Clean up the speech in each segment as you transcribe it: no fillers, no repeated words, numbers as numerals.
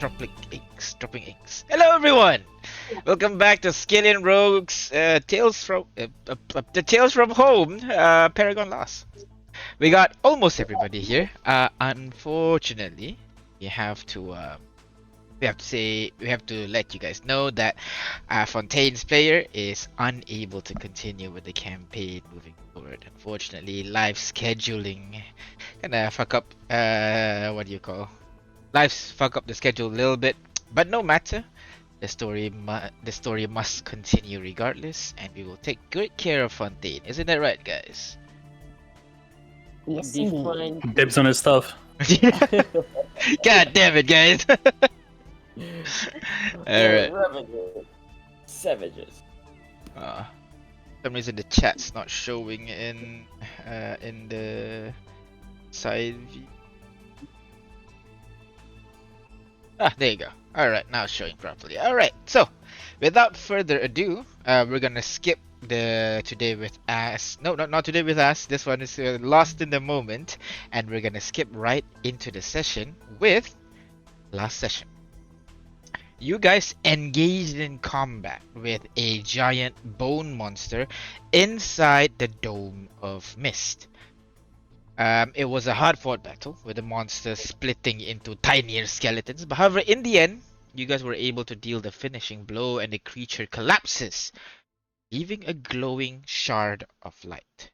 dropping inks. Hello, everyone. Welcome back to Skyllian Rogue's the Tales from Home, Paragon Lost. We got almost everybody here. Unfortunately, we have to we have to let you guys know that Fontaine's player is unable to continue with the campaign moving forward. Unfortunately, live scheduling kinda fuck up what do you call lives fuck up the schedule a little bit, but no matter. The story must continue regardless, and we will take great care of Fontaine. Isn't that right, guys? Yes, Define. Dibs on his stuff. God damn it, guys! Alright. Revenue. Savages. For some reason the chat's not showing in the side view. There you go. Alright, now it's showing properly. Alright, so without further ado, we're gonna skip the Today with Us. No, not Today with Us. This one is Lost in the Moment, and we're gonna skip right into the session with last session. You guys engaged in combat with a giant bone monster inside the Dome of Mist. It was a hard-fought battle with the monster splitting into tinier skeletons. But however, in the end, you guys were able to deal the finishing blow, and the creature collapses, leaving a glowing shard of light.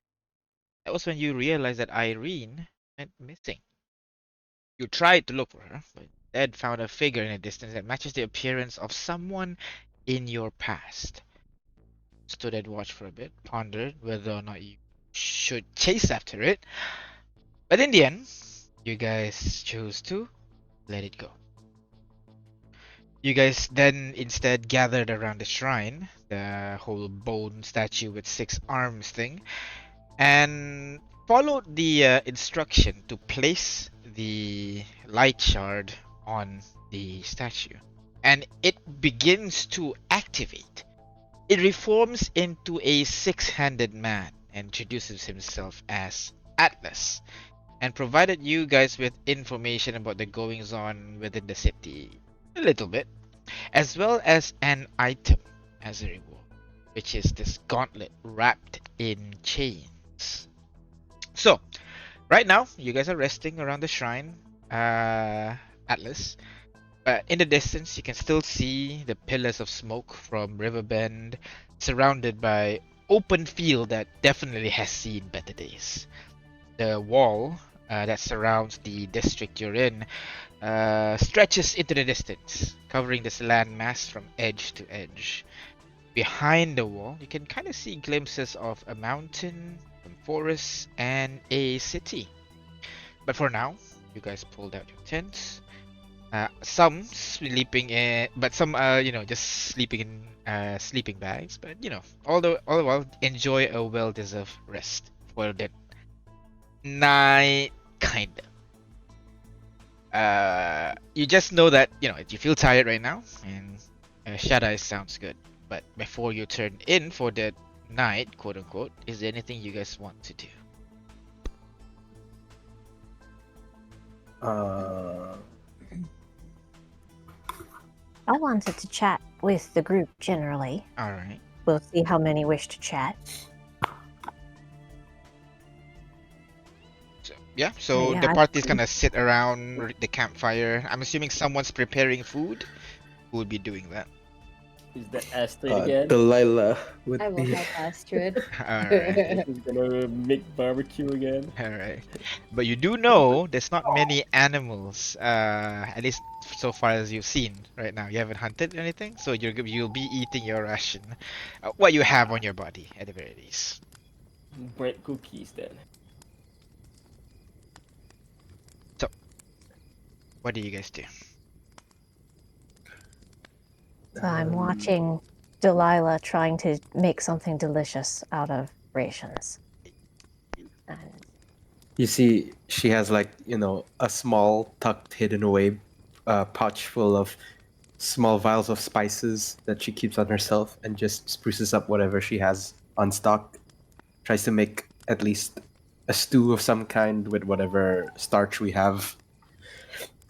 That was when you realized that Irene went missing. You tried to look for her, but instead found a figure in the distance that matches the appearance of someone in your past. Stood and watched for a bit, pondered whether or not you should chase after it. But in the end, you guys chose to let it go. You guys then instead gathered around the shrine, the whole bone statue with 6 arms thing, and followed the instruction to place the light shard on the statue. And it begins to activate. It reforms into a 6-handed man and introduces himself as Atlas, and provided you guys with information about the goings on within the city a little bit, as well as an item as a reward, which is this gauntlet wrapped in chains. So, right now, you guys are resting around the shrine, Atlas. In the distance, you can still see the pillars of smoke from Riverbend, surrounded by open field that definitely has seen better days. The wall that surrounds the district you're in stretches into the distance, covering this landmass from edge to edge. Behind the wall, you can kind of see glimpses of a mountain, some forests, and a city. But for now, you guys pulled out your tents. Some sleeping in, but some just sleeping in sleeping bags. But all the while, enjoy a well-deserved rest for the night, kinda. You just know that if you feel tired right now, and shut eyes sounds good. But before you turn in for the night, quote unquote, is there anything you guys want to do? I wanted to chat with the group generally. All right. We'll see how many wish to chat. So Yeah, the party's gonna sit around the campfire. I'm assuming someone's preparing food. Who would be doing that? Is that Astrid again? Delilah would I will be. help Astrid. Alright. He's gonna make barbecue again. Alright. But you do know there's not many animals, at least so far as you've seen right now. You haven't hunted anything, so you'll be eating your ration. What you have on your body, at the very least. Bread cookies then. What do you guys do? So I'm watching Delilah trying to make something delicious out of rations. And You see, she has a small tucked hidden away pouch full of small vials of spices that she keeps on herself and just spruces up whatever she has on stock. Tries to make at least a stew of some kind with whatever starch we have.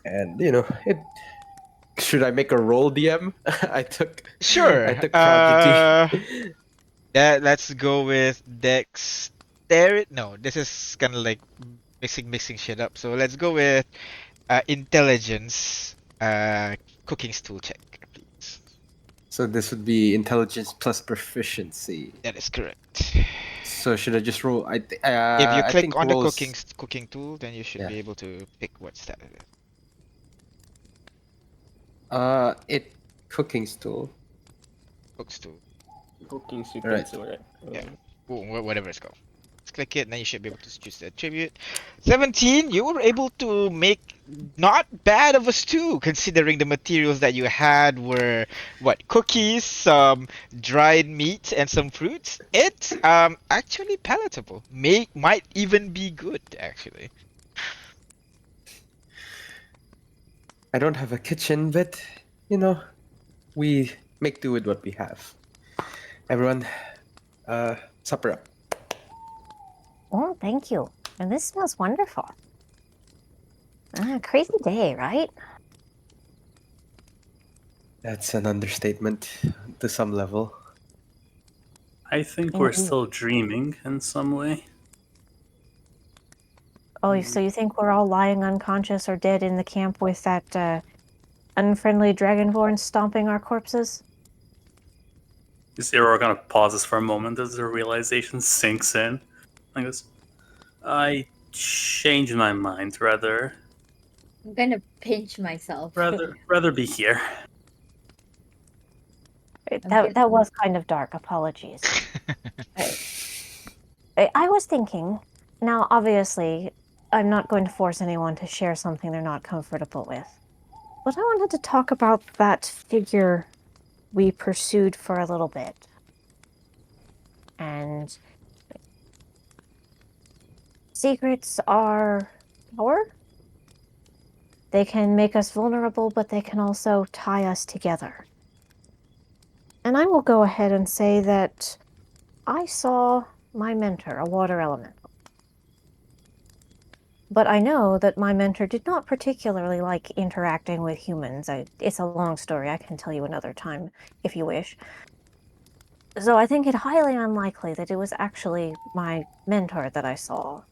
And Should I make a roll, DM? I took Sure. prodigy. Let's go with dexterity. No, this is kind of like mixing shit up. So let's go with intelligence. Cooking stool check, please. So this would be intelligence plus proficiency. That is correct. So should I just roll? If you I click think on the rolls. cooking tool, then you should Yeah. be able to pick what stat it is. It cooking stool. Cook stool. Cooking Right. utensil, right? Yeah. Whatever it's called. Just click it, and then you should be able to choose the attribute. 17, you were able to make not bad of a stew, considering the materials that you had were what, cookies, some dried meat, and some fruits. It's actually palatable. Might even be good actually. I don't have a kitchen, but you know, we make do with what we have. Everyone, supper up. Oh, thank you. And this smells wonderful. Crazy day, right? That's an understatement to some level. I think we're Indeed. still dreaming in some way. Oh, so you think we're all lying unconscious or dead in the camp with that unfriendly dragonborn stomping our corpses? You see, we're gonna pause this for a moment as the realization sinks in. I guess I changed my mind. Rather I'm gonna pinch myself. rather be here. That was kind of dark. Apologies. I was thinking, now obviously, I'm not going to force anyone to share something they're not comfortable with. But I wanted to talk about that figure we pursued for a little bit. And secrets are power. They can make us vulnerable, but they can also tie us together. And I will go ahead and say that I saw my mentor, a water elemental. But I know that my mentor did not particularly like interacting with humans. It's a long story. I can tell you another time if you wish. So I think it highly unlikely that it was actually my mentor that I saw,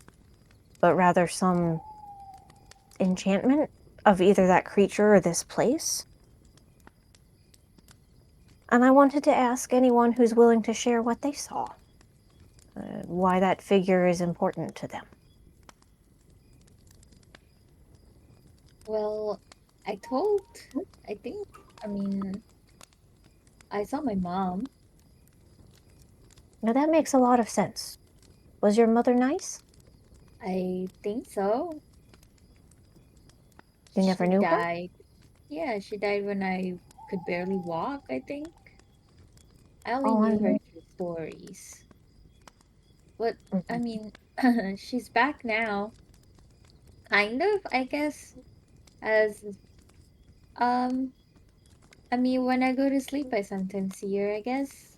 but rather some enchantment of either that creature or this place. And I wanted to ask anyone who's willing to share what they saw, why that figure is important to them. Well, I saw my mom. Now that makes a lot of sense. Was your mother nice? I think so. You never She knew her? died. Yeah, she died when I could barely walk, I think. I only Oh, knew I her know. through stories. But, I Mhm. mean, she's back now. Kind of, I guess. As, um, when I go to sleep, I sometimes see her, I guess.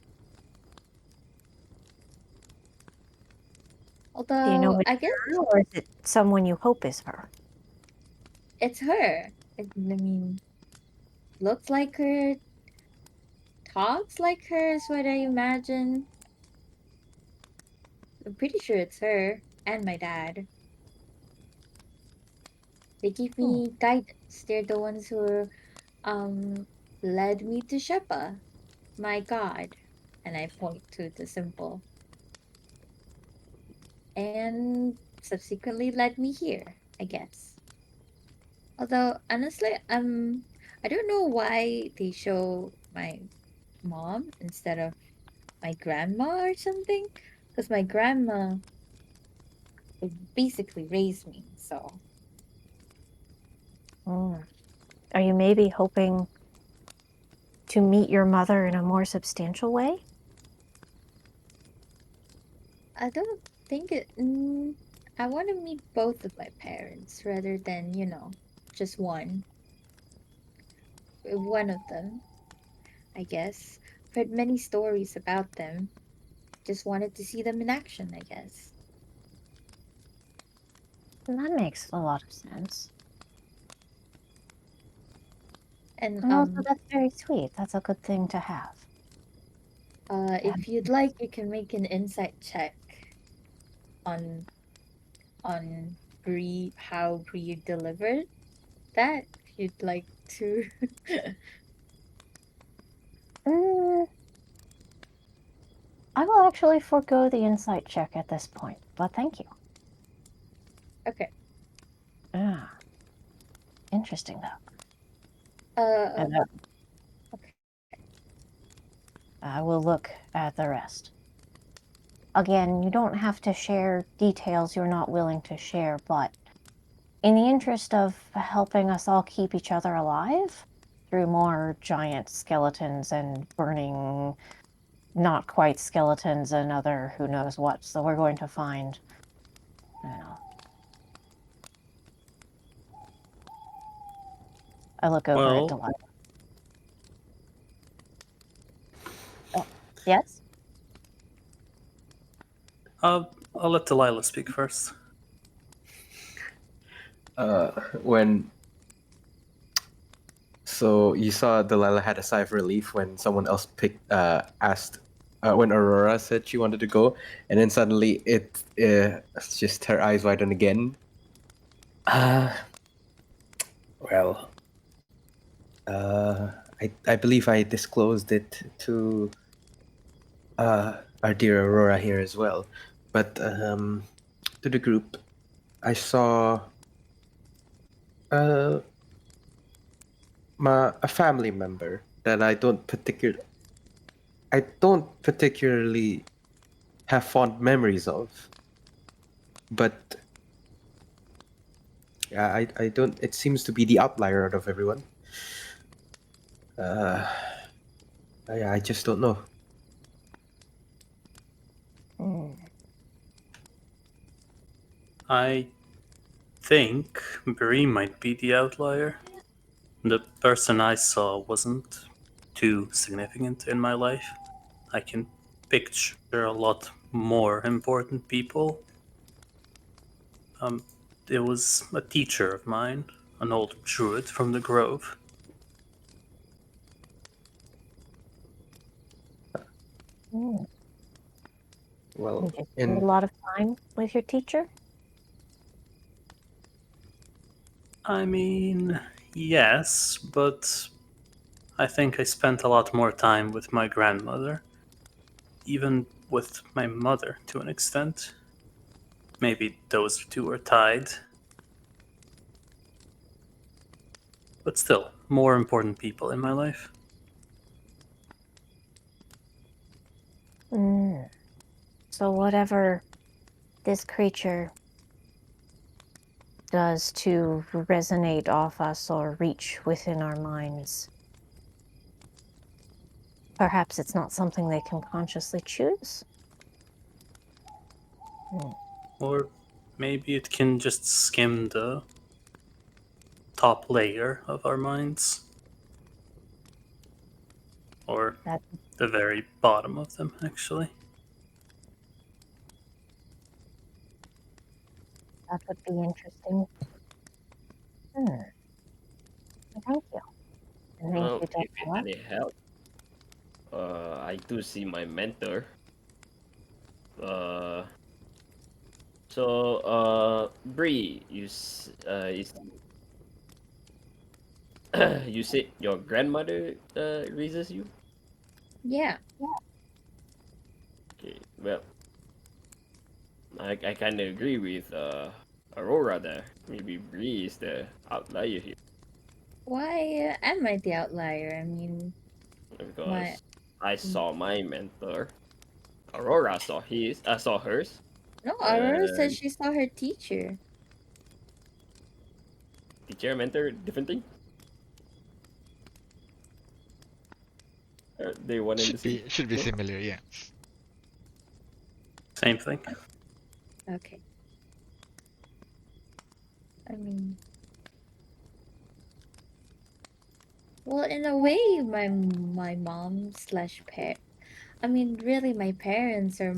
Do you know Although, it's I guess her, or is it someone you hope is her? it's her. Looks like her, talks like her is what I imagine. I'm pretty sure it's her and my dad. They give me guidance. They're the ones who led me to Shepa, my god. And I point to the symbol. And subsequently led me here, I guess. Although honestly, I don't know why they show my mom instead of my grandma or something. Because my grandma basically raised me, so Mm. Are you maybe hoping to meet your mother in a more substantial way? I don't think it. I want to meet both of my parents rather than, just one. One of them, I guess. I've heard many stories about them. Just wanted to see them in action, I guess. That makes a lot of sense. And Oh, so that's very sweet. That's a good thing to have. if you'd like, you can make an insight check on Bree, how Bree delivered that. If you'd like to. Mm, I will actually forego the insight check at this point, but thank you. Okay. Ah, interesting though. Uh, And okay. I will look at the rest. Again, you don't have to share details you're not willing to share, but in the interest of helping us all keep each other alive through more giant skeletons and burning not quite skeletons and other who knows what, so we're going to find, you know. I look over at Well, Delilah. Yes? I'll let Delilah speak first. When so you saw Delilah had a sigh of relief when someone else asked when Aurora said she wanted to go, and then suddenly it's just her eyes widen again. Uh, well, I believe I disclosed it to our dear Aurora here as well, but to the group, I saw uh, a family member that I don't particularly have fond memories of, but yeah, I don't. It seems to be the outlier out of everyone. Uh, I just don't know. Mm. I think Bree might be the outlier. The person I saw wasn't too significant in my life. I can picture a lot more important people. Um, it was a teacher of mine, an old druid from the Grove. Mm. Well, Did you spend a lot of time with your teacher? I mean, yes, but I think I spent a lot more time with my grandmother, even with my mother to an extent. Maybe those two are tied, but still, more important people in my life. Mm. So whatever this creature does to resonate off us or reach within our minds, perhaps it's not something they can consciously choose? Mm. Or maybe it can just skim the top layer of our minds, or That the very bottom of them, actually. that would be interesting. Hmm. Thank you. And thank Well, you, if it Delilah. any help, I do see my mentor. Uh, Bree, you said your grandmother raises you. Yeah. Okay, well, I kind of agree with Aurora there. Maybe Bree is the outlier here Why am I the outlier? I mean, my because I saw my mentor. Aurora saw hers. no, Aurora said And she saw her teacher. teacher mentor different thing. Are they one and the same? Should be No? similar, yeah. Same thing. Okay. I mean, well, in a way, my mom slash parent. I mean, really, my parents are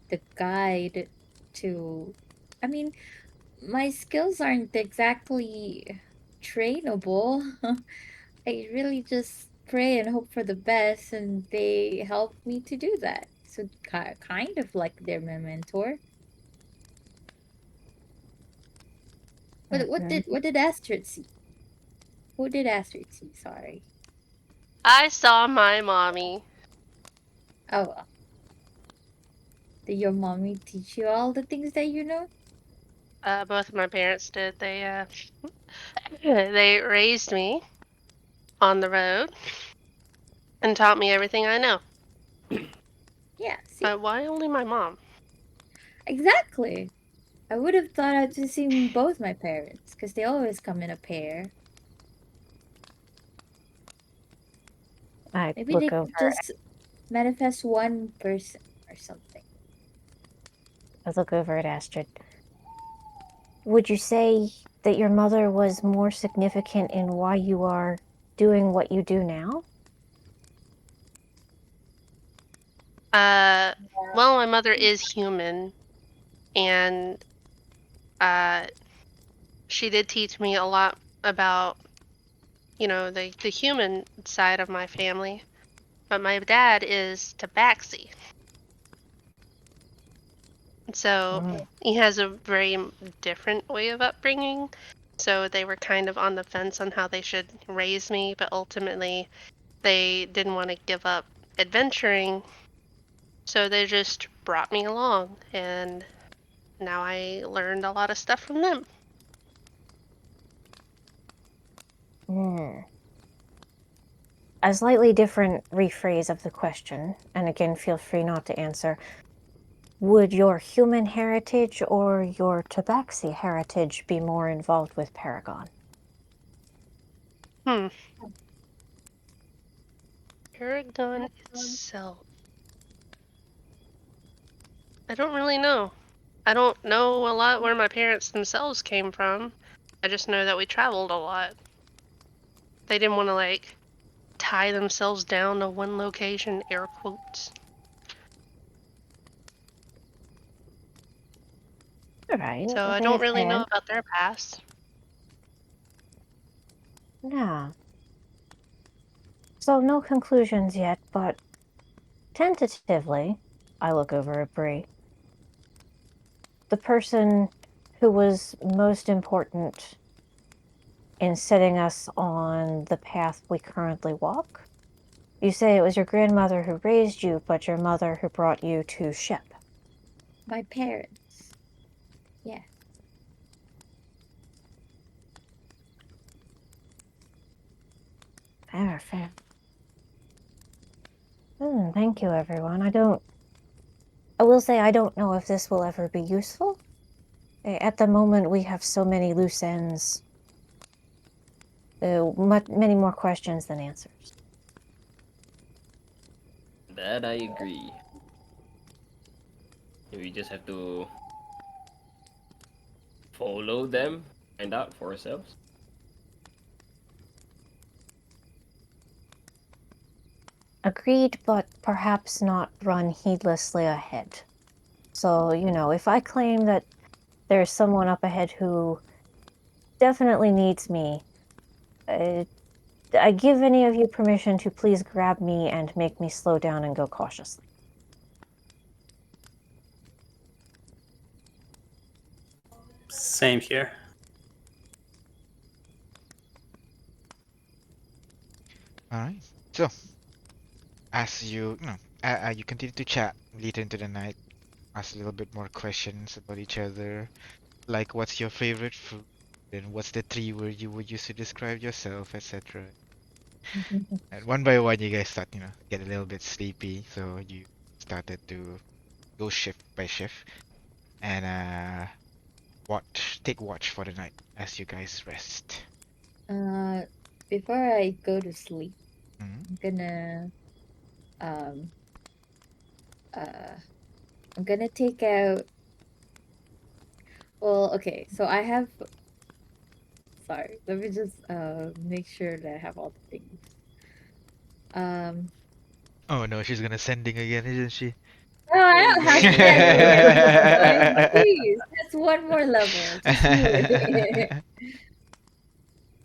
the guide to. I mean, my skills aren't exactly trainable. I really just pray and hope for the best, and they help me to do that. So kind of like they're my mentor. Mhm. What did Astrid see? Who did Astrid see? Sorry. I saw my mommy. Oh well. Did your mommy teach you all the things that you know? Both of my parents did. They raised me on the road and taught me everything I know. Yeah, see? Why only my mom? Exactly. I would have thought I'd just seen both my parents, because they always come in a pair. I Maybe they look could over. just manifest one person or something. I look over at Astrid. Would you say that your mother was more significant in why you are doing what you do now? Well, my mother is human, and uh, she did teach me a lot about, the human side of my family. But my dad is tabaxi, so Mm. he has a very different way of upbringing. So they were kind of on the fence on how they should raise me, but ultimately they didn't want to give up adventuring, so they just brought me along, and now I learned a lot of stuff from them. Hmm. A slightly different rephrase of the question, and again, feel free not to answer. Would your human heritage or your tabaxi heritage be more involved with Paragon? Paragon itself. I don't really know. I don't know a lot where my parents themselves came from. I just know that we traveled a lot. They didn't want to, tie themselves down to one location, air quotes. All right, So I very don't really fair. know about their past. Yeah. So no conclusions yet, but tentatively, I look over at Bree. The person who was most important in setting us on the path we currently walk? You say it was your grandmother who raised you, but your mother who brought you to ship. My parents. Yeah. Fair, fair. Thank you, everyone. I will say I don't know if this will ever be useful. At the moment, we have so many loose ends. Many more questions than answers. That I agree. We just have to follow them, find out for ourselves. Agreed, but perhaps not run heedlessly ahead. So, if I claim that there's someone up ahead who definitely needs me, I give any of you permission to please grab me and make me slow down and go cautiously. Same here. All right. So, as you continue to chat later into the night, ask a little bit more questions about each other, like what's your favorite food, and what's the three word you would use to describe yourself, etc. And one by one, you guys start, get a little bit sleepy, so you started to go shift by shift and take watch for the night as you guys rest. Uh, before I go to sleep, Mhm. I'm gonna um uh I'm gonna take out. Well, okay, so I have. Sorry, let me just make sure that I have all the things. Um, Oh no, she's gonna sending again, isn't she? no, I Oh don't have to get again. no. Please, just one more level. Just do it.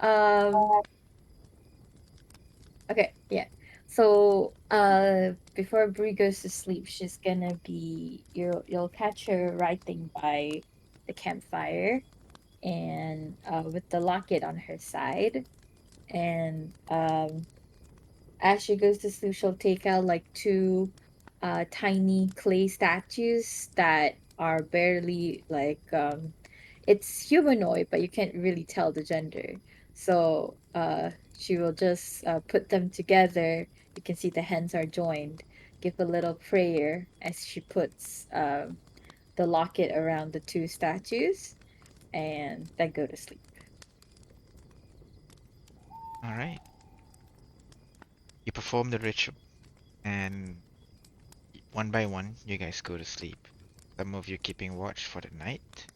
um, Okay, yeah. So before Brie goes to sleep, she's gonna be you'll catch her writing by the campfire and with the locket on her side. And as she goes to sleep, she'll take out like two tiny clay statues that are barely like it's humanoid, but you can't really tell the gender. So she will just put them together. You can see the hands are joined. Give a little prayer as she puts the locket around the two statues, and then go to sleep. All right. You perform the ritual, and one by one, you guys go to sleep. Some of you keeping watch for the night.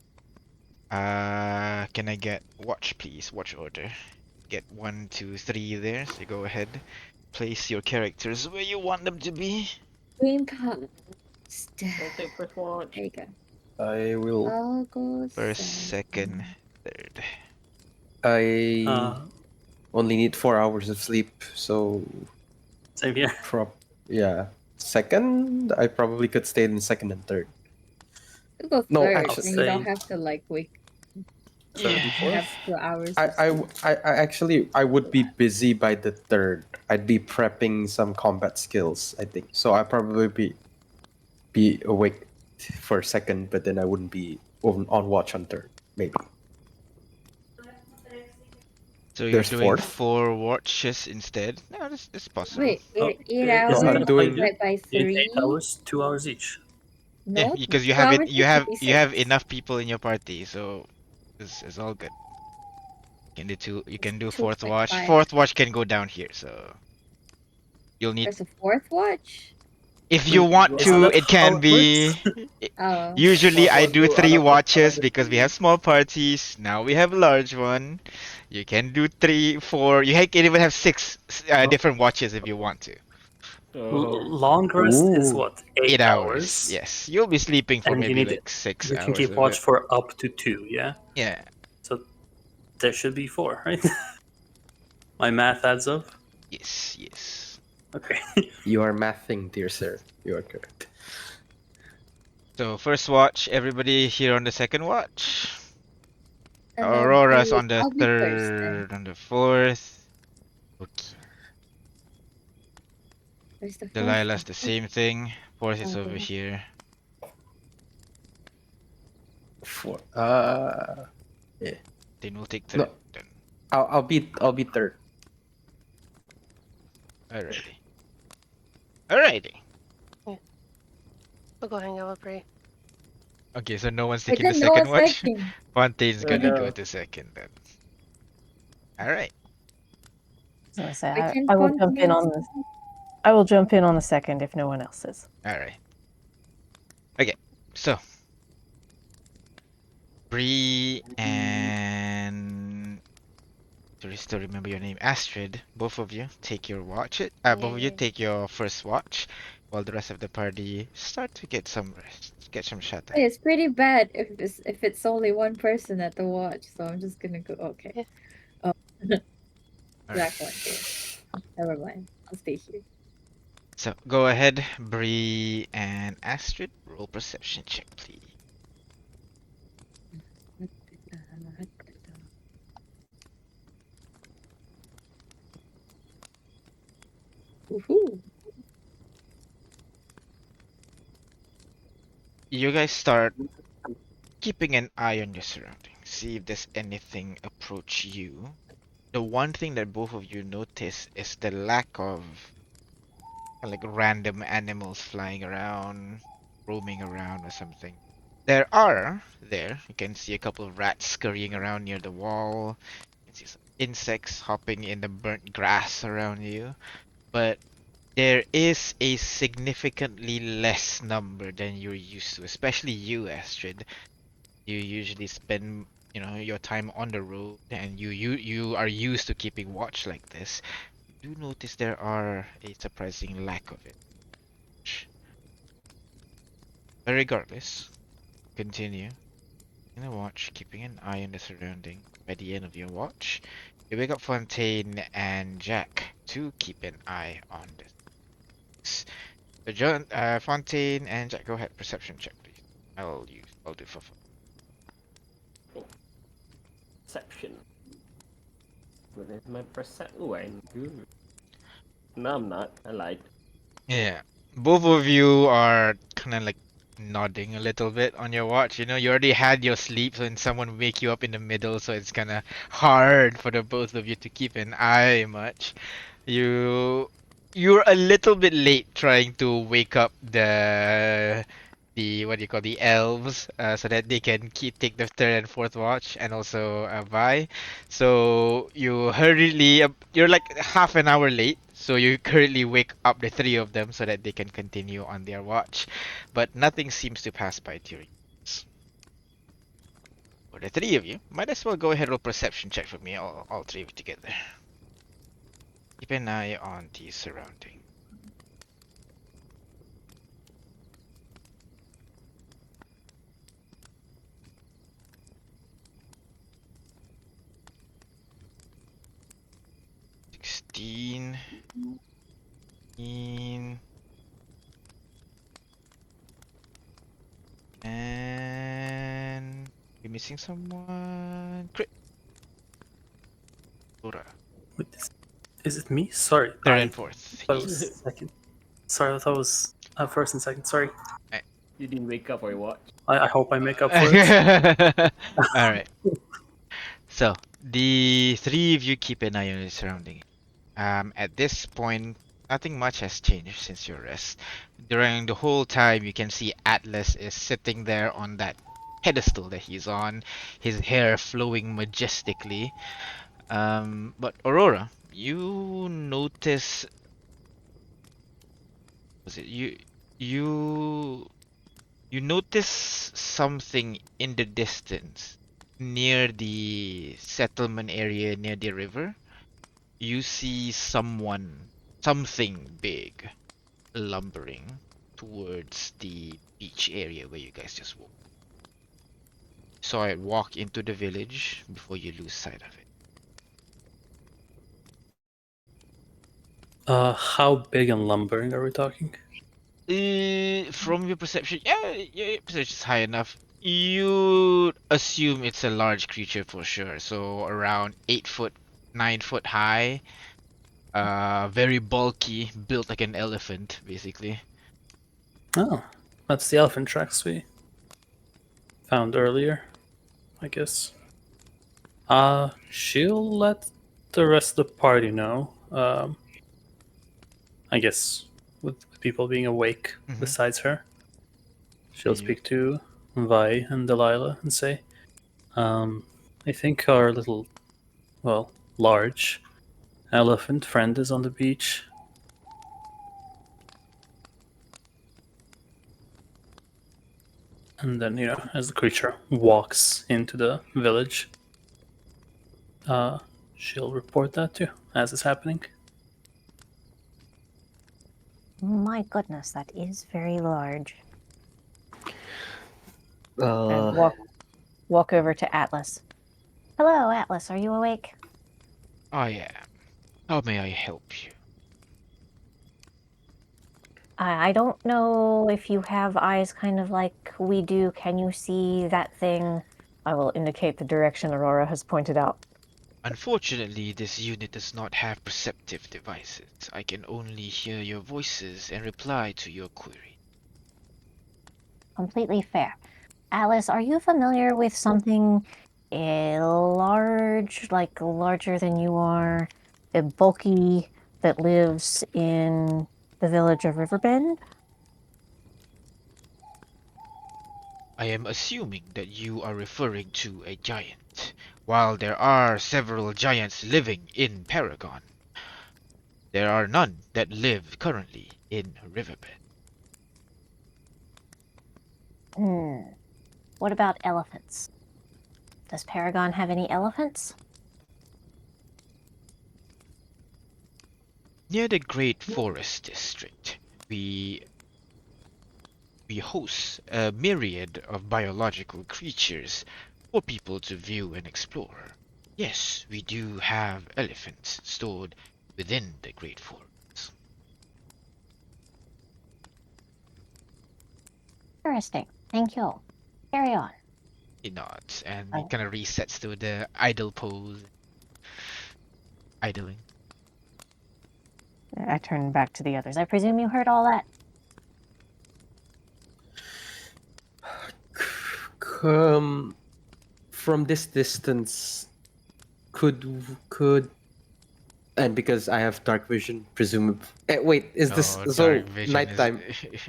Can I get watch, please? Watch order. Get 1, 2, 3 there. So you go ahead, place your characters where you want them to be. Green card. I'll take first watch. There you go. I will. I'll go First, second. second, third. I Uh, only need 4 hours of sleep, so same here. yeah. Second, I probably could stay in second and third. I'll go No, third, actually, then you don't say- have to like wake. Third and You fourth. have 2 hours. I, of I, sleep. I actually I would be busy by the third. I'd be prepping some combat skills, I think. So I'd probably be awake for second, but then I wouldn't be on watch on third, maybe. So you're There's doing fourth? 4 watches instead? No, that's possible. Wait, Oh, 8 hours isn't I'm that how you doing- do? divided by You need 8 3. hours, 2 hours each. Yeah, No, because 2 hours you is have 56. enough people in your party, so it's all good. You can do two. You can do fourth watch. 2.5. Fourth watch can go down here, so you'll need. There's a fourth watch. If you want Isn't to, that it how can it be. works? Oh, Usually I Fourth do watch, 3 I watches like because we the have small parties. Now we have large one. You can do 3, 4. Can even have 6 different watches if you want to. Long rest is Ooh. what? 8 8 hours. hours. Yes, you'll be sleeping for And you maybe need like 6 you can hours keep of watch it. for up to 2, yeah? Yeah. So there should be 4, right? My math adds up. Yes. Yes. Okay. You are mathing, dear sir. You are correct. So first watch, everybody here on the second watch. and Aurora's on the I'll be first then. third, on the fourth. Okay. Where's the fourth Delilah's one? the same thing. Fourth is over Okay. here. Four. Then we'll take No. third. Then. I'll be third. Alrighty. Alrighty. I'll go hang out with Brie. Okay, so no one's But taking the then no second one's watch. second. Fontaine's gonna go Yeah. to second then. Alright. I was gonna say, Why can't I will jump in Fontaine- on the. I will jump in on the second if no one else is. Alright. Okay, so Bree and to still remember your name, Astrid, both of you take your watch. Both of you Yay. take your first watch, while the rest of the party start to get some rest, get some shut Hey, eye. it's pretty bad if it's only one person at the watch, so I'm just gonna go. Okay. Yeah. Oh, Alright. that one. Yeah. Never mind. I'll stay here. So go ahead, Bree and Astrid, roll perception check, please. Woohoo! You guys start keeping an eye on your surroundings, see if there's anything approach you. The one thing that both of you notice is the lack of like random animals flying around, roaming around or something. There are there. You can see a couple of rats scurrying around near the wall. You can see some insects hopping in the burnt grass around you. But there is a significantly less number than you're used to, especially you, Astrid. You usually spend, your time on the road, and you are used to keeping watch like this. You do notice there are a surprising lack of it. But regardless, continue in a watch, keeping an eye on the surrounding. by the end of your watch. You wake up Fontaine and Jack to keep an eye on this. So Fontaine and Jack, go ahead, perception check, please. I'll do for fun. Perception. What is my perception? Oh, I'm good. No, I'm not. I lied. Yeah, both of you are kind of like nodding a little bit on your watch. You know, you already had your sleep, so when someone wake you up in the middle, so it's kind of hard for the both of you to keep an eye much. You you're a little bit late trying to wake up the what do you call the elves so that they can take the third and fourth watch and also Vi. So you hurriedly you're like half an hour late. So you currently wake up the three of them so that they can continue on their watch, but nothing seems to pass by during this. For the three of you, might as well go ahead and roll perception check for me, all three of you together. Keep an eye on the surrounding. Sixteen. And you're missing someone. Crit. Laura. Wait, is it me? Sorry, Third I and fourth. thought it was second. Sorry, I thought it was first and second. Sorry. You didn't wake up or you watch? I hope I make up for it. Alright. So, the three of you keep an eye on your surrounding. At this point, nothing much has changed since your rest. During the whole time, you can see Atlas is sitting there on that pedestal that he's on, his hair flowing majestically. But Aurora, you notice. Was it you you notice something in the distance near the settlement area near the river. You see something big lumbering towards the beach area where you guys just walked. Saw it walk into the village before you lose sight of it. How big and lumbering are we talking? From your perception, yeah, your perception is high enough. You assume it's a large creature for sure. So around 8 foot, 9 foot high. Very bulky, built like an elephant, basically. Oh, that's the elephant tracks we found earlier, I guess. She'll let the rest of the party know. I guess with people being awake Mhm. besides her, she'll Yeah. speak to Vi and Delilah and say, I think our little, well, large elephant friend is on the beach. And then, as the creature walks into the village, she'll report that too, as it's happening. My goodness, that is very large. Uh, And walk over to Atlas. Hello, Atlas. Are you awake? I am. How may I help you? I don't know if you have eyes kind of like we do. Can you see that thing? I will indicate the direction Aurora has pointed out. Unfortunately, this unit does not have perceptive devices. I can only hear your voices and reply to your query. Completely fair. Alice, are you familiar with something large, like larger than you are, bulky, that lives in the village of Riverbend? I am assuming that you are referring to a giant. While there are several giants living in Paragon, there are none that live currently in Riverbend. What about elephants? Does Paragon have any elephants? Near the Great Forest District, we host a myriad of biological creatures for people to view and explore. Yes, we do have elephants stored within the Great Forest. Interesting. Thank you. Carry on. He nods and he Oh. kind of resets to the idle pose, idling. I turn back to the others. I presume you heard all that. From this distance, could and because I have dark vision, presumably. Wait, is this No, so dark vision is. nighttime?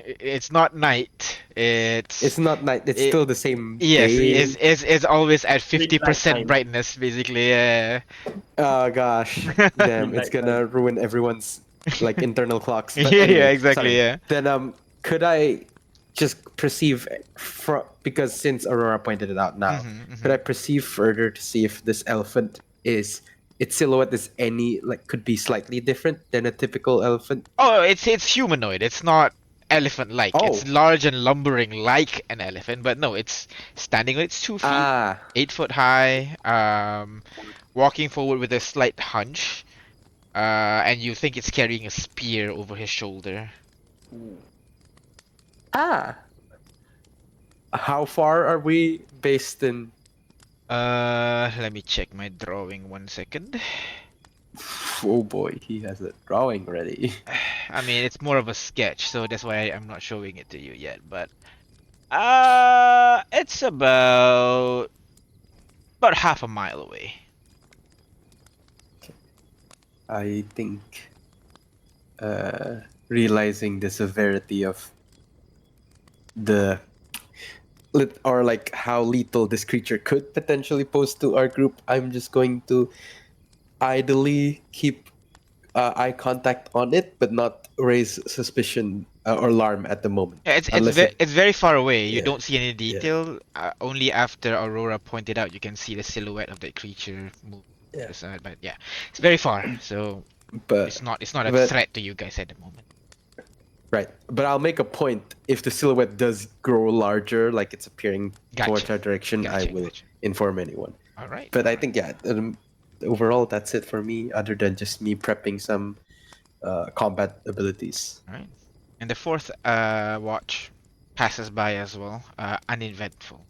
It's not night. It's not night. It's It, still the same yes, day. it's always at Midnight 50% time. brightness, basically. Oh gosh, damn! It's Midnight time. gonna ruin everyone's like internal clocks. But Yeah, anyway, exactly. sorry. Yeah. Then could I just perceive because since Aurora pointed it out now, could I perceive further to see if this elephant is its silhouette is any like could be slightly different than a typical elephant? Oh, it's humanoid. It's not elephant-like. It's Oh, large and lumbering like an elephant, but no, it's standing on its 2 feet, ah, 8 foot high, walking forward with a slight hunch, and you think it's carrying a spear over his shoulder. Ooh. ah. How far are we based in? Let me check my drawing 1 second. Oh boy, he has a drawing ready. I mean, it's more of a sketch, so that's why I'm not showing it to you yet, but it's about half a mile away. I think realizing the severity of the or like how lethal this creature could potentially pose to our group, I'm just going to idly keep eye contact on it, but not raise suspicion or alarm at the moment. Yeah, Unless it, it's very far away. You yeah, don't see any yeah, detail. Only after Aurora pointed out, you can see the silhouette of that creature move to yeah. the side. But yeah, it's very far, so But it's not a but threat to you guys at the moment. right. But I'll make a point if the silhouette does grow larger, like it's appearing towards Gotcha, our direction, I gotcha, will gotcha. inform anyone. All right. But all I right, think yeah, overall that's it for me. Other than just me prepping some combat abilities. all right. And the fourth watch passes by as well, uneventful.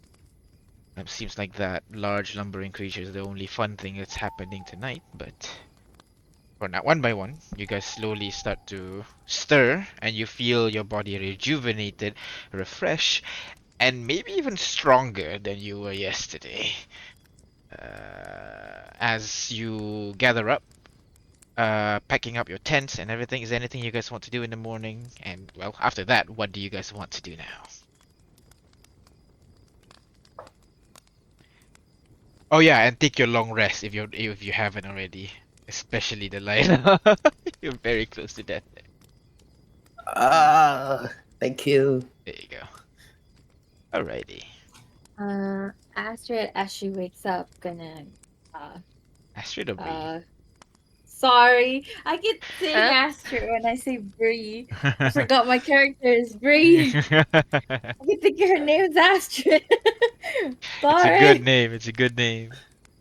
It seems like that large lumbering creature is the only fun thing that's happening tonight, but for now, one by one, you guys slowly start to stir, and you feel your body rejuvenated, refreshed, and maybe even stronger than you were yesterday. As you gather up, packing up your tents and everything, is there anything you guys want to do in the morning? And well, after that, what do you guys want to do now? Oh yeah, and take your long rest if you haven't already, especially the lion. You're very close to death. Ah, thank you. There you go. Alrighty. Astrid, as she wakes up, gonna Astrid or Bree? sorry, I get saying Huh? Astrid when I say Bree. I forgot my character is Bree. I keep thinking her name's Astrid. It's a Sorry. good name. It's a good name.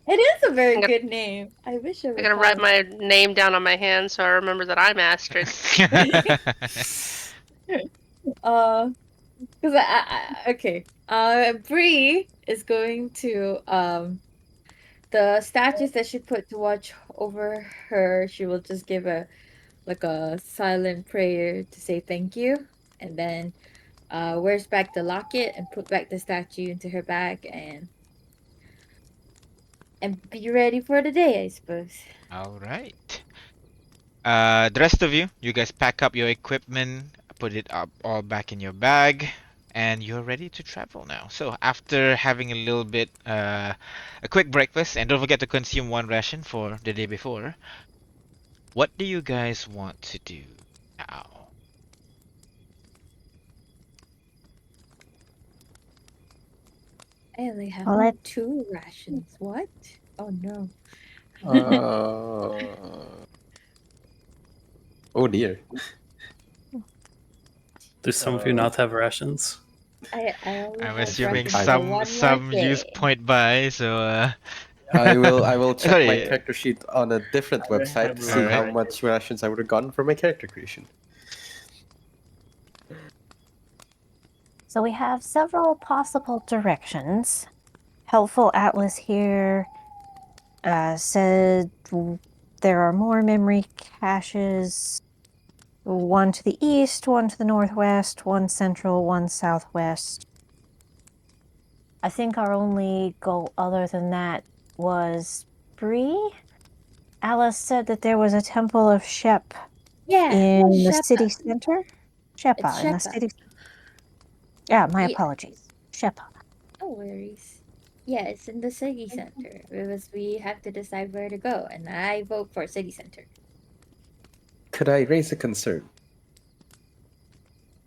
It is a very I'm gonna- good name. I wish I I would gotta call write it. my name down on my hand so I remember that I'm Astrid. Because okay. Bree is going to the statues that she put to watch over her. She will just give a silent prayer to say thank you, and then wears back the locket and put back the statue into her bag and be ready for the day, I suppose. All right. The rest of you guys pack up your equipment, put it up all back in your bag, and you're ready to travel now. So after having a little bit, a quick breakfast, and don't forget to consume one ration for the day before. What do you guys want to do now? I only have Well, 2 rations. What? Oh no. Oh dear. Do some of you not have rations? I only I'm have assuming rations for some one more some use day. point by, so I will check my Sorry. character sheet on a different I website have to see no how Alright. much rations I would have gotten for my character creation. So we have several possible directions. Helpful Atlas here said there are more memory caches. One to the east, one to the northwest, one central, one southwest. I think our only goal other than that was Bree. Alice said that there was a temple of Shep Yeah, in the Shepa. city center. It's Shepa in the Shepa. city. Yeah, my Yeah. apologies. Shepa. No worries. Yeah, it's in the city center. Because we have to decide where to go, and I vote for city center. Could I raise a concern?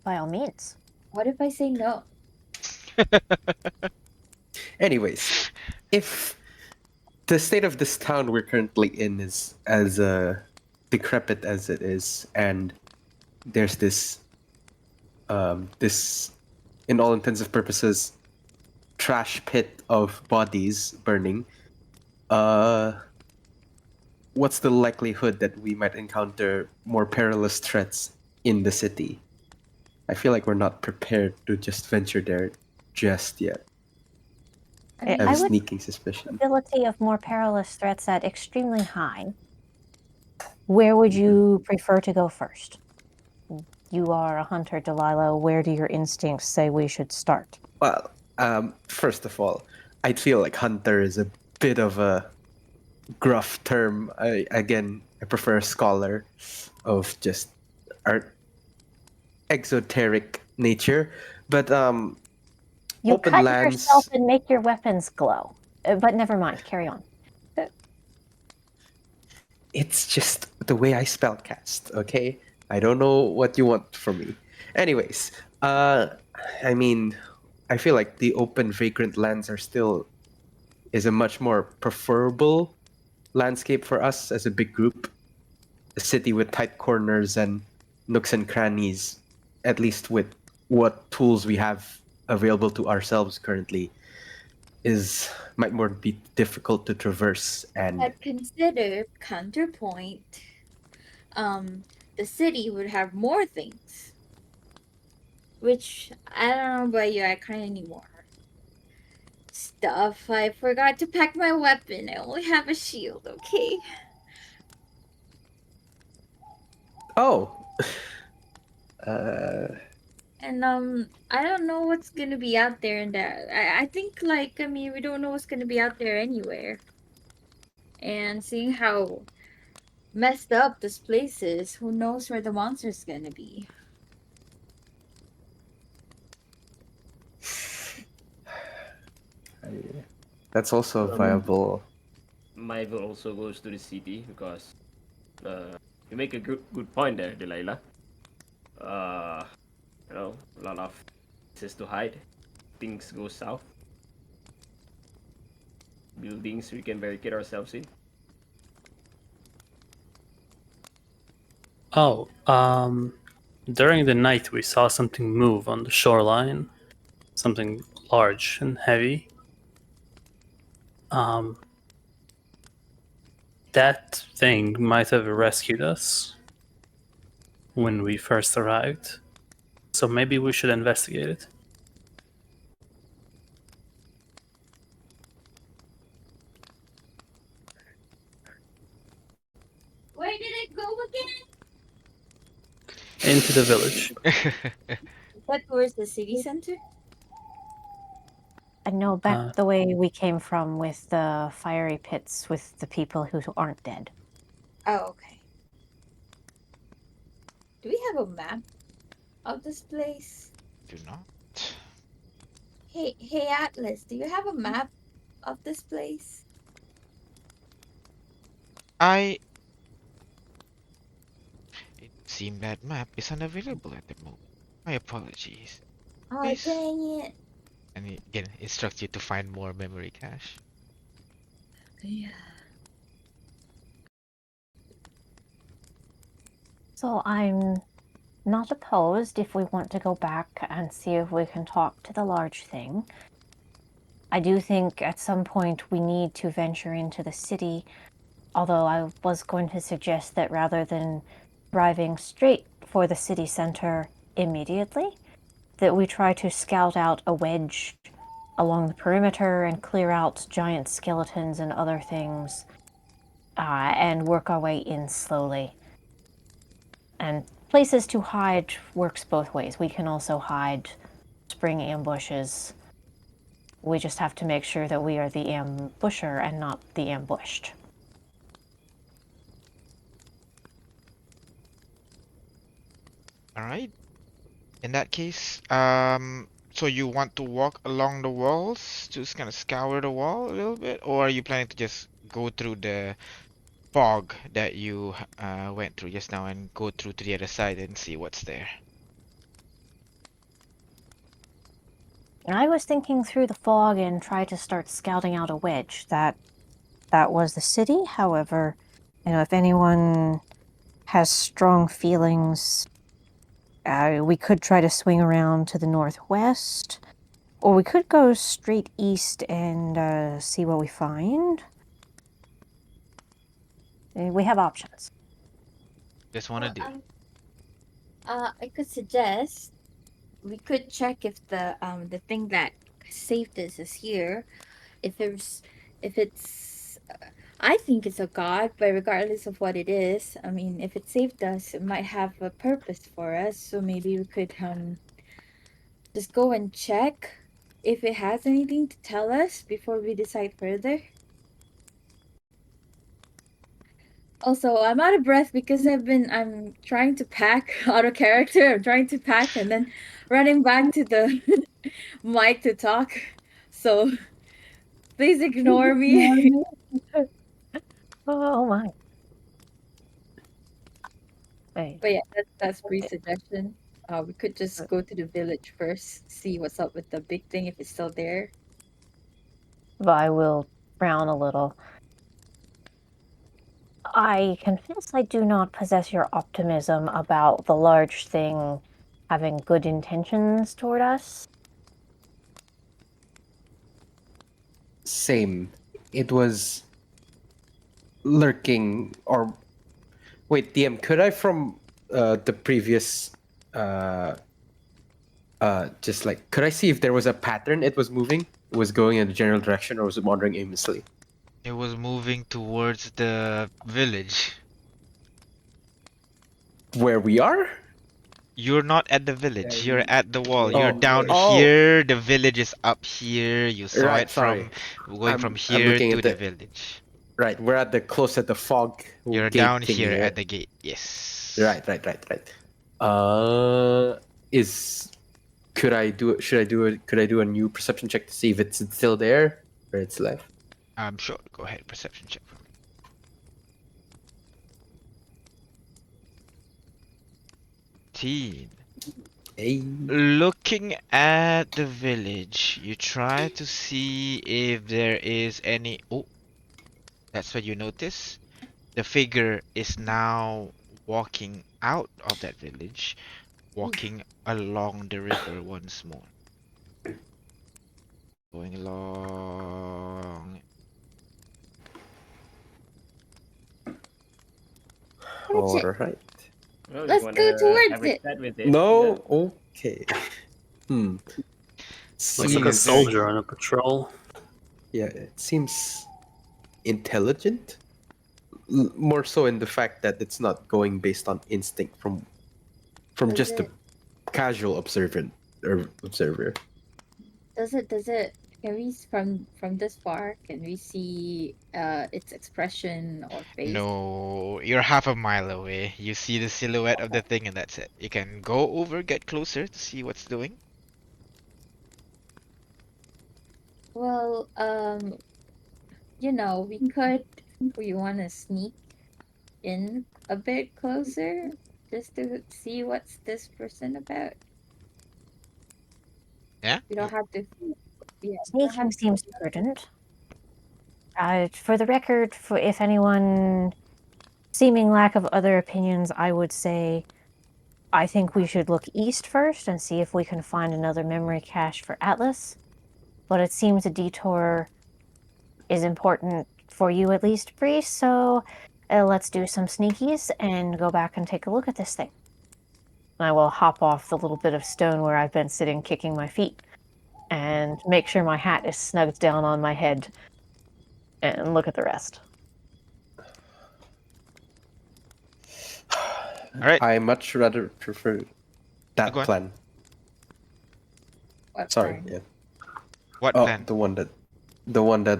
By all means. What if I say no? Anyways, if the state of this town we're currently in is as decrepit as it is, and there's this, in all intents and purposes, trash pit of bodies burning, what's the likelihood that we might encounter more perilous threats in the city? I feel like we're not prepared to just venture there just yet. I I have I a would sneaking suspicion. probability of more perilous threats at extremely high. Where would Mm-hmm. you prefer to go first? You are a hunter, Delilah. Where do your instincts say we should start? Well, first of all, I feel like hunter is a bit of a gruff term. I prefer scholar of just art exoteric nature. But You open cut yourself lands. and make your weapons glow. But never mind. Carry on. It's just the way I spellcast. Okay, I don't know what you want from me. Anyways, I mean, I feel like the open vagrant lands is a much more preferable landscape for us as a big group. A city with tight corners and nooks and crannies, at least with what tools we have available to ourselves currently, might more be difficult to traverse. And But consider counterpoint. The city would have more things, which I don't know about you. I kind of need more stuff. I forgot to pack my weapon. I only have a shield. Okay. oh, uh, And I don't know what's gonna be out there in that. I think like I mean we don't know what's gonna be out there anywhere. And seeing how messed up this place is, who knows where the monster's gonna be? that's also a viable. My vote also goes to the city because you make a good point there, Delilah. Uh, a lot of places to hide. Things go south. Buildings we can barricade ourselves in. Oh, during the night we saw something move on the shoreline. Something large and heavy. That thing might have rescued us when we first arrived. So maybe we should investigate it. Where did it go again? Into the village. But towards the city center? I know back the way we came from with the fiery pits with the people who aren't dead. Oh, okay. Do we have a map of this place? Do not. Hey Atlas, do you have a map of this place? It seemed that map is unavailable at the moment. My apologies. Oh, Please. dang it. And again, instruct you to find more memory cache. Yeah. So I'm not opposed if we want to go back and see if we can talk to the large thing. I do think at some point we need to venture into the city, although I was going to suggest that rather than driving straight for the city center immediately, that we try to scout out a wedge along the perimeter and clear out giant skeletons and other things, and work our way in slowly. And places to hide works both ways. We can also hide spring ambushes. We just have to make sure that we are the ambusher and not the ambushed. All right. In that case, so you want to walk along the walls, just kind of scour the wall a little bit, or are you planning to just go through the fog that you went through just now and go through to the other side and see what's there? I was thinking through the fog and try to start scouting out a wedge. That was the city. However, if anyone has strong feelings, we could try to swing around to the northwest, or we could go straight east and see what we find. We have options. Just want to do. I could suggest we could check if the thing that saved us is here. If it's I think it's a god, but regardless of what it is, I mean, if it saved us, it might have a purpose for us. So maybe we could just go and check if it has anything to tell us before we decide further. Also, I'm out of breath because I'm trying to pack out of character. I'm trying to pack and then running back to the mic to talk. So please ignore me. Oh my. Wait. But yeah, that's Bree's suggestion. We could just go to the village first, see what's up with the big thing if it's still there. But I will frown a little. I confess I do not possess your optimism about the large thing having good intentions toward us. Same. It was lurking, or wait, DM, could I from the previous just like, could I see if there was a pattern it was moving? It was going in a general direction, or was it wandering aimlessly? It was moving towards the village. Where we are? You're not at the village. You're at the wall. You're Oh. down Oh. here. The village is up here. You saw Right, it sorry. from going from I'm here looking to at the the- village. Right, we're at the close at the fog You're gate down thingy, here right? at the gate. Yes. Right. Could I do a new perception check to see if it's still there or it's left? I'm sure. Go ahead. Perception check for me. Teen. Hey. Looking at the village, you try to see if there is any. Oh, that's what you notice. The figure is now walking out of that village, walking along the river once more. Going along. Watch it. All right. Well, you Let's wanna go towards have a it. chat with it, No. Okay. Looks like a Seems- soldier on a patrol. Yeah, it seems intelligent. More so in the fact that it's not going based on instinct from Does just a it- casual observer. Does it? Can we from this far? Can we see its expression or face? No, you're half a mile away. You see the silhouette of the thing, and that's it. You can go over, get closer to see what's doing. Well, we could. We want to sneak in a bit closer just to see what's this person about. Yeah? We don't have to. Yeah. we don't Sneaking have to- seems prudent. For the record, for if anyone seeming lack of other opinions, I would say I think we should look east first and see if we can find another memory cache for Atlas. but it seems a detour is important for you at least, Bree, so let's do some sneakies and go back and take a look at this thing. I will hop off the little bit of stone where I've been sitting kicking my feet and make sure my hat is snugged down on my head and look at the rest. Alright. I much rather prefer that Go on. plan. What Sorry, plan? yeah. What Oh, plan? the one that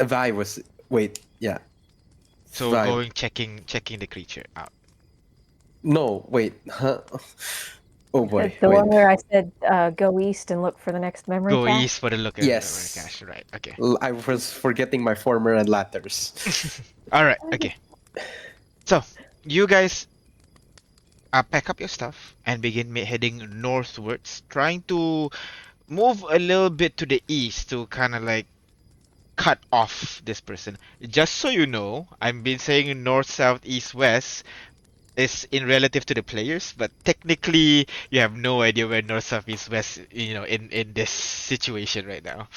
Vi was. Wait, yeah. So Vi. going checking the creature out. No, wait, huh? Oh boy, The wait. one where I said go east and look for the next memory Go cache? east for the look at Yes. the cache. Right. Okay. I was forgetting my former and latters. All right. Okay. So you guys pack up your stuff and begin heading northwards, trying to move a little bit to the east to kind of like cut off this person. Just so you know, I've been saying north, south, east, west is in relative to the players, but technically you have no idea where north, south, east, west, in this situation right now.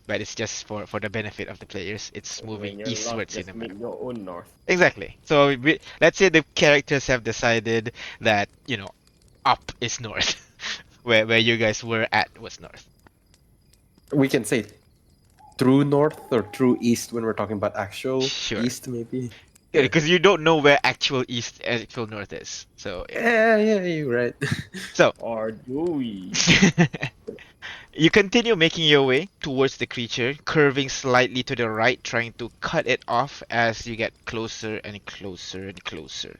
But it's just for the benefit of the players. It's moving When you're lost, eastwards in the just map. make your own north. Exactly. So let's say the characters have decided that, up is north, where you guys were at was north. We can say true north or true east when we're talking about actual Sure. east, maybe. Yeah, because you don't know where actual east, actual north is. So yeah. Yeah, you're right. So Or do we? you continue making your way towards the creature, curving slightly to the right, trying to cut it off as you get closer and closer and closer.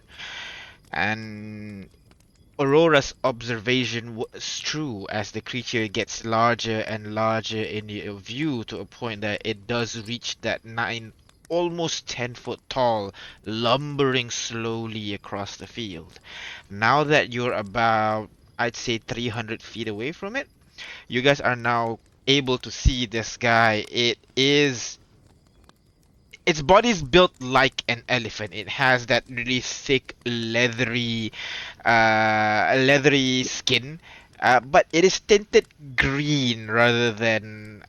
And Aurora's observation was true as the creature gets larger and larger in your view to a point that it does reach that almost 10 foot tall, lumbering slowly across the field. Now that you're about, I'd say, 300 feet away from it, you guys are now able to see this guy. Its body's built like an elephant. It has that really thick, leathery skin, but it is tinted green rather than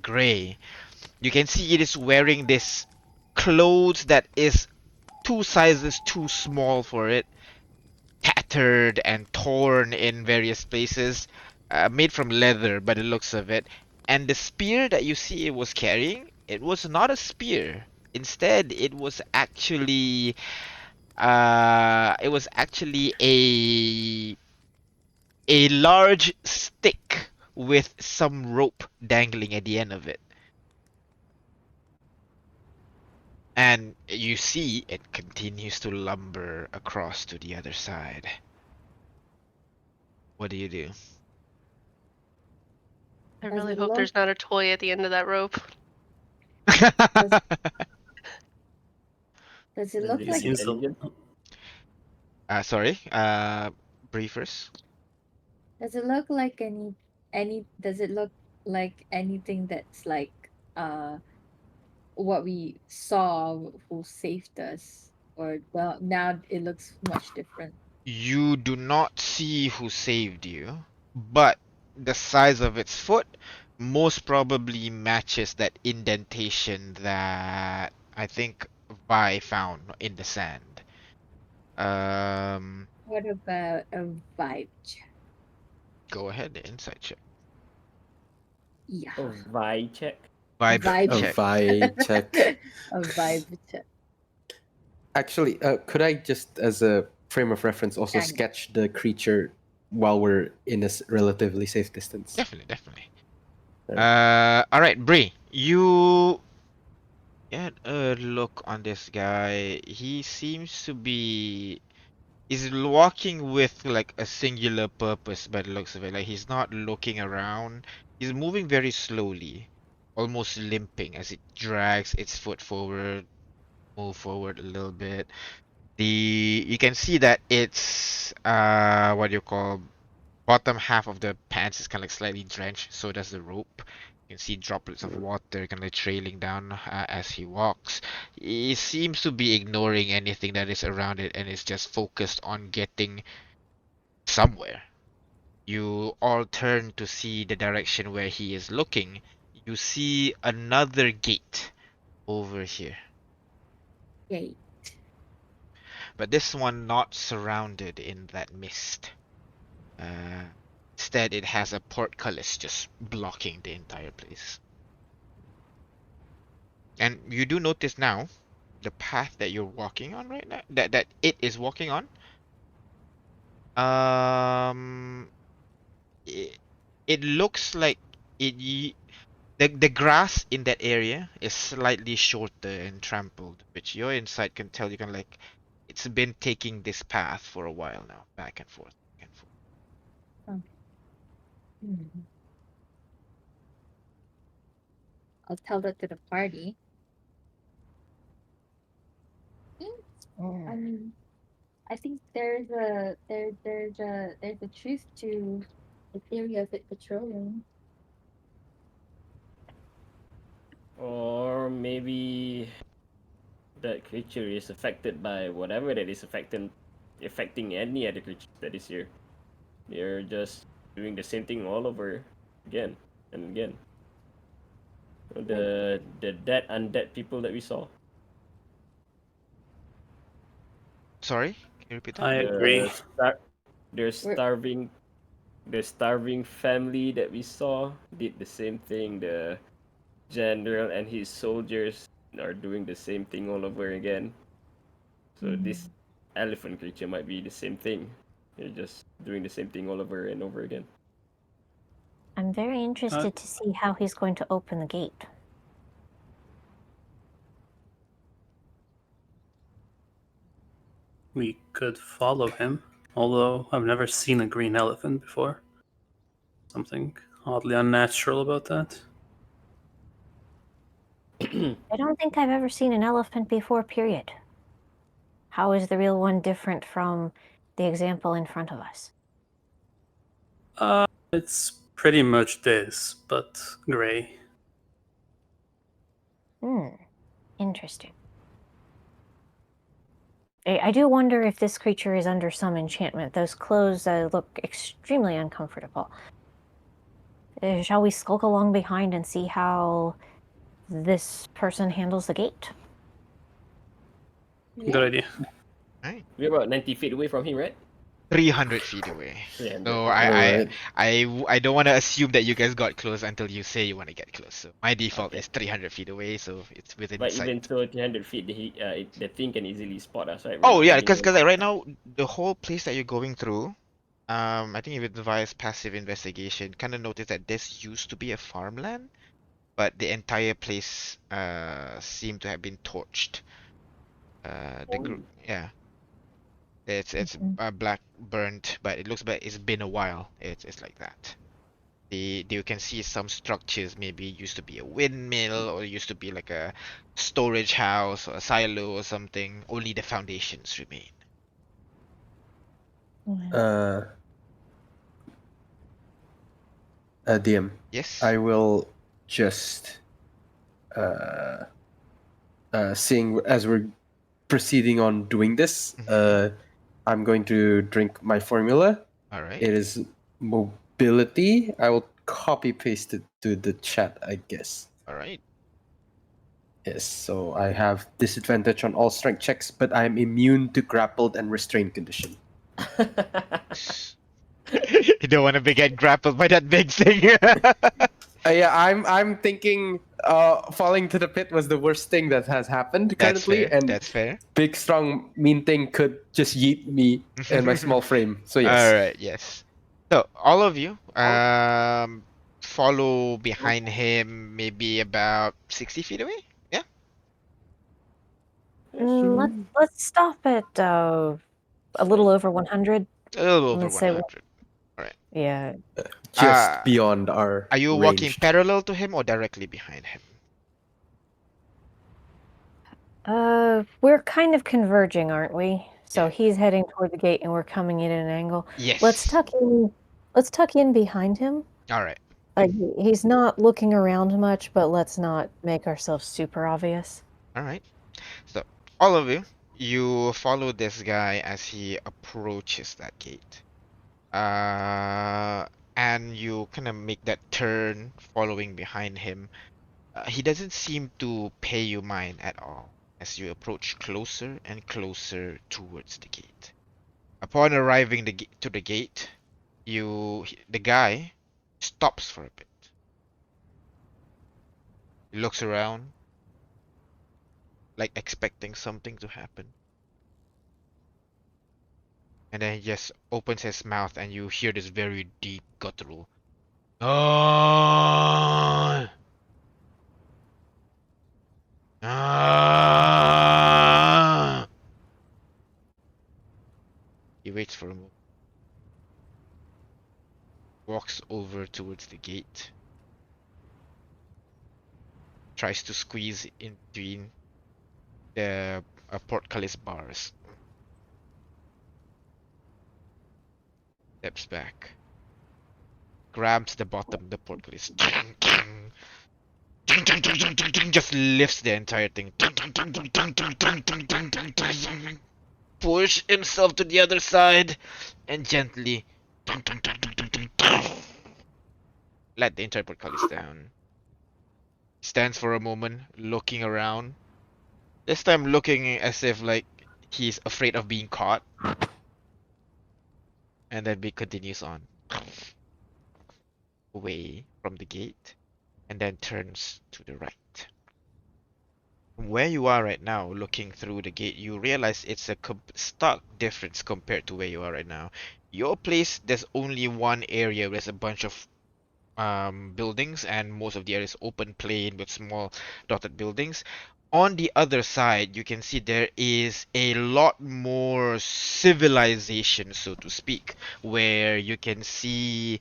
gray. You can see it is wearing this clothes that is 2 sizes too small for it, tattered and torn in various places, made from leather by the looks of it. And the spear that you see it was carrying, it was not a spear. Instead, it was actually a large stick with some rope dangling at the end of it. And you see it continues to lumber across to the other side. What do you do? I Does really it hope look- there's not a toy at the end of that rope. Does it Does look it like seems intelligent? Sorry, briefers. does it look like any does it look like anything that's like what we saw who saved us? Or well now it looks much different. You do not see who saved you, but the size of its foot most probably matches that indentation that I think Vi found in the sand. What about a vibe check? Go ahead, the insight check. Yeah. Oh, Vi check. Vibe Vibe A check. vibe check. A vibe check. Actually, could I just, as a frame of reference, also Yeah. sketch the creature while we're in a relatively safe distance? Definitely. Alright. All right, Bree, you get a look on this guy. He seems to be is walking with like a singular purpose by the looks of it. Like he's not looking around. He's moving very slowly, almost limping as it drags its foot forward, move forward a little bit. You can see that it's what do you call bottom half of the pants is kind of like slightly drenched, so does the rope. You can see droplets of water kind of trailing down as he walks. He seems to be ignoring anything that is around it and is just focused on getting somewhere. you all turn to see the direction where he is looking. You see another gate over here, Yay. but this one not surrounded in that mist. Instead, it has a portcullis just blocking the entire place. And you do notice now the path that you're walking on right now, that it is walking on. It, it looks like the grass in that area is slightly shorter and trampled, which your insight can tell you can like it's been taking this path for a while now, back and forth, back and forth. Hmm. I'll tell that to the party. I mean, I think there's a truth to the theory of it petroleum. Or maybe that creature is affected by whatever that is affecting any other creature that is here. They're just doing the same thing all over again and again. The dead undead people that we saw. Sorry, can you repeat that? I agree. The starving family that we saw did the same thing. The general and his soldiers are doing the same thing all over again. So this elephant creature might be the same thing. They're just doing the same thing all over and over again. I'm very interested to see how he's going to open the gate. We could follow him, although I've never seen a green elephant before. Something oddly unnatural about that. I don't think I've ever seen an elephant before, period. How is the real one different from the example in front of us? It's pretty much this, but gray. Interesting. I do wonder if this creature is under some enchantment. Those clothes look extremely uncomfortable. Shall we skulk along behind and see how this person handles the gate? Good idea. Right. We're about 90 feet away from him, right? 300 feet away. 300. So Alright. I don't want to assume that you guys got close until you say you want to get close. So my default Okay. is 300 feet away, so it's within But sight. even so, 300 feet, the thing can easily spot us, right? Oh We're yeah, not because hiding like right now the whole place that you're going through, I think with device passive investigation, kind of noticed that this used to be a farmland, but the entire place seemed to have been torched. Yeah, it's black burnt, but it looks like it's been a while. It's like that. You can see some structures maybe used to be a windmill or used to be like a storage house or a silo or something. Only the foundations remain. DM. Yes. I will just seeing as we're proceeding on doing this, I'm going to drink my formula. All right. It is mobility. I will copy paste it to the chat, I guess. All right. Yes, so I have disadvantage on all strength checks, but I'm immune to grappled and restrained condition. You don't want to get grappled by that big thing. Yeah, I'm thinking falling to the pit was the worst thing that has happened That's currently, fair. and That's fair. big, strong, mean thing could just yeet me and my small frame. So yes. All right. Yes. So all of you follow behind him, maybe about 60 feet away. Yeah. Let's stop at a little over 100. A little over Let's say 100. All right. Yeah. Just beyond our Are you walking ranged. parallel to him or directly behind him? We're kind of converging, aren't we? So Yeah. he's heading toward the gate and we're coming in at an angle. Yes. Let's tuck in behind him. All right. Like he's not looking around much, but let's not make ourselves super obvious. All right. So all of you follow this guy as he approaches that gate. And you kind of make that turn following behind him. He doesn't seem to pay you mind at all as you approach closer and closer towards the gate. Upon arriving to the gate, the guy stops for a bit. He looks around, like expecting something to happen. And then he just opens his mouth and you hear this very deep guttural. Ah! Ah! He waits for a moment, walks over towards the gate, tries to squeeze in between the portcullis bars. Steps back, grabs the bottom of the portcullis, just lifts the entire thing, push himself to the other side, and gently let the entire portcullis down. Stands for a moment, looking around. This time looking as if like he's afraid of being caught. And then B continues on. Away from the gate. And then turns to the right. From where you are right now, looking through the gate, you realize it's a stark difference compared to where you are right now. Your place, there's only one area where there's a bunch of buildings, and most of the area is open plain with small dotted buildings. On the other side, you can see there is a lot more civilization, so to speak, where you can see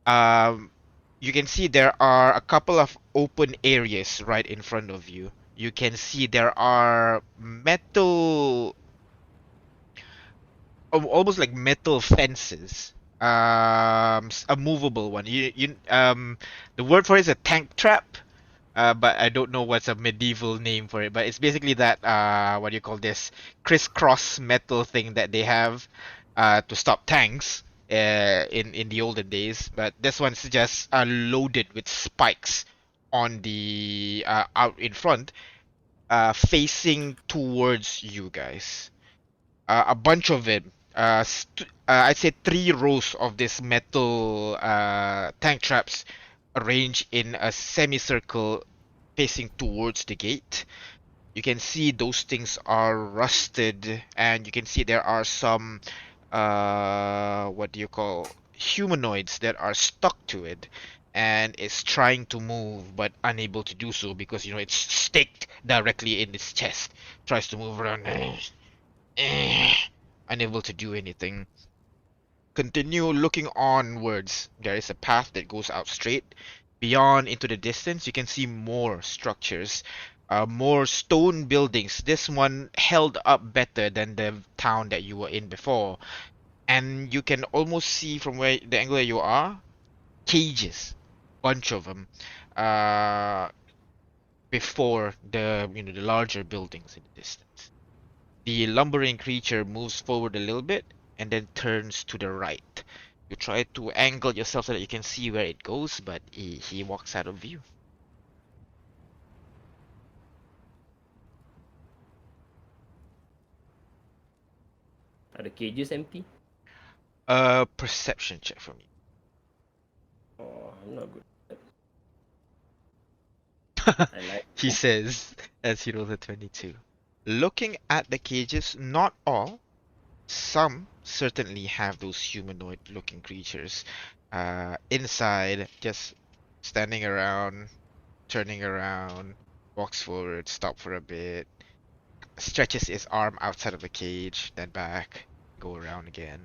there are a couple of open areas right in front of you. You can see there are almost like metal fences. A movable one. The word for it is a tank trap. But I don't know what's a medieval name for it. But it's basically that what do you call this, crisscross metal thing that they have to stop tanks in the olden days. But this one's just loaded with spikes on the out in front, facing towards you guys. A bunch of it. I'd say 3 rows of this metal tank traps arranged in a semicircle facing towards the gate. You can see those things are rusted, and you can see there are some what do you call, humanoids that are stuck to it, and it's trying to move but unable to do so because it's staked directly in its chest. Tries to move around. Unable to do anything. Continue looking onwards. There is a path that goes out straight. Beyond into the distance, you can see more structures, more stone buildings. This one held up better than the town that you were in before. And you can almost see from where the angle that you are, cages, bunch of them, before the larger buildings in the distance. The lumbering creature moves forward a little bit and then turns to the right. You try to angle yourself so that you can see where it goes, but he walks out of view. Are the cages empty? Perception check for me. Oh, I'm not good. I like. He says as he rolls a 22. Looking at the cages, not all. Some certainly have those humanoid looking creatures inside, just standing around, turning around, walks forward, stop for a bit, stretches his arm outside of the cage, then back, go around again.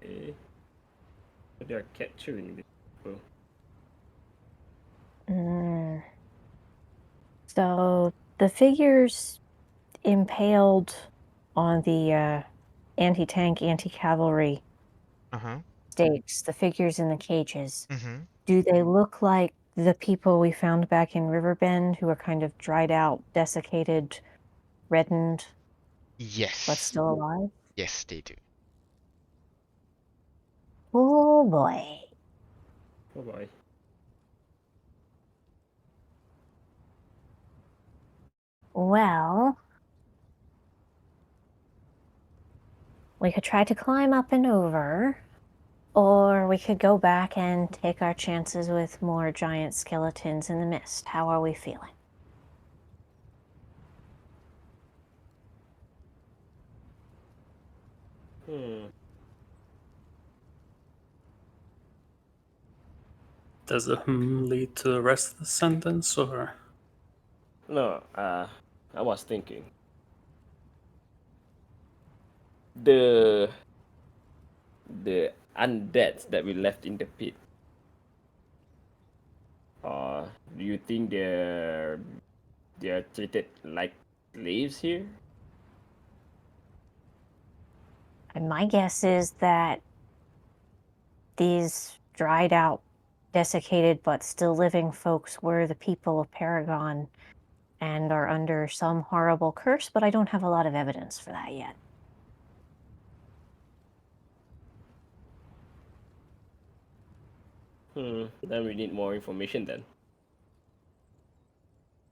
They are capturing the people. So the figures impaled on the anti-tank, anti-cavalry Uh-huh. stakes, the figures in the cages, Mm-hmm. do they look like the people we found back in Riverbend who are kind of dried out, desiccated, reddened, but Yes. still alive? Yes, they do. Oh boy. Oh boy. Well, we could try to climb up and over, or we could go back and take our chances with more giant skeletons in the mist. How are we feeling? Does the lead to the rest of the sentence, or? No, I was thinking the undeads that we left in the pit. Do you think they're treated like slaves here? And my guess is that these dried out, desiccated, but still living folks were the people of Paragon and are under some horrible curse, but I don't have a lot of evidence for that yet. Then we need more information then.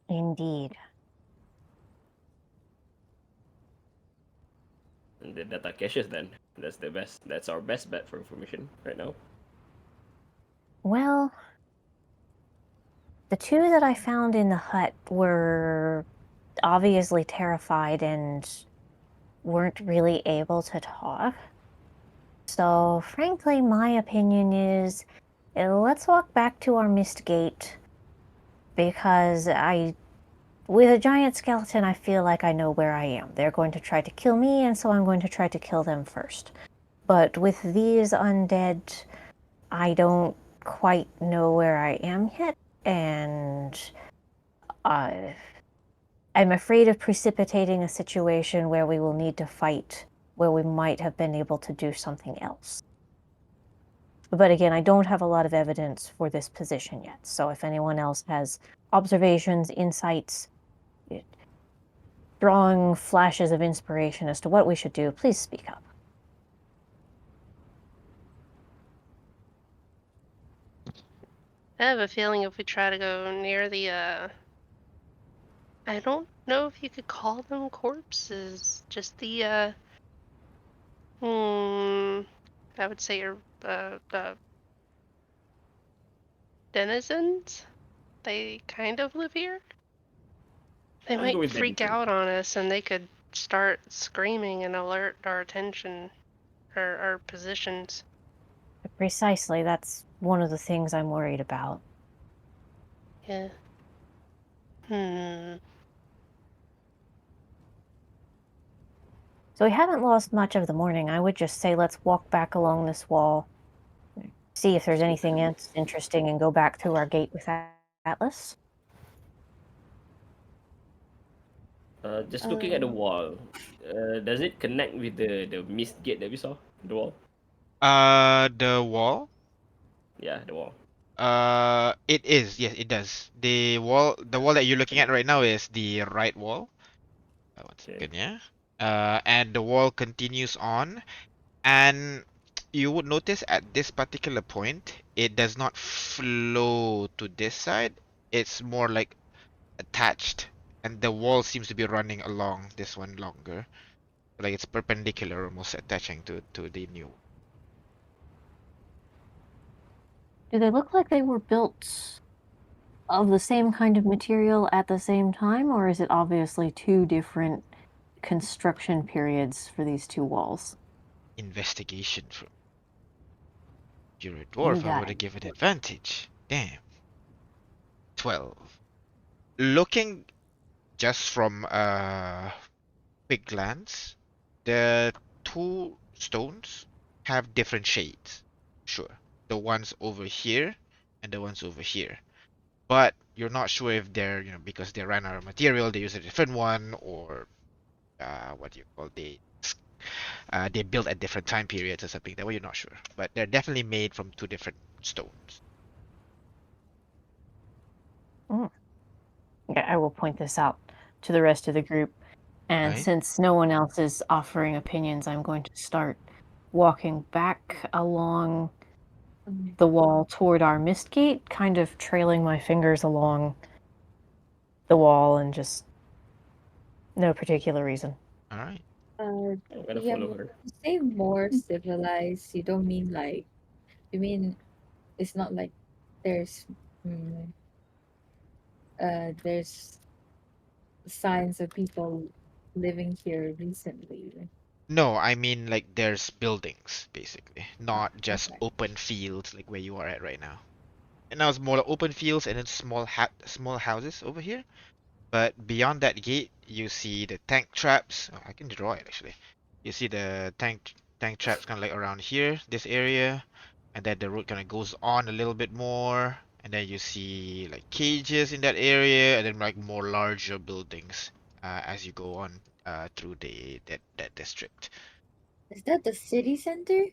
Indeed. And the data caches then. That's the best. That's our best bet for information right now. Well, the two that I found in the hut were obviously terrified and weren't really able to talk. So, frankly, my opinion is let's walk back to our mist gate because with a giant skeleton, I feel like I know where I am. They're going to try to kill me, and so I'm going to try to kill them first. But with these undead, I don't quite know where I am yet, and I'm afraid of precipitating a situation where we will need to fight, where we might have been able to do something else. But again, I don't have a lot of evidence for this position yet, so if anyone else has observations, insights, strong flashes of inspiration as to what we should do, please speak up. I have a feeling if we try to go near the, I don't know if you could call them corpses, just the, I would say, denizens. They kind of live here. They Let's go might with freak denizens. out on us, and they could start screaming and alert our attention, our positions. Precisely, that's one of the things I'm worried about. Yeah. So we haven't lost much of the morning. I would just say let's walk back along this wall, see if there's anything else interesting, and go back through our gate with Atlas. Just looking at the wall, does it connect with the mist gate that we saw? The wall? The wall. Yeah, the wall. It is. Yes, it does. The wall that you're looking at right now is the right wall. One Okay. second, yeah. And the wall continues on, and you would notice at this particular point, it does not flow to this side. It's more like attached, and the wall seems to be running along this one longer. Like it's perpendicular, almost attaching to the new. Do they look like they were built of the same kind of material at the same time, or is it obviously two different construction periods for these two walls? Investigation from. You're a You dwarf, I got would have it. given advantage. Damn. 12. Looking just from a quick glance, the two stones have different shades. Sure. The ones over here and the ones over here. But you're not sure if they're, because they ran out of material, they use a different one, or what do you call they built at different time periods or something. That way you're not sure. But they're definitely made from two different stones. Yeah, I will point this out to the rest of the group. And Right. since no one else is offering opinions, I'm going to start walking back along the wall toward our mist gate, kind of trailing my fingers along the wall and just no particular reason. All right. I'm gonna Yeah, follow when her. you say more civilized, you don't mean like, you mean it's not like there's mm, there's signs of people living here recently. No, I mean like there's buildings basically, not just Okay. open fields like where you are at right now. And now it's more like open fields and then small houses over here. But beyond that gate, you see the tank traps. Oh, I can draw it actually. You see the tank traps kind of like around here, this area, and then the road kind of goes on a little bit more, and then you see like cages in that area, and then like more larger buildings as you go on through that district. Is that the city center?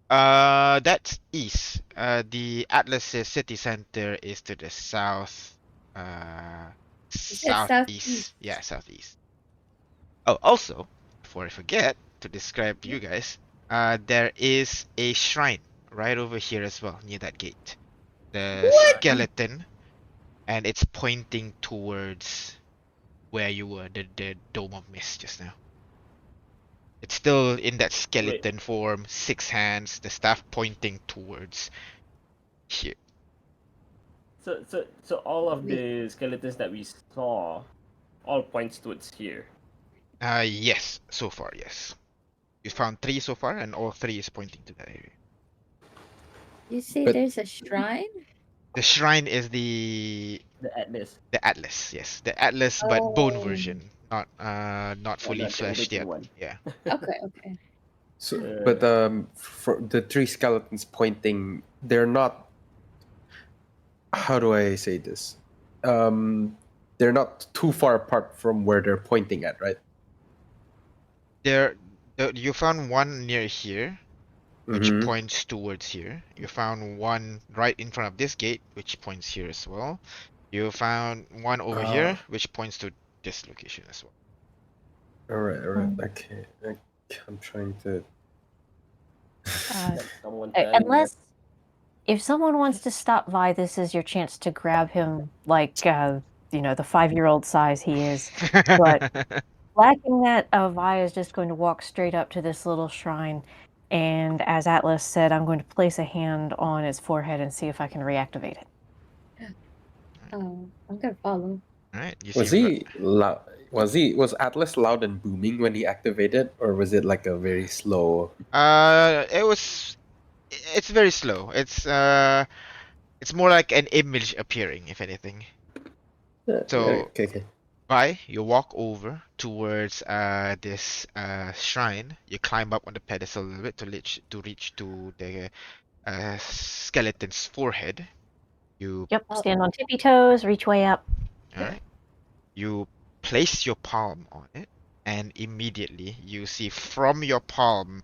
That's east. The Atlas's city center is to the south, uh, You said southeast. southeast. Yeah, southeast. Oh, also, before I forget to describe you guys, there is a shrine right over here as well, near that gate. The What? skeleton, and it's pointing towards where you were, the Dome of Mist just now. It's still in that Wait, skeleton form, 6 hands, the staff pointing towards here. so all of Wait. the skeletons that we saw all points towards here. Yes, so far, yes. You found 3 so far, and all 3 is pointing to that area. You say But- there's a shrine? The shrine is the The Atlas. Atlas, yes, the Atlas but bone Oh. version, not fully not the fleshed yet. original one. Yeah. Okay. So, Uh, but for the 3 skeletons pointing, they're not. How do I say this? They're not too far apart from where they're pointing at, right? You found one near here, which Mhm. points towards here. You found one right in front of this gate, which points here as well. You found one over here, which points to this location as well. All right. Okay, I'm trying to. someone telling Unless, if someone wants to stop by, this is your chance to grab him like, the 5-year-old size he is. But lacking that, Vi is just going to walk straight up to this little shrine. And as Atlas said, I'm going to place a hand on its forehead and see if I can reactivate it. I'm gonna follow. All right, you Was see. he loud? Was Atlas loud and booming when he activated, or was it like a very slow? It's very slow. It's more like an image appearing, if anything. So Okay. you walk over towards this shrine. You climb up on the pedestal a little bit to reach to the skeleton's forehead. You Yep, stand on tippy toes, reach way up. all right. You place your palm on it, and immediately you see from your palm,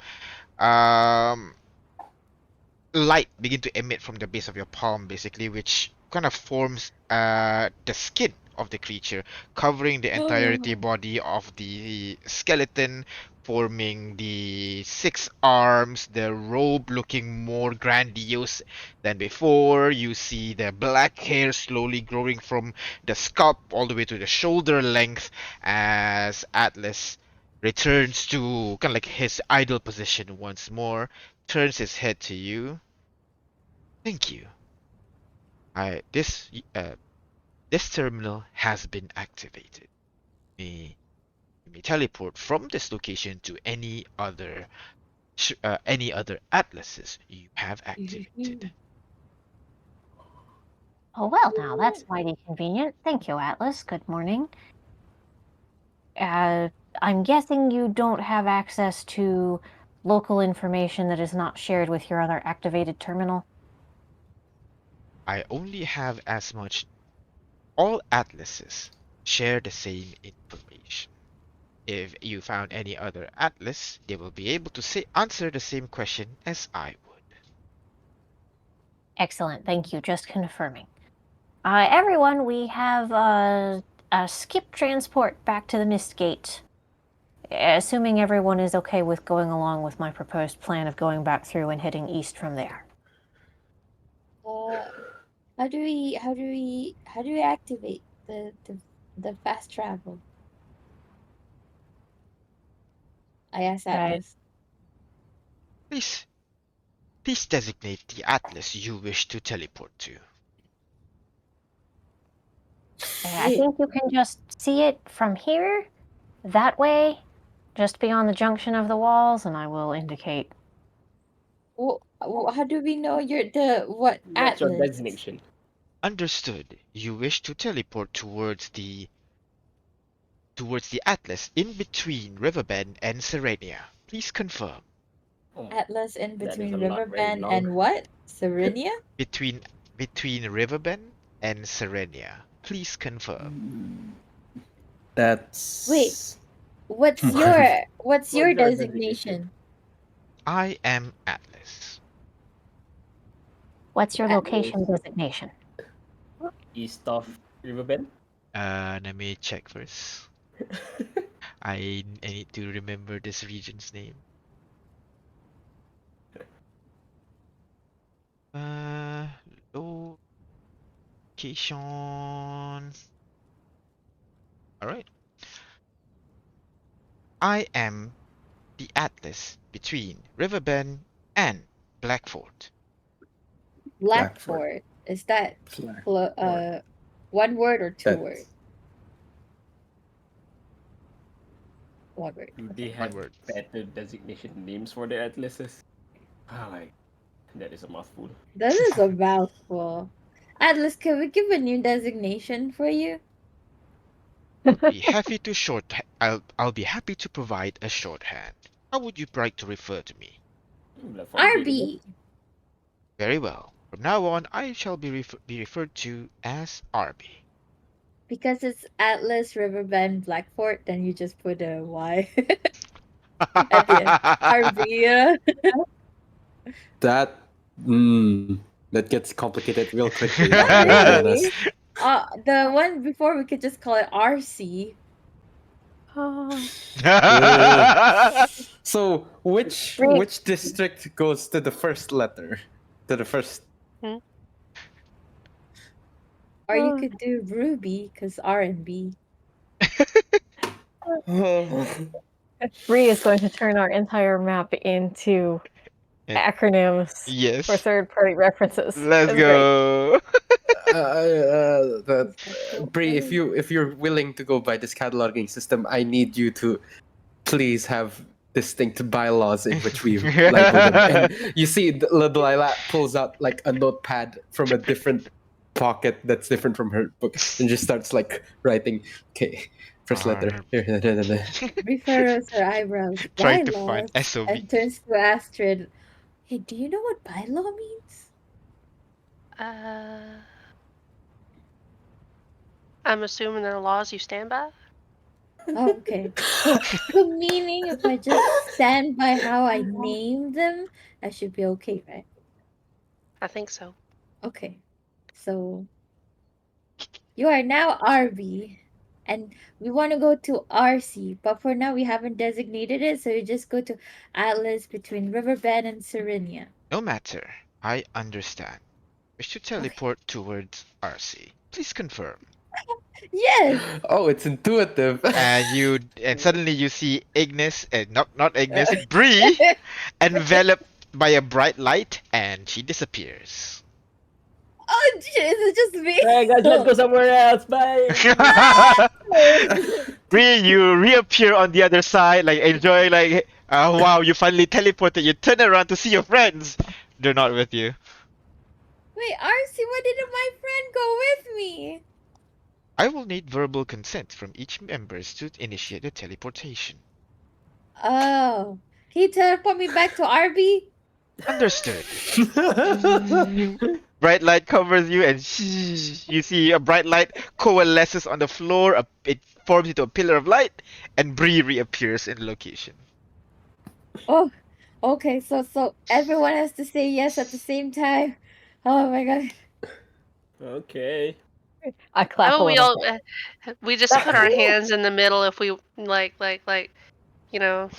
light begin to emit from the base of your palm, basically, which kind of forms the skin of the creature, covering the entirety body of the skeleton, forming the 6 arms, the robe looking more grandiose than before. You see the black hair slowly growing from the scalp all the way to the shoulder length as Atlas returns to kind of like his idle position once more, turns his head to you. Thank you. This terminal has been activated. You may teleport from this location to any other atlases you have activated. Oh, well, now that's mighty convenient. Thank you, Atlas. Good morning. I'm guessing you don't have access to local information that is not shared with your other activated terminal? I only have as much. All atlases share the same information. If you found any other atlas, they will be able to answer the same question as I would. Excellent. Thank you. Just confirming. Everyone, we have a skip transport back to the Mist Gate assuming everyone is okay with going along with my proposed plan of going back through and heading east from there. How do we activate the fast travel? I asked Right. Atlas. Please designate the atlas you wish to teleport to. I Wait. think you can just see it from here, that way, just beyond the junction of the walls, and I will indicate. Well, how do we know you're what What's your Atlas? designation? Understood. You wish to teleport towards the atlas in between Riverbend and Serenia. Please confirm. Oh, Atlas in that is between a lot very Riverbend long. and what? Serenia? Between Riverbend and Serenia. Please confirm. That's Wait. What's your designation? I am Atlas. What's your Atlas. location designation? East of Riverbend. Let me check first. I need to remember this region's name. Location. Alright. I am the Atlas between Riverbend and Blackford. Blackford. Is that Blackford. one word or two That's- words? One word. They One have word. better designation names for their atlases. Oh my, that is a mouthful. That is a mouthful. Atlas, can we give a new designation for you? Be happy to I'll be happy to provide a shorthand. How would you like to refer to me? Blackford would be the RB. best. Very well. From now on, I shall be referred to as Arby. Because it's Atlas, Riverbend, Blackford, then you just put a Y at the end. RB. That that gets complicated real quickly. Not I'll be really. honest. The one before we could just call it RC. So which district goes to the first letter? To the first. Or you could do Ruby, because R and B. Bree is going to turn our entire map into acronyms Yes. for third-party references. Let's It's great. go. Bree, if you're willing to go by this cataloging system, I need you to please have distinct bylaws in which we've labeled them. And you see, Delilah pulls out like a notepad from a different pocket that's different from her book, and just starts like writing. Okay, first letter. Bree furrows her eyebrows. Trying to find Bylaws. SOB. And turns to Astrid. Hey, do you know what bylaw means? I'm assuming they're laws you stand by. Oh, okay. So meaning if I just stand by how I name them, I should be okay, right? I think so. Okay. So you are now RB. And we want to go to RC, but for now we haven't designated it, so you just go to Atlas between Riverbend and Serenia. No matter. I understand. Wish to teleport towards RC. Please confirm. Yes. Oh, it's intuitive. And suddenly you see Ignis, not Ignis, Bree, enveloped by a bright light, and she disappears. Oh, is it just me? Hey guys, let's go somewhere else. Bye. Bree, you reappear on the other side, like enjoying, like, oh wow, you finally teleported. You turn around to see your friends. They're not with you. Wait, RC, why didn't my friend go with me? I will need verbal consent from each members to initiate the teleportation. Oh, can you teleport me back to RB? Understood. Bright light covers you, and you see a bright light coalesces on the floor. It forms into a pillar of light, and Bree reappears in the location. Oh, okay. So everyone has to say yes at the same time. Oh my god. Okay. I clap a Oh, little bit. we just put our hands in the middle if we like. you know,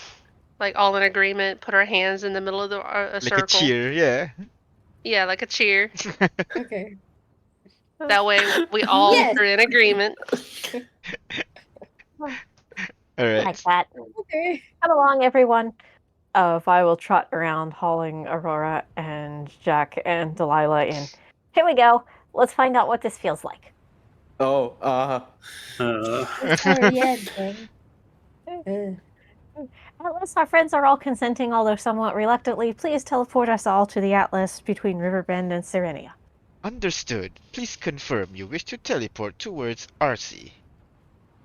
like all in agreement, put our hands in the middle of a Like a circle. cheer, yeah. Yeah, like a cheer. Okay. That way we all Yes. are in agreement. All Like right. that. Okay. Come along, everyone. If I will trot around hauling Aurora and Jack and Delilah in. Here we go. Let's find out what this feels like. Oh, Let's hurry in then. Unless our friends are all consenting, although somewhat reluctantly, please teleport us all to the Atlas between Riverbend and Serenia. Understood. Please confirm you wish to teleport towards RC.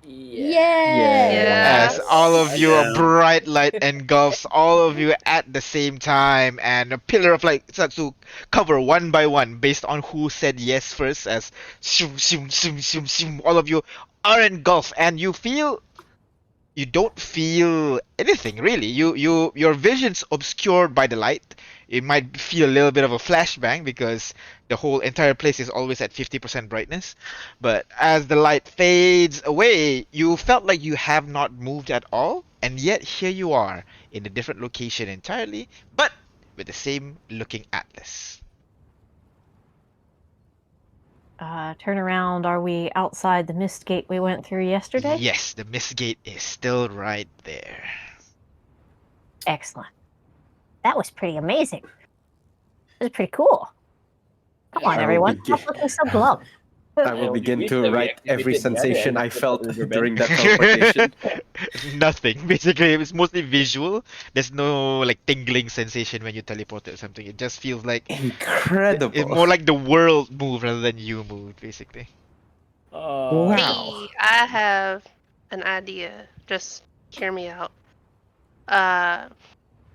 As all of you, a Yeah. bright light engulfs all of you at the same time, and a pillar of light starts to cover one by one based on who said yes first. As shoom, shoom, shoom, shoom, shoom, all of you are engulfed, and you don't feel anything really. Your vision's obscured by the light. It might feel a little bit of a flashbang because the whole entire place is always at 50% brightness. But as the light fades away, you felt like you have not moved at all, and yet here you are in a different location entirely, but with the same looking atlas. Turn around. Are we outside the mist gate we went through yesterday? Yes, the mist gate is still right there. Excellent. That was pretty amazing. It was pretty cool. Come on, I will everyone. begin- Stop looking so glum. I will begin to write every sensation I felt Riverbend. during that teleportation. Nothing. Basically, it's mostly visual. There's no like tingling sensation when you teleport or something. It just feels like it's Incredible. more like the world moved rather than you moved, basically. Wow. Hey, I have an idea. Just hear me out.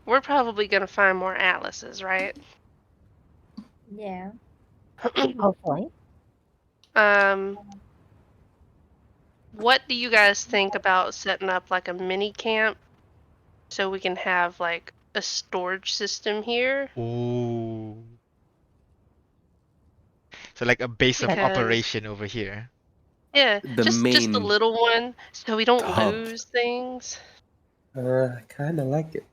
We're probably gonna find more atlases, right? Yeah. Hopefully. What do you guys think about setting up like a mini camp so we can have like a storage system here? Ooh. So like a base of Because operation over here. yeah, The just a main little one so we don't hub. lose things. I kind of like it.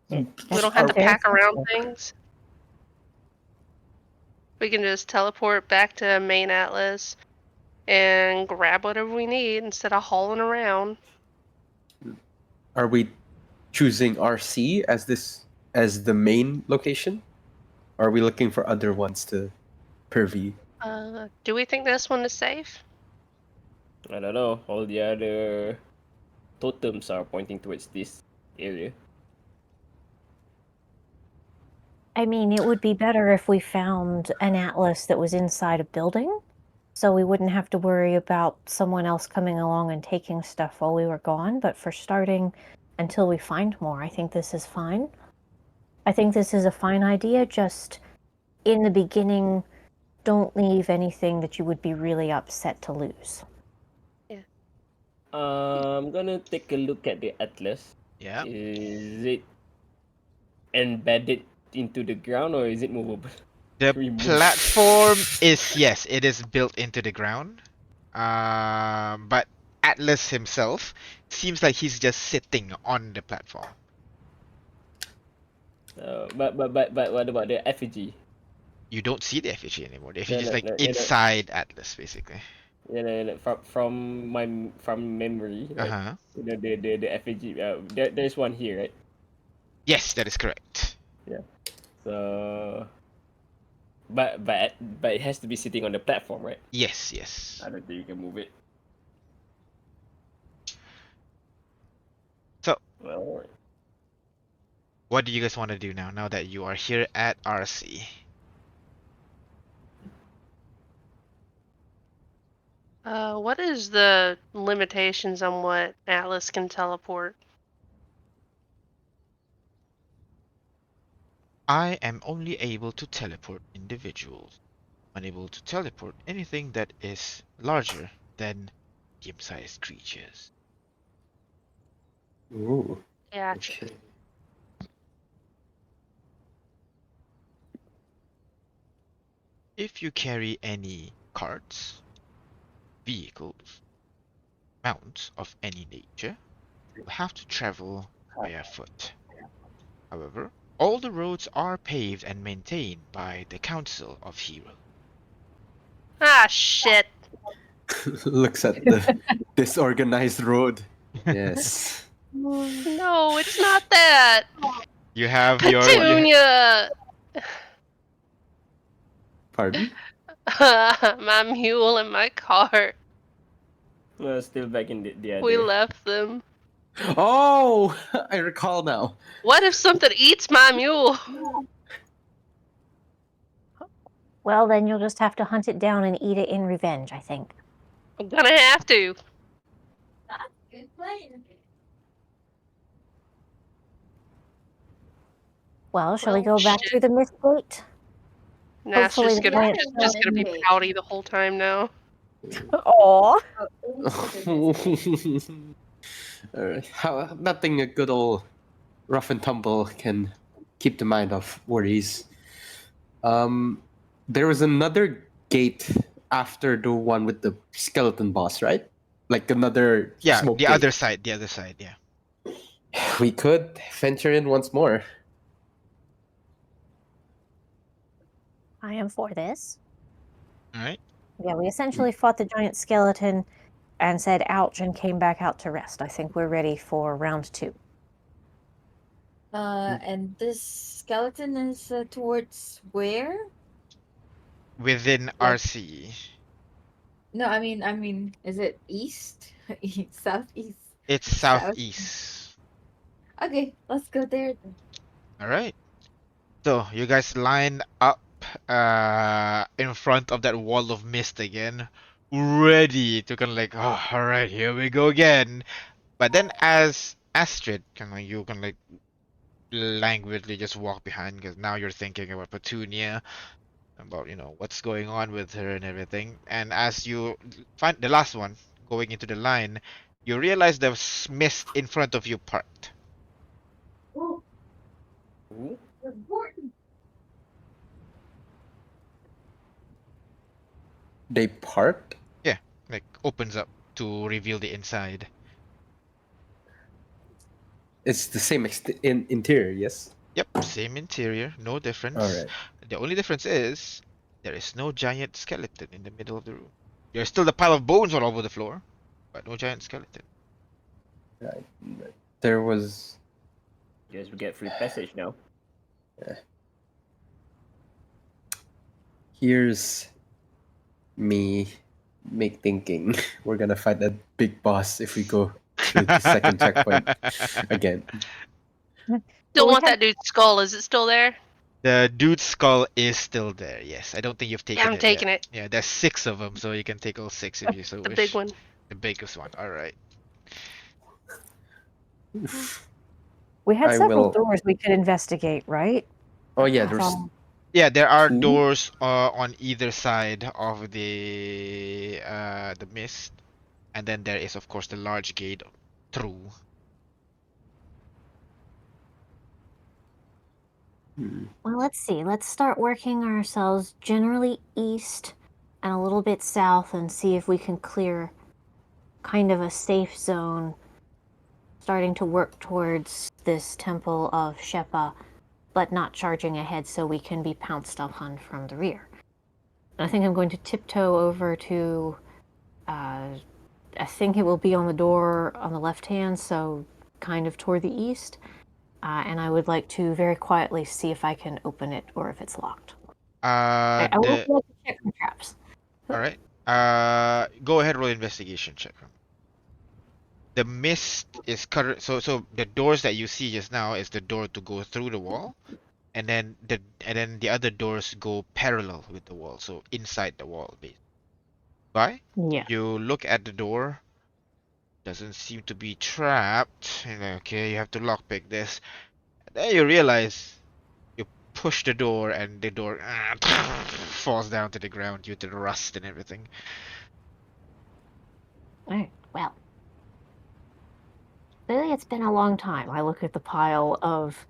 We don't have to Very pack around sensible. things. We can just teleport back to main atlas and grab whatever we need instead of hauling around. Are we choosing RC as the main location? Or are we looking for other ones to purview? Do we think this one is safe? I don't know. All the other totems are pointing towards this area. I mean, it would be better if we found an atlas that was inside a building, so we wouldn't have to worry about someone else coming along and taking stuff while we were gone. But for starting, until we find more, I think this is fine. I think this is a fine idea. Just in the beginning, don't leave anything that you would be really upset to lose. I'm gonna take a look at the atlas. Yeah. Is it embedded into the ground or is it movable? The Can we move? platform is, yes, it is built into the ground. But Atlas himself seems like he's just sitting on the platform. But what about the effigy? You don't see the effigy anymore. The No, effigy is no, like no, no, no. inside Atlas, basically. Yeah, no, from memory, right? Uh-huh. The effigy. There's one here, right? Yes, that is correct. So, but it has to be sitting on the platform, right? Yes, yes. I don't think you can move it. So, Well, what do you guys want to do now that you are here at RC? What is the limitations on what Atlas can teleport? I am only able to teleport individuals. Unable to teleport anything that is larger than medium-sized creatures. Ooh. Gotcha. Okay. If you carry any carts, vehicles, mounts of any nature, will have to travel by foot. However, all the roads are paved and maintained by the Council of Heroes. Ah, shit. Looks at the disorganized road. Yes. No, it's not that. You have Petunia! Pardon? My mule and my cart. Still back in the idea. We left them. Oh, I recall now. What if something eats my mule? Well, then you'll just have to hunt it down and eat it in revenge, I think. I'm gonna have to. Good plan. Well, shall we Well, go back shit. through the mist gate? Nah, it's Hopefully just the gonna, giant it's just gonna be skeleton- pouty the whole time now. Aw. Alright, how nothing a good old rough and tumble can keep the mind off worries. There was another gate after the one with the skeleton boss, right? Like another Yeah, smoke the gate. other side. The other side. Yeah. We could venture in once more. I am for this. All right. Yeah, we essentially fought the giant skeleton and said ouch and came back out to rest. I think we're ready for round 2. And this skeleton is towards where? Within Like- RC. No, I mean, is it east? Southeast? It's South. southeast. Okay, let's go there then. All right. So you guys line up in front of that wall of mist again, ready to kind of like, oh, all right, here we go again. But then as Astrid, kind of you can like languidly just walk behind because now you're thinking about Petunia, about what's going on with her and everything. And as you find the last one going into the line, you realize there's mist in front of you part. Ooh. They part? Like opens up to reveal the inside. It's the same interior, yes? Yep, same interior, no difference. Alright. The only difference is there is no giant skeleton in the middle of the room. There's still the pile of bones all over the floor, but no giant skeleton. There was... Guess we get free passage now. Here's me thinking we're gonna fight that big boss if we go through the second checkpoint again. Still we want have- that dude's skull. Is it still there? The dude's skull is still there, yes. I don't think you've taken Yeah, I'm it taking yet. it. Yeah, there's 6 of them, so you can take all 6 if you so The wish. big one. The biggest one, alright. We had I several will- doors we could investigate, right? Oh yeah, That's there's all. Yeah, there are Two? doors on either side of the mist. And then there is of course the large gate through. Well, let's see. Let's start working ourselves generally east and a little bit south and see if we can clear kind of a safe zone, starting to work towards this temple of Shepa, but not charging ahead so we can be pounced upon from the rear. And I think I'm going to tiptoe over to, I think it will be on the door on the left hand, so kind of toward the east. And I would like to very quietly see if I can open it or if it's locked. I would also like to check for traps. Alright. Go ahead, roll investigation check. The mist is covered, so the doors that you see just now is the door to go through the wall, and then the other doors go parallel with the wall, so inside the wall, basically. Why? Yeah. You look at the door, doesn't seem to be trapped. You're like, okay, you have to lockpick this. Then you realize you push the door and the door falls down to the ground due to the rust and everything. Alright, well. Clearly it's been a long time. I look at the pile of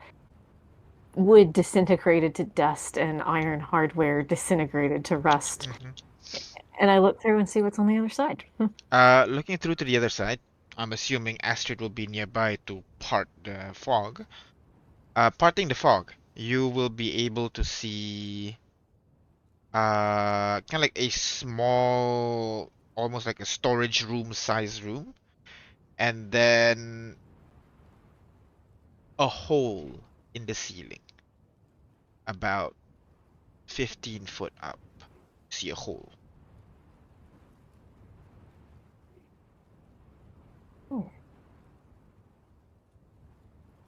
wood disintegrated to dust and iron hardware disintegrated to rust. Mhm. And I look through and see what's on the other side. Looking through to the other side, I'm assuming Astrid will be nearby to part the fog. Parting the fog, you will be able to see kind of like a small, almost like a storage room size room, and then a hole in the ceiling, about 15 foot up. See a hole.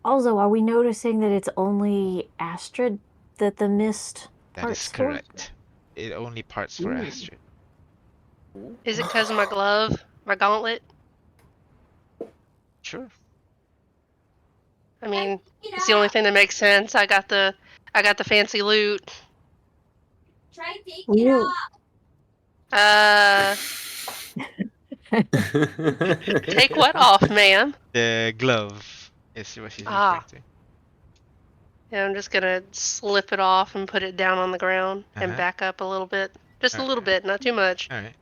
Also, are we noticing that it's only Astrid that the mist That is parts for? correct. It only parts for Ooh. Astrid. Is it because of my glove, my gauntlet? Sure. I mean, it's the only thing that makes sense. I got the fancy loot. Try take it Ooh. off. Take what off, ma'am? The glove is what she's referring Ah, to. yeah, I'm just gonna slip it off and put it down on the ground and Uh-huh. back up a little bit. Just a Uh, little bit, not too much. All right.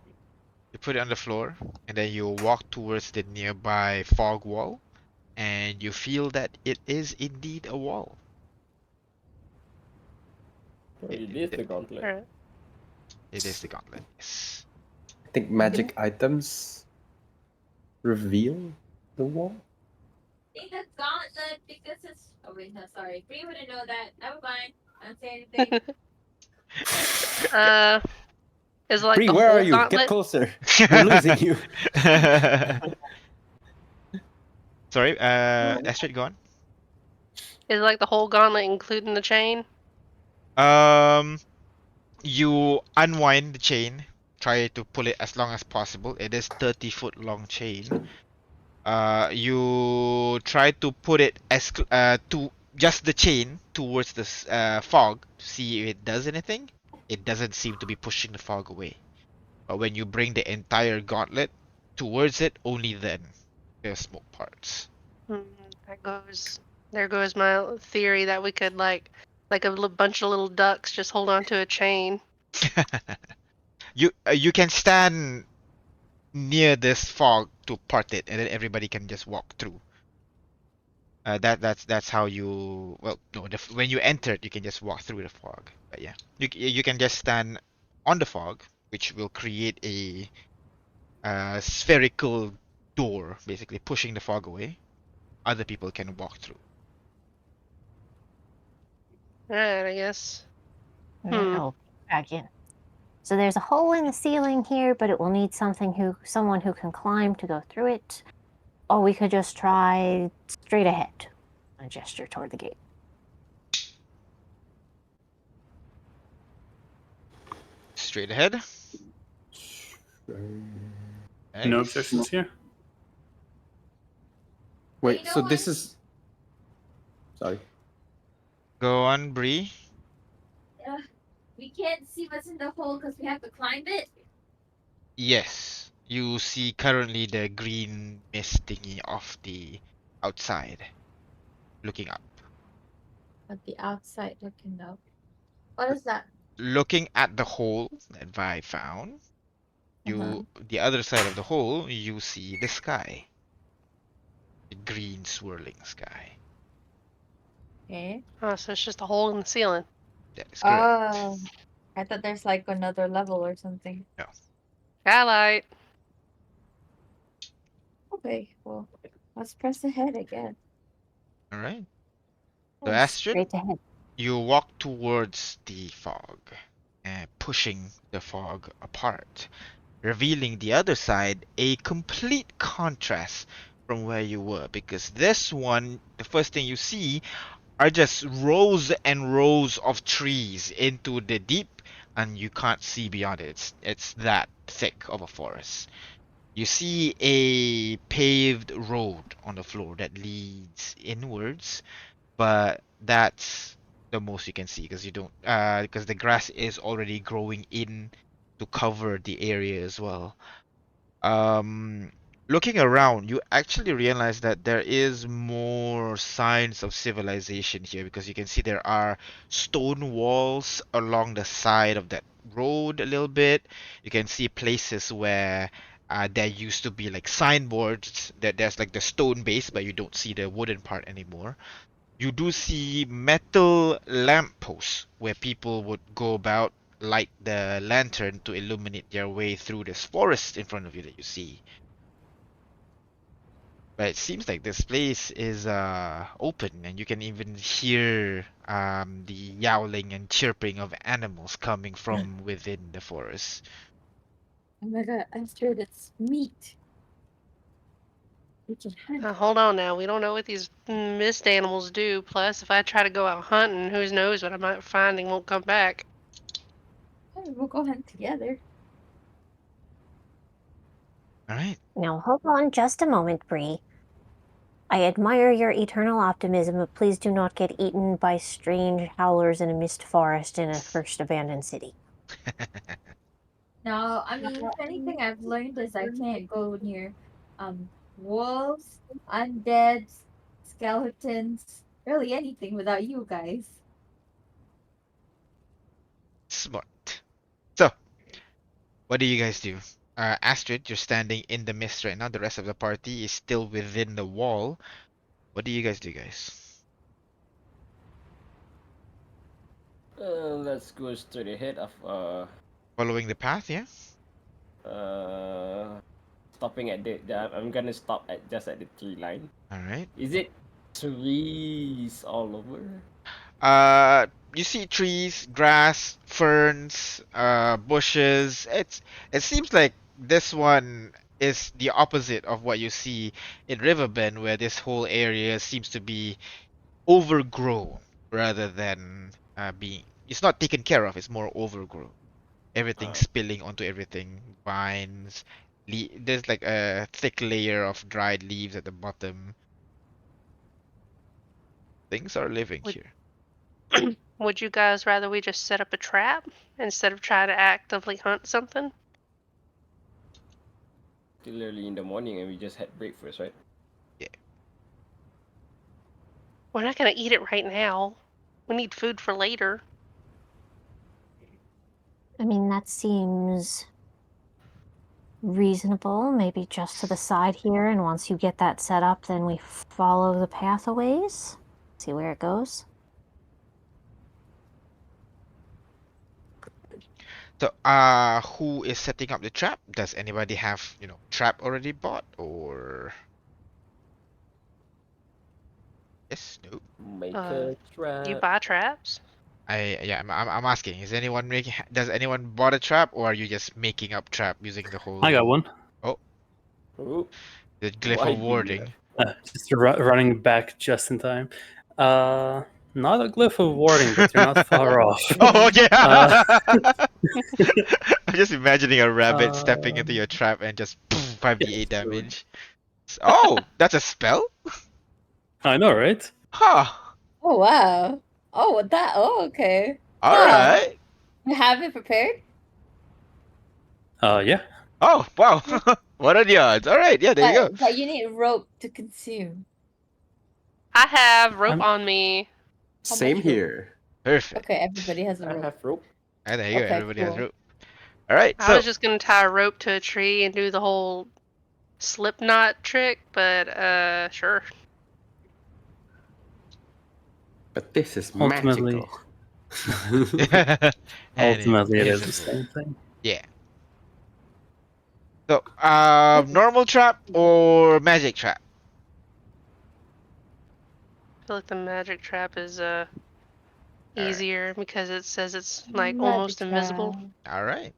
You put it on the floor, and then you walk towards the nearby fog wall, and you feel that it is indeed a wall. It is the gauntlet. Alright. It is the gauntlet. Yes. I think magic items reveal the wall. I think that's gauntlet because it's. Oh wait, no, sorry. Bree wouldn't know that. Never mind. I don't say anything. Is it like Bree, the where whole are you? gauntlet? Get closer. We're losing you. Sorry, Astrid, go on. Is it like the whole gauntlet, including the chain? You unwind the chain, try to pull it as long as possible. It is 30-foot long chain. You try to put it to just the chain towards the fog to see if it does anything. It doesn't seem to be pushing the fog away. But when you bring the entire gauntlet towards it, only then the smoke parts. There goes my theory that we could like a bunch of little ducks just hold on to a chain. You can stand near this fog to part it, and then everybody can just walk through. That's how you no when you enter it, you can just walk through the fog. But yeah, you can just stand on the fog, which will create a spherical door, basically pushing the fog away. Other people can walk through. Alright, I guess. Oh, back in. So there's a hole in the ceiling here, but it will need someone who can climb to go through it. Or we could just try straight ahead. A gesture toward the gate. Straight ahead. No Nice. objections here. Wait, You know so what? this is. Sorry. Go on, Bree. We can't see what's in the hole because we have to climb it. Yes, you see currently the green mist thingy off the outside, looking up. At the outside looking up. What is that? Looking at the hole that Vi found, the other side of the hole, you see the sky. The green swirling sky. Okay. Oh, so it's just a hole in the ceiling. That is correct. Oh, I thought there's like another level or something. Skylight. Okay, well, let's press ahead again. All right. So Yes, Astrid, straight ahead. you walk towards the fog, pushing the fog apart, revealing the other side a complete contrast from where you were. Because this one, the first thing you see are just rows and rows of trees into the deep, and you can't see beyond it. It's that thick of a forest. You see a paved road on the floor that leads inwards, but that's the most you can see because you don't because the grass is already growing in to cover the area as well. Um, Looking around, you actually realize that there is more signs of civilization here because you can see there are stone walls along the side of that road a little bit. You can see places where There used to be like signboards that there's like the stone base, but you don't see the wooden part anymore. You do see metal lampposts where people would go about, light the lantern to illuminate their way through this forest in front of you that you see. But it seems like this place is open, and you can even hear the yowling and chirping of animals coming from within the forest. Oh my god, Astrid, it's meat. We can hunt. Hold on now. We don't know what these mist animals do. Plus, if I try to go out hunting, who knows what I might find and won't come back. Oh, we'll go hunt together. All right. Now, hold on just a moment, Bree. I admire your eternal optimism, but please do not get eaten by strange howlers in a mist forest in a cursed abandoned city. No, I mean, if anything I've learned is I can't go near wolves, undeads, skeletons, really anything without you guys. Smart. So, what do you guys do? Astrid, you're standing in the mist right now. The rest of the party is still within the wall. What do you guys do, guys? Let's go straight ahead of Following the path, yeah? stopping at I'm gonna stop at just at the tree line. All right. Is it trees all over? You see trees, grass, ferns, bushes. It seems like this one is the opposite of what you see in Riverbend, where this whole area seems to be overgrown rather than being. It's not taken care of. It's more overgrown. Everything spilling onto everything. Vines. There's like a thick layer of dried leaves at the bottom. Things are living Would- here. Would you guys rather we just set up a trap instead of try to actively hunt something? Still early in the morning and we just had breakfast, right? We're not gonna eat it right now. We need food for later. I mean, that seems reasonable. Maybe just to the side here, and once you get that set up, then we follow the pathways, see where it goes. So, who is setting up the trap? Does anybody have, trap already bought or? Yes, no. Make a trap. You buy traps? I'm asking. Does anyone bought a trap, or are you just making up trap using the whole? I got one. Ooh, The glyph why of do you warding. Just running back just in time. Not a glyph of warding, but you're not far off. Oh yeah. Uh, I'm just imagining a rabbit stepping into your trap and just 5d8 yes, damage. Oh, that's a spell? I know, right? Huh. Oh wow. Oh that. Oh okay. All Huh. right. You have it prepared? Yeah. Oh, wow. What are the odds? All right. Yeah, there you go. But you need rope to consume. I have rope I'm- on me. How Same much rope? here. Perfect. Okay, everybody has a I rope. have rope. Ah, there you go. Okay, Everybody has cool. rope. All right. I So, was just gonna tie a rope to a tree and do the whole slip knot trick, but sure. But this is Ultimately- magical. and Ultimately, it is the invisible. same thing. Yeah. So, normal trap or magic trap? I feel like the magic trap is Alright. easier because it says it's like Magic almost invisible. trap. All right.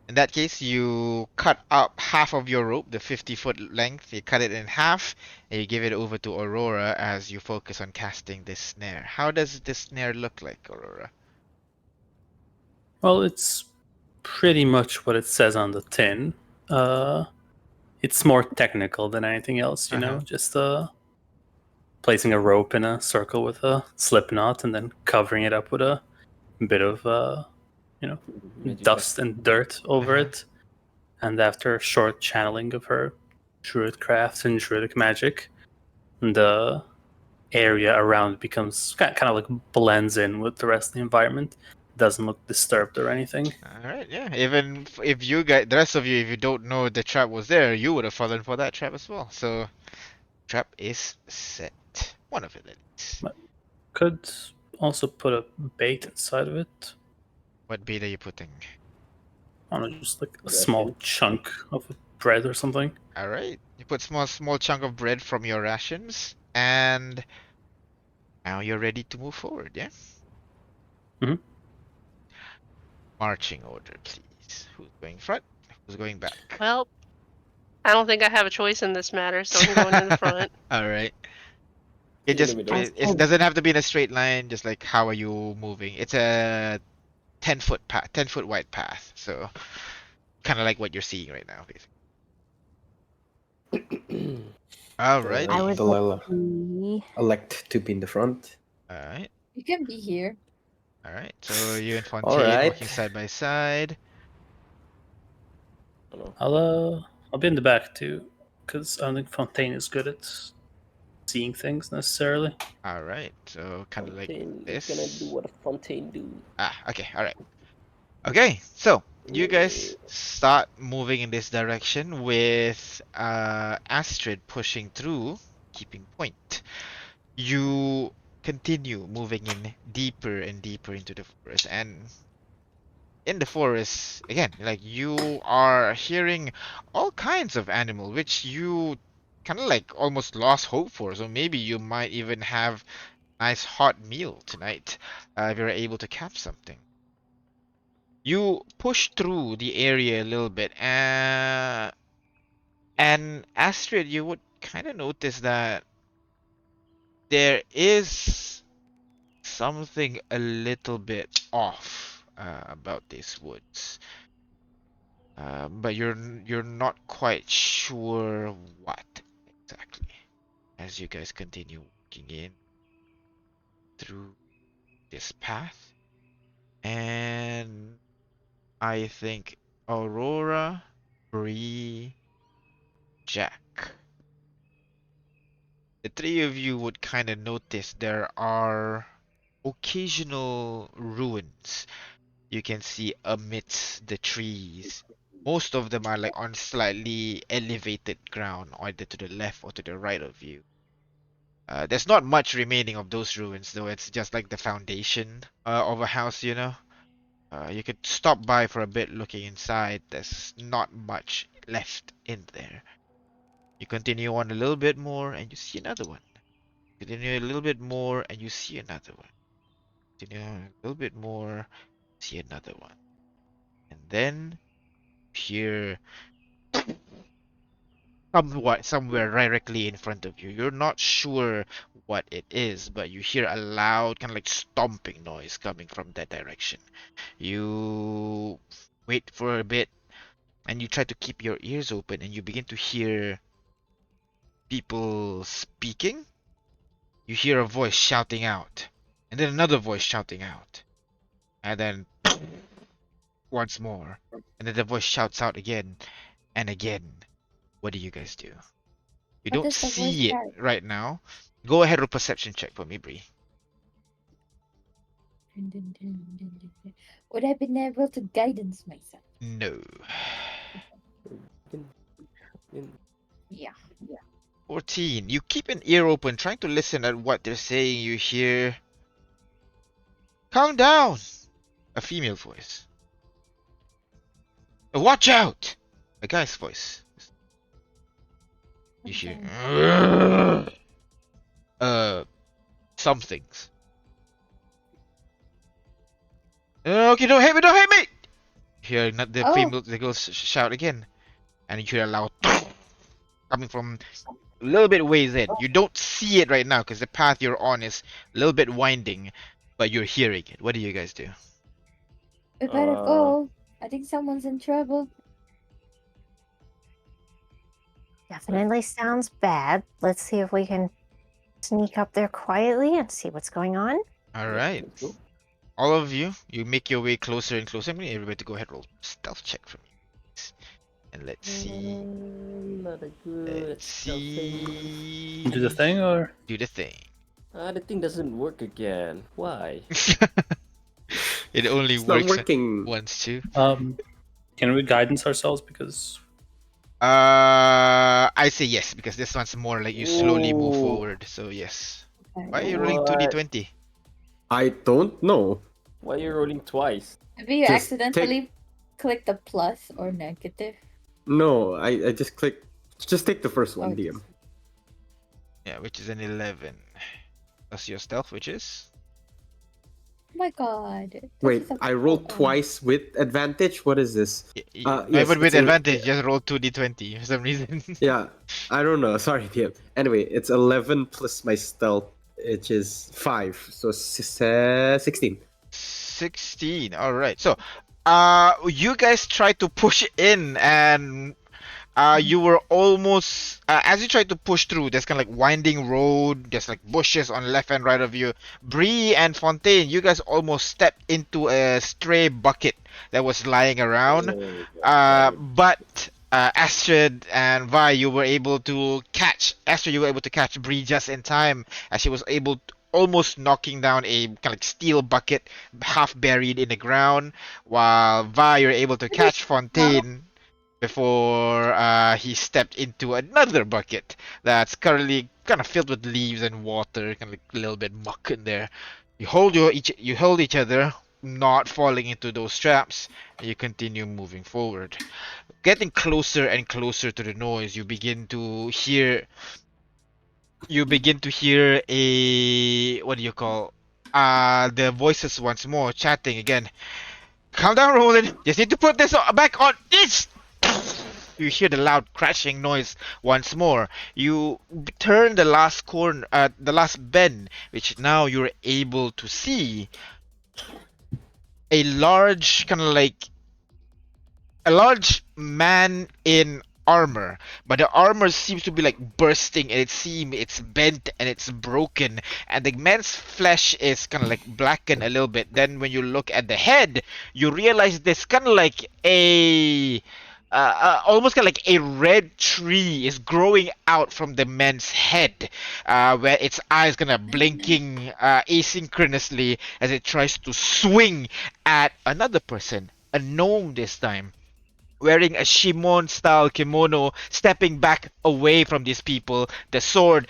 In that case, you cut up half of your rope, the 50-foot length. You cut it in half, and you give it over to Aurora as you focus on casting this snare. How does this snare look like, Aurora? Well, it's pretty much what it says on the tin. It's more technical than anything else, just placing a rope in a circle with a slip knot and then covering it up with a bit of Magic dust and dirt over Uh-huh. it. And after a short channeling of her druid craft and druidic magic, the area around becomes kind of like blends in with the rest of the environment. doesn't look disturbed or anything. All right, yeah. Even if you guys, the rest of you, if you don't know the trap was there, you would have fallen for that trap as well. So, trap is set. One of it, at least. Could also put a bait inside of it. What bait are you putting? I don't know, just like a small chunk of bread or something. All right, you put small chunk of bread from your rations, and now you're ready to move forward. Yeah. Mhm. Marching order, please. Who's going front? Who's going back? Well, I don't think I have a choice in this matter, so I'm going in the front. All right. In It the just middle. it doesn't have to be in a straight line. Just like how are you moving? It's a 10-foot path, 10-foot wide path. So kind of like what you're seeing right now, basically. All right. I would Delilah be... elect to be in the front. All right. You can be here. All right. So you and Fontaine right. walking side by side. I'll be in the back too, because I don't think Fontaine is good at seeing things necessarily. All right. So kind of like Fontaine this. is gonna do what a Fontaine do. Okay. All right. Okay. So you guys start moving in this direction with Astrid pushing through, keeping point. You continue moving in deeper and deeper into the forest, and in the forest again, like you are hearing all kinds of animal which you kind of like almost lost hope for. So maybe you might even have nice hot meal tonight if you're able to catch something. You push through the area a little bit, and Astrid, you would kind of notice that there is something a little bit off about these woods, but you're not quite sure what exactly. As you guys continue walking in through this path, and I think Aurora, Bree, Jack, the three of you would kind of notice there are occasional ruins you can see amidst the trees. Most of them are like on slightly elevated ground, either to the left or to the right of you. There's not much remaining of those ruins, though. It's just like the foundation of a house, you know. You could stop by for a bit looking inside. There's not much left in there. You continue on a little bit more and you see another one. Continue a little bit more and you see another one. Continue on a little bit more, see another one. And then hear somewhere directly in front of you. You're not sure what it is, but you hear a loud kind of like stomping noise coming from that direction. You wait for a bit and you try to keep your ears open and you begin to hear people speaking. You hear a voice shouting out, and then another voice shouting out, and then once more, and then the voice shouts out again and again. What do you guys do? You What don't does the voice see it shout? right now. Go ahead with perception check for me, Bree. Would I been able to guidance myself? No. Yeah. 14. You keep an ear open, trying to listen at what they're saying. You hear, "Calm down!" A female voice. "Watch out!" A guy's voice. You hear, some things. "Okay, don't hit me, don't hit me!" Hear the Oh. female, the girls shout again, and you hear a loud coming from a little bit ways in. You don't see it right now because the path you're on is a little bit winding, but you're hearing it. What do you guys do? We better go. I think someone's in trouble. Definitely sounds bad. Let's see if we can sneak up there quietly and see what's going on. All right. All of you, you make your way closer and closer. I'm going to everybody to go ahead and roll stealth check for me. And let's see. Not a good Let's stealth thing. see. Do the thing, or Do the thing. The thing doesn't work again. Why? It only It's not works working. once too. Can we guidance ourselves because I say yes because this one's more like you slowly move Ooh, forward. So yes. I Why are you know. rolling what? 2d20? I don't know. Why are you rolling twice? Maybe you Just accidentally click the plus or negative. No, I just click. Just take the first one, Or DM. just- Yeah, which is an 11. That's your stealth, which is? Oh my god. This Wait, is a I rolled pro- twice with advantage. What is this? Yes, But with it's advantage, just roll 2d20 for some reason. yeah. I don't know. Sorry, DM. Anyway, it's 11 plus my stealth, which is 5, so 16. 16. All right. So, you guys try to push in, and you were almost as you tried to push through. There's kind of like winding road. There's like bushes on left and right of you. Bree and Fontaine, you guys almost stepped into a stray bucket that was lying around. Oh, God. But Astrid and Vi, you were able to catch. Astrid, you were able to catch Bree just in time as she was able to, almost knocking down a kind of like steel bucket half buried in the ground, while Vi, you're able to catch Fontaine before he stepped into another bucket that's currently kind of filled with leaves and water, kind of like a little bit muck in there. You hold each other, not falling into those traps, and you continue moving forward. Getting closer and closer to the noise, you begin to hear a what do you call the voices once more chatting again. Calm down, Roland. Just need to put this back on. This. You hear the loud crashing noise once more. You turn the last corner, the last bend, which now you're able to see a large, kind of like a large man in armor, but the armor seems to be like bursting and it's bent and it's broken, and the man's flesh is kind of like blackened a little bit. Then when you look at the head, you realize there's kind of like a almost kind of like a red tree is growing out from the man's head, where its eyes kind of blinking asynchronously as it tries to swing at another person, a gnome this time, wearing a shimon style kimono, stepping back away from these people. The sword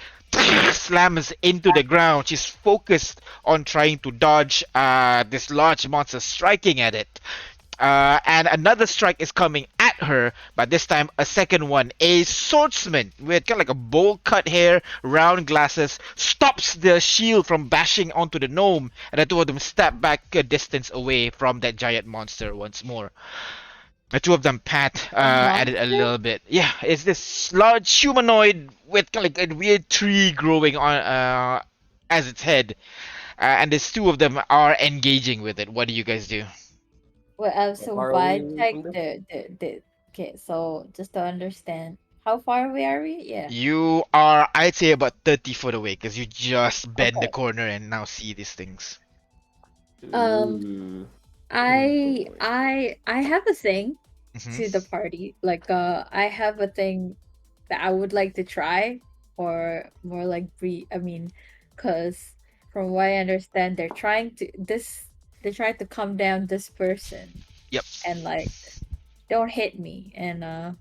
slams into the ground. She's focused on trying to dodge this large monster striking at it. And another strike is coming at her, but this time a second one. A swordsman with kind of like a bowl cut hair, round glasses, stops the shield from bashing onto the gnome, and the two of them step back a distance away from that giant monster once more. The two of them pat at it a monster? little bit. Yeah, it's this large humanoid with kind of like a weird tree growing on as its head, and these two of them are engaging with it. What do you guys do? Well, How so far are vibe we check from them? the okay, so just to understand, how far away are we? Yeah. You are, I'd say, about 30 foot away because you just bend the Okay. corner and now see these things. Ooh. I boy. I have a thing Mhm. to the party. Like I have a thing that I would like to try, or more like cause from what I understand, they're trying to calm down this person Yep. and like don't hit me, and Go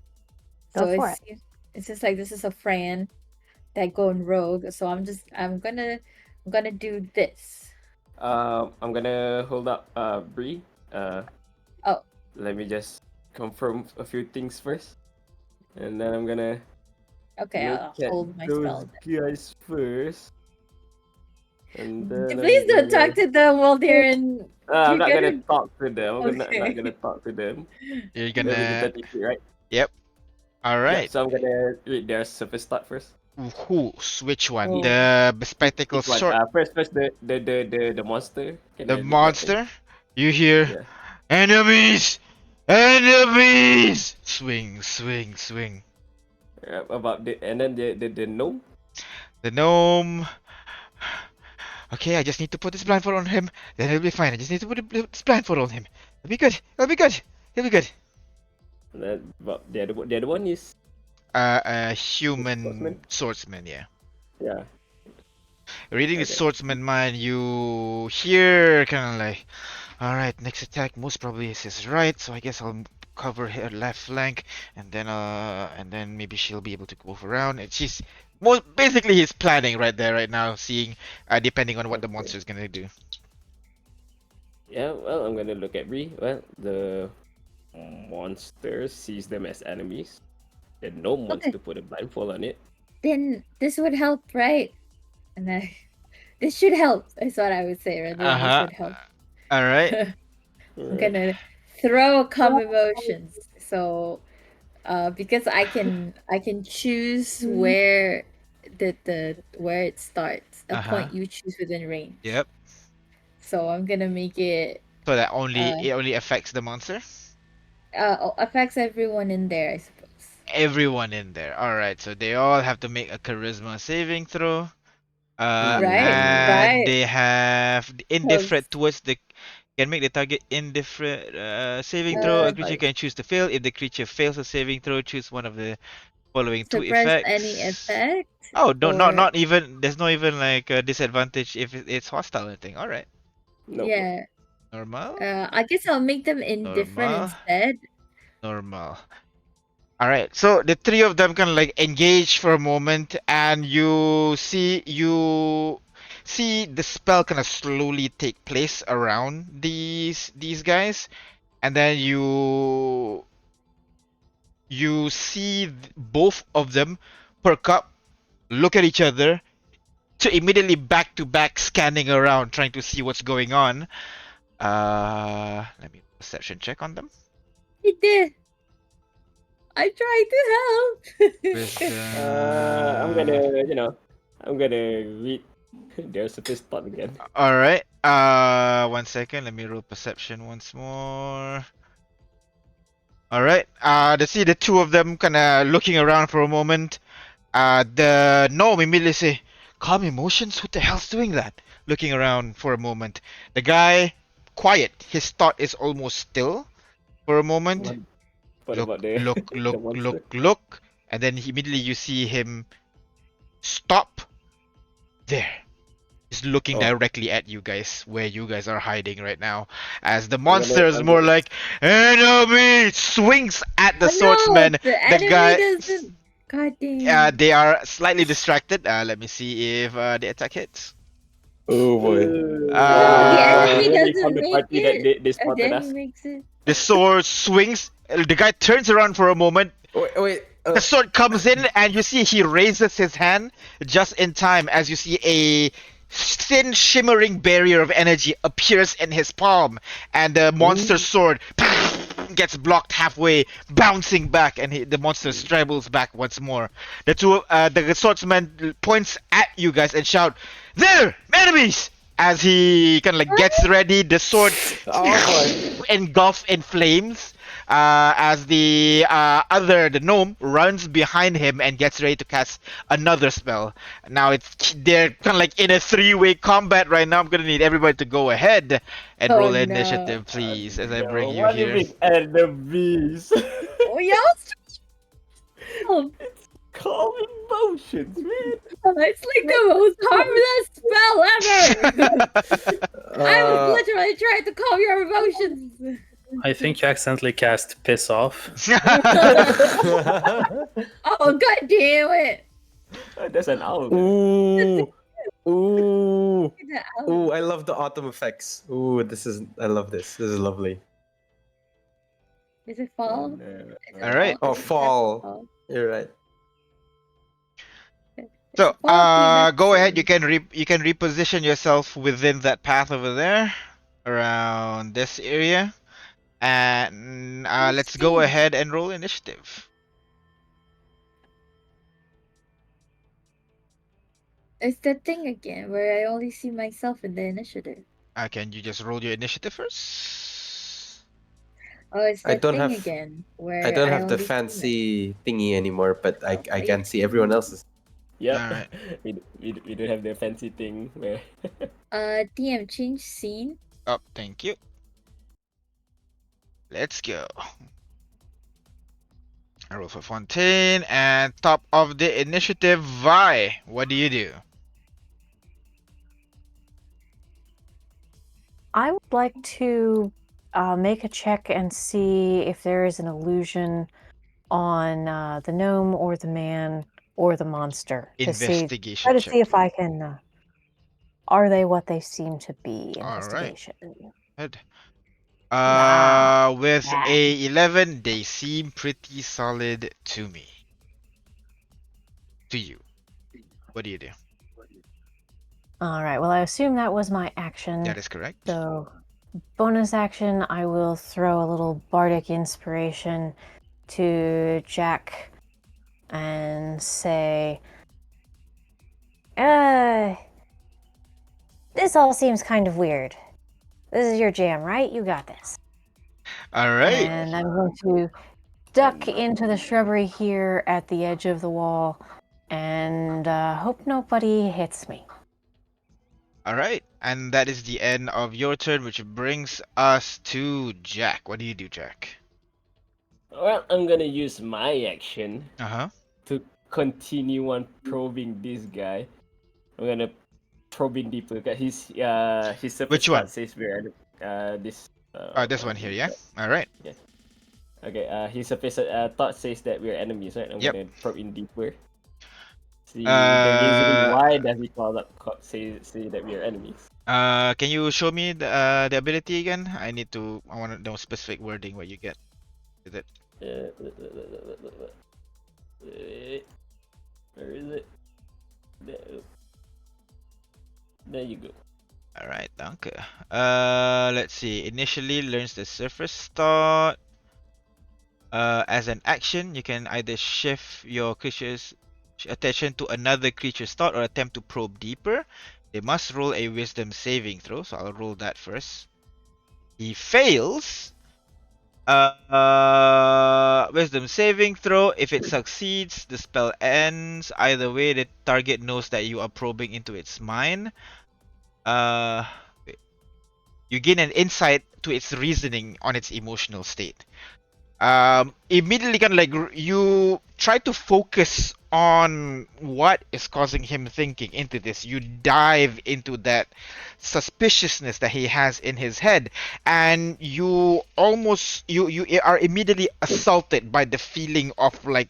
so for it. it's just like this is a friend that going rogue, so I'm gonna do this. I'm gonna hold up Bree. Oh. Let me just confirm a few things first. And then I'm gonna Okay, look I'll at hold my those spell. guys first. And then Please don't talk to them while they're in. I'm you're not gonna gonna- talk to them. I'm not Okay. gonna talk to them. You're They're within gonna. 30 feet, right? Yep. All Yeah, right. so I'm gonna read their surface stat first. Which one? Oh. The bespectacled Which one? sword. First the monster. Can The I read that first? monster. You hear Yeah. enemies, enemies. Swing, swing, swing. Yeah, about and then the gnome. The gnome. Okay, I just need to put this blindfold on him. Then he'll be fine. I just need to put this blindfold on him. It'll be good. It'll be good. He'll be good. And then but the other one is A human Swordsman? swordsman. Yeah. yeah. Reading the Okay. swordsman mind, you hear kind of like, All right, next attack most probably is his right, so I guess I'll cover her left flank, and then maybe she'll be able to move around. And she's most basically he's planning right there, right now, seeing depending on what the Okay. monster's gonna do. Yeah, well, I'm gonna look at Bree. Well, the monster sees them as enemies. The gnome wants Okay. to put a blindfold on it. Then this would help, right? And this should help. Is what I would say. Rather than this Uh-huh. would help. All right. I'm gonna throw calm emotions. So, because I can choose where where it starts, a Uh-huh. point you choose within range. Yep. So I'm gonna make it So that only Uh, it only affects the monster. affects everyone in there, I suppose. Everyone in there. All right. So they all have to make a charisma saving throw. Right, And right. they have Cause indifferent towards the can make the target indifferent saving throw. A creature like can choose to fail. If the creature fails a saving throw, choose one of the following two suppress any effects. effect Oh, no, or not even. There's no even like a disadvantage if it's hostile or anything. All right, Nope. yeah. normal, I guess I'll make them indifferent normal, instead. normal. All right, so the three of them kind of like engage for a moment, and you see the spell kind of slowly take place around these guys, and then you see both of them perk up, look at each other, to immediately back to back scanning around, trying to see what's going on. Let me perception check on them. I did. I tried to help. I'm gonna read their surface thought again. All right. 1 second. Let me roll perception once more. All right. To see the two of them kind of looking around for a moment. The gnome immediately say, "Calm emotions. Who the hell's doing that?" Looking around for a moment. The guy, quiet. His thought is almost still for a moment. What Look, about the look, the look, look, monster? look, and then immediately you see him stop there. He's looking Oh. directly at you guys, where you guys are hiding right now. As the I'm monster is more gonna like, enemy! Swings at the Oh no, swordsman. the The enemy guy, doesn't. God damn. they are slightly distracted. Let me see if the attack hits. Oh boy. No, the Uh, enemy when we doesn't found the make party that it. they And spotted then us. he makes it. the sword swings. The guy turns around for a moment. Wait. The sword comes in, and you see he raises his hand just in time as you see a thin, shimmering barrier of energy appears in his palm, and the monster sword gets blocked halfway, bouncing back, and the monster stribbles back once more. The swordsman points at you guys and shout, "There, enemies!" As he kind of like gets ready, the sword Oh engulfed in flames. As the gnome runs behind him and gets ready to cast another spell. Now they're kind of like in a three-way combat right now. I'm gonna need everybody to go ahead and Oh roll no. initiative, please, as I bring you What if here. it's enemies? Oh y'all. Calm emotions, man. It's like the most harmless spell ever. I was literally trying to calm your emotions. I think you accidentally cast Piss Off. Oh god damn it! That's an owl. Ooh. Ooh. The owl. Ooh, I love the autumn effects. Ooh, I love this. This is lovely. Is it fall? And, Is it All right. Oh, Is it fall. You're right. So, fall theme go ahead. episode? You can reposition yourself within that path over there, around this area, and let's go Interesting. ahead and roll initiative. It's that thing again where I only see myself in the initiative. Can you just roll your initiative first? Oh, it's I that don't thing have- again where I don't have the only see fancy thingy anymore, but I Oh, can see everyone else's. Yep. Alright. We don't have the fancy thing where TM change scene. Oh, thank you. Let's go. I roll for Fontaine, and top of the initiative, Vi. What do you do? I would like to make a check and see if there is an illusion on the gnome or the man or the monster to see. Investigation Try to check. see if I can. Are they what they seem to be? All right. Investigation. Good. Ah, With yeah. a 11, they seem pretty solid to me. To you. What do you do? All right. Well, I assume that was my action. That is correct. So, bonus action, I will throw a little bardic inspiration to Jack and say, this all seems kind of weird. This is your jam, right? You got this. All right. And I'm going to duck into the shrubbery here at the edge of the wall and hope nobody hits me. All right. And that is the end of your turn, which brings us to Jack. What do you do, Jack? Well, I'm gonna use my action Uh-huh. to continue on probing this guy. I'm gonna probe in deeper because his surface Which one? thought says we're this. This one here, yeah? All right. Okay. His surface thought says that we're enemies, right? I'm Yep. gonna probe in deeper. See the reasoning why does he say that we are enemies? Can you show me the ability again? I want to know specific wording what you get with it. Where is it? There you go. All right, danke. Let's see. Initially learns the surface thought. As an action, you can either shift your creature's attention to another creature's thought or attempt to probe deeper. They must roll a wisdom saving throw, so I'll roll that first. He fails. Wisdom saving throw. If it succeeds, the spell ends. Either way, the target knows that you are probing into its mind. You gain an insight to its reasoning on its emotional state. Immediately kind of like you try to focus on what is causing him thinking into this. You dive into that suspiciousness that he has in his head, and you are immediately assaulted by the feeling of like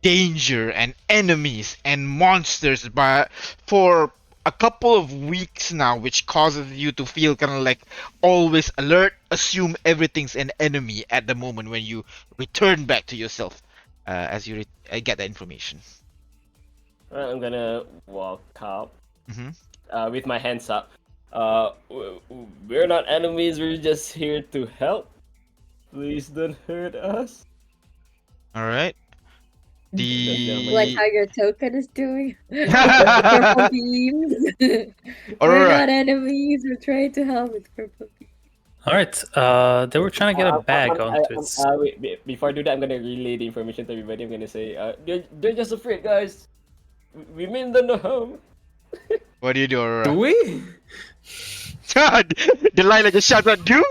danger and enemies and monsters for a couple of weeks now, which causes you to feel kind of like always alert, assume everything's an enemy at the moment when you return back to yourself as you get that information. Well, I'm gonna walk up Mhm. with my hands up. We're not enemies. We're just here to help. Please don't hurt us. All right. Like how your token is doing. With The purple beams. We're Aurora. not enemies. We're trying to help with purple beams. All right. They were trying to get a bag onto its. Wait, before I do that, I'm gonna relay the information to everybody. I'm gonna say, they're just afraid, guys. We mean them no harm. What do you do, Aurora? Do we? Delilah just shouts out, "Do we?"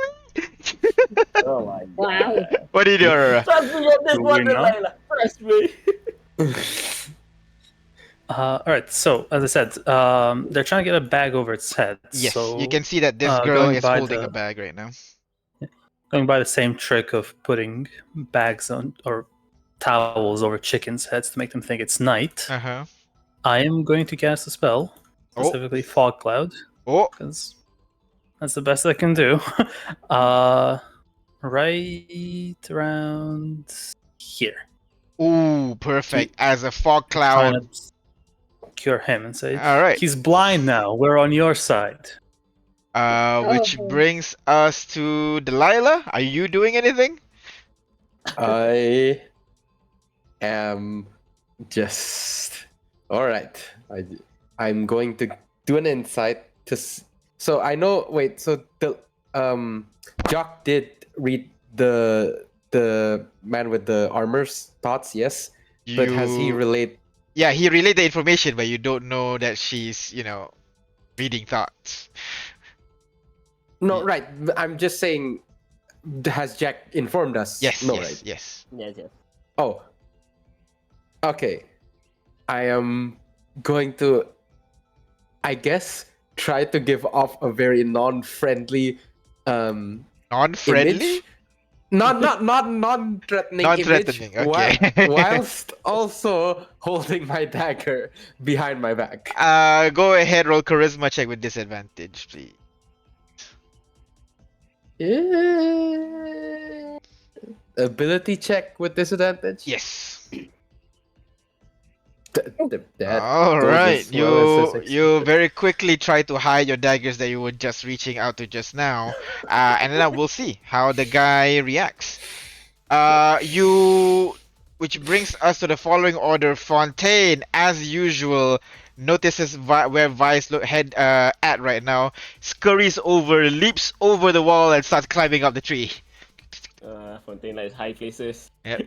Oh my god. Wow. What do you do, Aurora? Trust me on this Do one, we not? Delilah. Trust me. All right. So as I said, they're trying to get a bag over its head. Yes, So you can see that this girl going is by holding the- a bag right now. going by the same trick of putting bags on or towels over chickens' heads to make them think it's night. Uh-huh. I am going to cast a spell, specifically Fog Cloud, Oh, because that's the best I can do. Right around here. ooh, perfect. As a fog Trying cloud. to cure him and say, All right. he's blind now. We're on your side. Which Oh. brings us to Delilah. Are you doing anything? I am just all right. I'm going to do an insight to. So I know. Wait. So the Jock did read the man with the armor's thoughts. Yes, but has he relayed? Yeah, he relayed the information, but you don't know that she's, reading thoughts. No, right. I'm just saying. Has Jack informed us? Yes, No, yes, right. yes. Yes, yes. Oh. Okay. I am going to, I guess, try to give off a very non-friendly Non-friendly? image. Not non-threatening image, Non-threatening, okay. whilst also holding my dagger behind my back. Go ahead, roll charisma check with disadvantage, please. Ability check with disadvantage. Yes. That All goes right. as well as You expected. very quickly try to hide your daggers that you were just reaching out to just now, and then we'll see how the guy reacts. Which brings us to the following order. Fontaine, as usual, notices where Vice head at right now, scurries over, leaps over the wall, and starts climbing up the tree. Fontaine likes high places. Yep.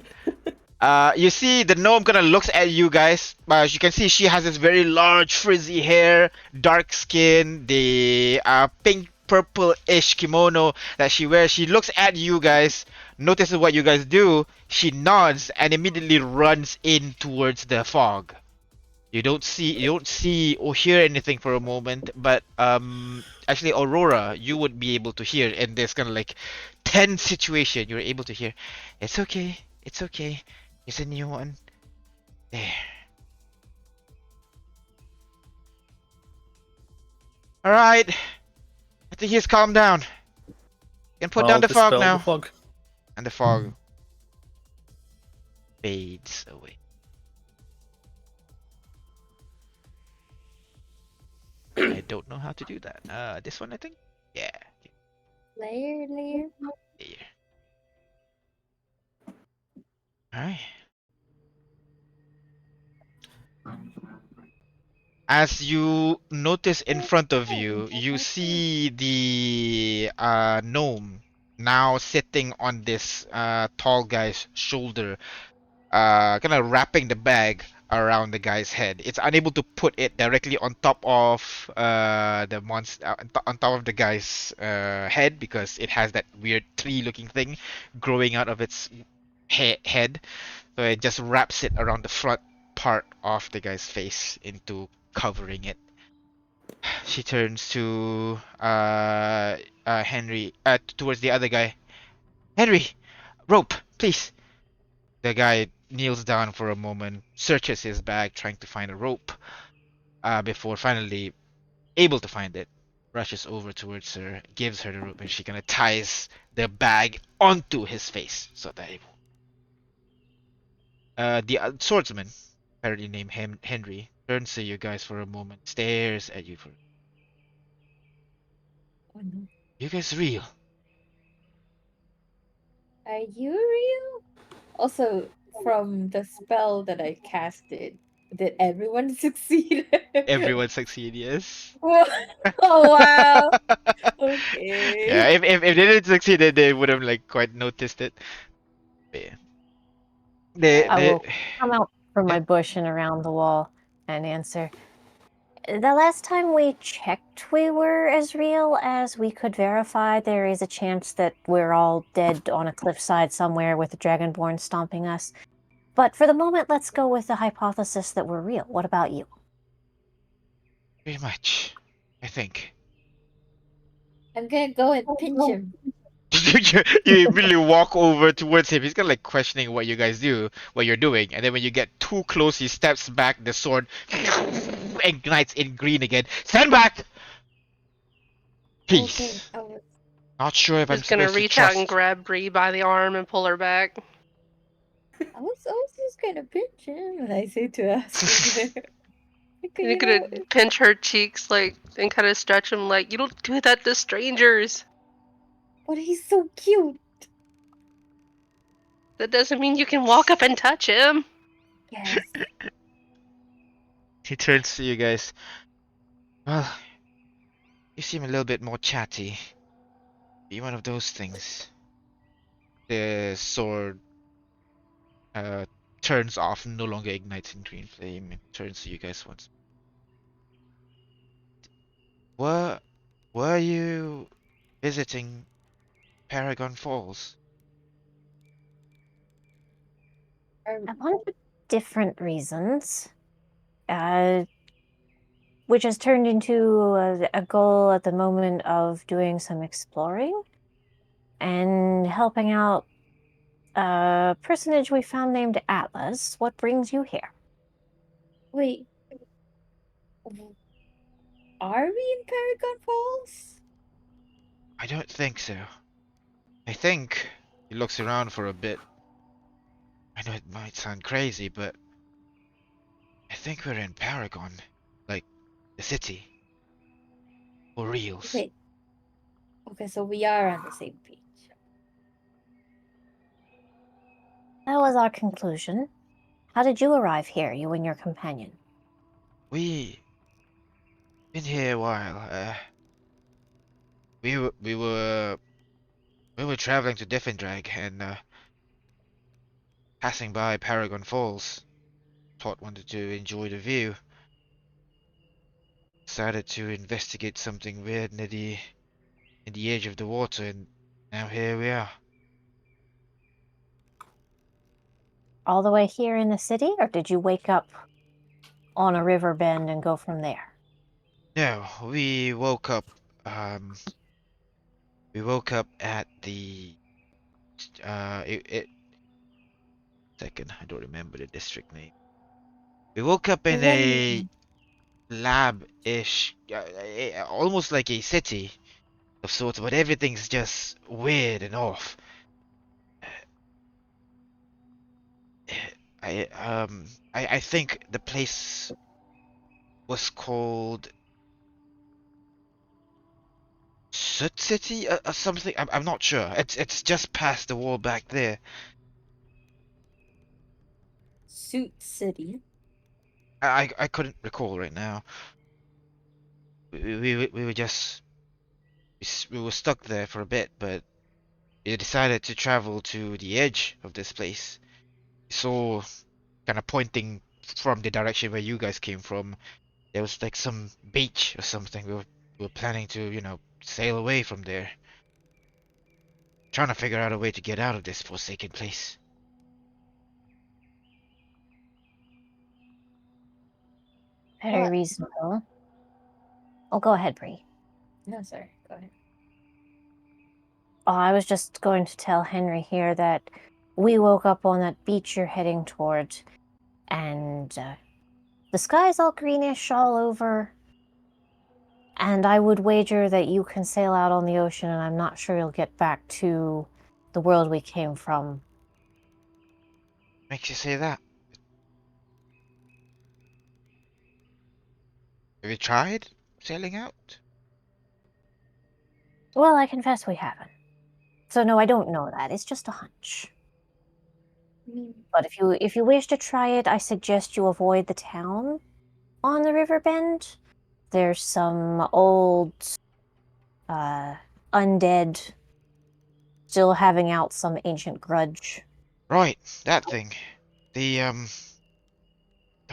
You see the gnome kind of looks at you guys. As you can see, she has this very large frizzy hair, dark skin, the pink purple-ish kimono that she wears. She looks at you guys, notices what you guys do. She nods and immediately runs in towards the fog. You don't see or hear anything for a moment, but actually Aurora, you would be able to hear in this kind of like tense situation. You're able to hear, it's okay, it's okay. It's a new one. There. Alright. I think he's calmed down. You can put down I'll the fog dispel now. the fog. And the fog fades away. I don't know how to do that. This one I think? Yeah. Layer. There. Alright. As you notice in front of you, you see the gnome now sitting on this tall guy's shoulder, kind of wrapping the bag around the guy's head. It's unable to put it directly on top of the monster, on top of the guy's head because it has that weird tree-looking thing growing out of its head. So it just wraps it around the front part of the guy's face into covering it. She turns to Henry, towards the other guy. Henry, rope, please. The guy kneels down for a moment, searches his bag, trying to find a rope, before finally able to find it. Rushes over towards her, gives her the rope, and she kind of ties the bag onto his face so that it the swordsman, apparently named Henry, turns to you guys for a moment, stares at you for. Oh no. You guys real? Are you real? Also, from the spell that I casted, did everyone succeed? Everyone succeed, yes. Oh wow. Okay. Yeah, if they didn't succeed, they would have like quite noticed it. But yeah. I They will come out from Yeah. my bush and around the wall and answer. The last time we checked, we were as real as we could verify. There is a chance that we're all dead on a cliffside somewhere with the Dragonborn stomping us. But for the moment, let's go with the hypothesis that we're real. What about you? pretty much, I think. I'm gonna go and pinch him. You immediately walk over towards him. He's kind of like questioning what you guys do, what you're doing, and then when you get too close, he steps back. The sword ignites in green again. Stand back, please. Okay, I was Not sure if I'm Just gonna supposed to reach out and trust. grab Bree by the arm and pull her back. just gonna pinch him, and I say to us. You're gonna pinch her cheeks like and kind of stretch them like you don't do that to strangers. But he's so cute. That doesn't mean you can walk up and touch him. Yes. He turns to you guys. Well, you seem a little bit more chatty. Be one of those things. The sword turns off, no longer ignites in green flame, and turns to you guys once. Were you visiting Paragon Falls? A bunch of different reasons. which has turned into a goal at the moment of doing some exploring and helping out a personage we found named Atlas. What brings you here? Wait, are we in Paragon Falls? I don't think so. I think he looks around for a bit. I know it might sound crazy, but I think we're in Paragon. Like, the city. For reals. Wait. Okay, so we are on the same page. That was our conclusion. How did you arrive here, you and your companion? We been here a while. We were traveling to Diffendrag and passing by Paragon Falls. Thought wanted to enjoy the view. Decided to investigate something weird near the edge of the water, and now here we are. All the way here in the city, or did you wake up on a river bend and go from there? No, we woke up. We woke up at the it second. I don't remember the district name. We woke up in a When lab-ish, almost like a city of sorts, but everything's just weird and off. I think the place was called Soot City or something. I'm not sure. It's just past the wall back there. Suit City. I couldn't recall right now. We were just we were stuck there for a bit, but we decided to travel to the edge of this place. So, kind of pointing from the direction where you guys came from, there was like some beach or something. We were planning to, sail away from there. Trying to figure out a way to get out of this forsaken place. Very What? reasonable. Oh, go ahead, Bree. No, sorry. Go ahead. Oh, I was just going to tell Henry here that we woke up on that beach you're heading toward, and the sky's all greenish all over. And I would wager that you can sail out on the ocean, and I'm not sure you'll get back to the world we came from. Makes you say that? Have you tried sailing out? Well, I confess we haven't. So no, I don't know that. It's just a hunch. I mean, But if you wish to try it, I suggest you avoid the town on the river bend. There's some old undead still having out some ancient grudge. Right, that thing. The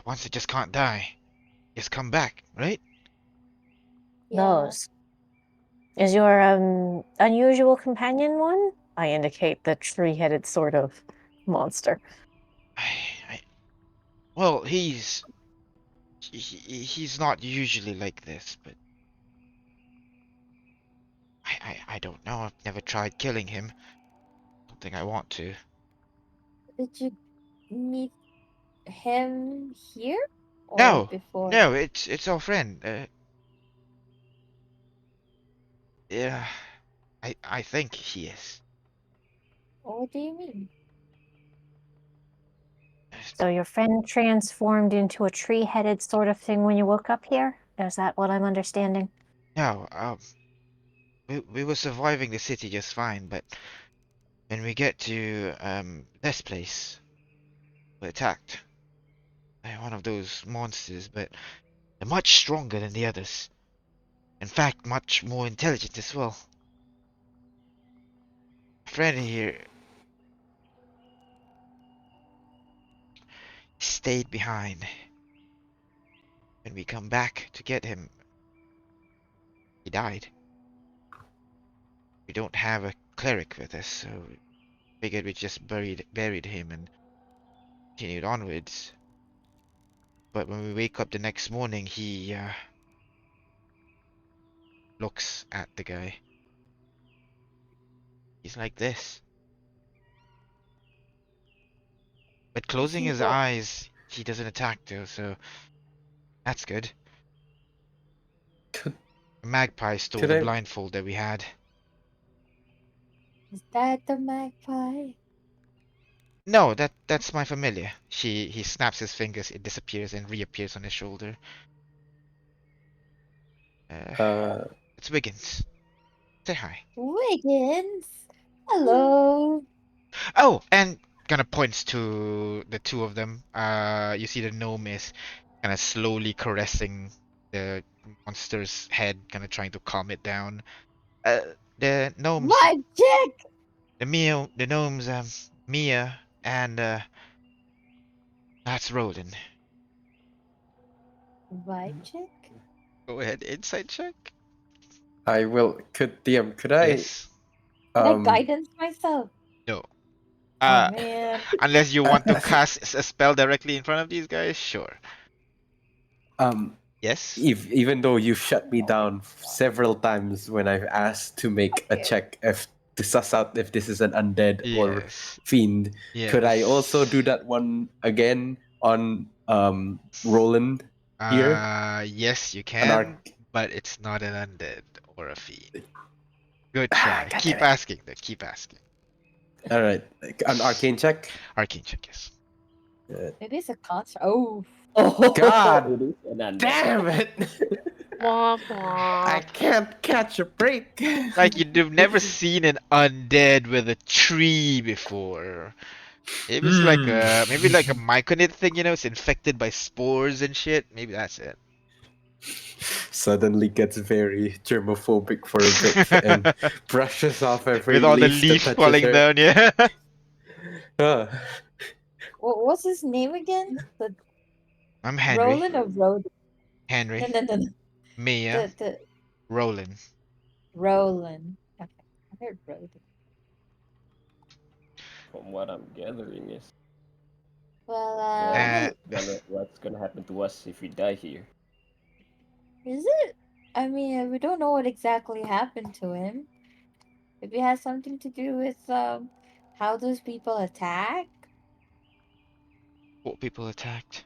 ones that just can't die. Just come back, right? yeah. Those. Is your unusual companion one? I indicate the tree-headed sort of monster. I well, he's not usually like this, but I don't know. I've never tried killing him. Don't think I want to. Did you meet him here or No, before? no, it's our friend. Yeah, I think he is. What do you mean? So your friend transformed into a tree-headed sort of thing when you woke up here? Is that what I'm understanding? No, we were surviving the city just fine, but when we get to this place, we're attacked by one of those monsters, but they're much stronger than the others. In fact, much more intelligent as well. Friend here stayed behind. When we come back to get him, he died. We don't have a cleric with us, so we figured we just buried him and continued onwards. But when we wake up the next morning, he looks at the guy. He's like this. But closing his Well, eyes, he doesn't attack though, so that's good. Could Magpie stole could the I? blindfold that we had. is that the magpie? No, that's my familiar. He snaps his fingers, it disappears and reappears on his shoulder. Uh, It's Wiggins. Say hi. Wiggins. Hello. Oh, and kind of points to the two of them. You see the gnome is kind of slowly caressing the monster's head, kind of trying to calm it down. Uh, the gnomes, Magic. the gnomes, Mia and that's Roland. Magic. Go ahead, insight check. I will. Could DM? Could I? Yes. Can I Um. guidance myself? No. Oh Uh, man. unless you want to cast a spell directly in front of these guys, sure. um. Yes. Even though you shut me down several times when I've asked to make a Okay. check if to suss out if this is an undead or Yes. fiend, could I also do Yes. that one again on Roland here? Yes, you An can, arc. but it's not an undead or a fiend. Good try. God damn Keep it! asking, though. Keep asking. All right, an arcane check. Arcane check, yes. Maybe it's a concert. Oh. God It is an undead. damn it! Womp I womp. can't catch a break. Like you've never seen an undead with a tree before. Maybe it's like a myconid thing, it's infected by spores and shit. Maybe that's it. Suddenly gets very germophobic for a bit and brushes off every With all the leaf that leaf touches falling her. down, yeah. What's his name again? The I'm Henry. Roland or Road? Henry. No. Mia. The Roland. Roland. Okay, I heard Roland. From what I'm gathering is Well, what's gonna happen to us if we die here. is it? I mean, we don't know what exactly happened to him. Maybe it has something to do with how those people attack. What people attacked?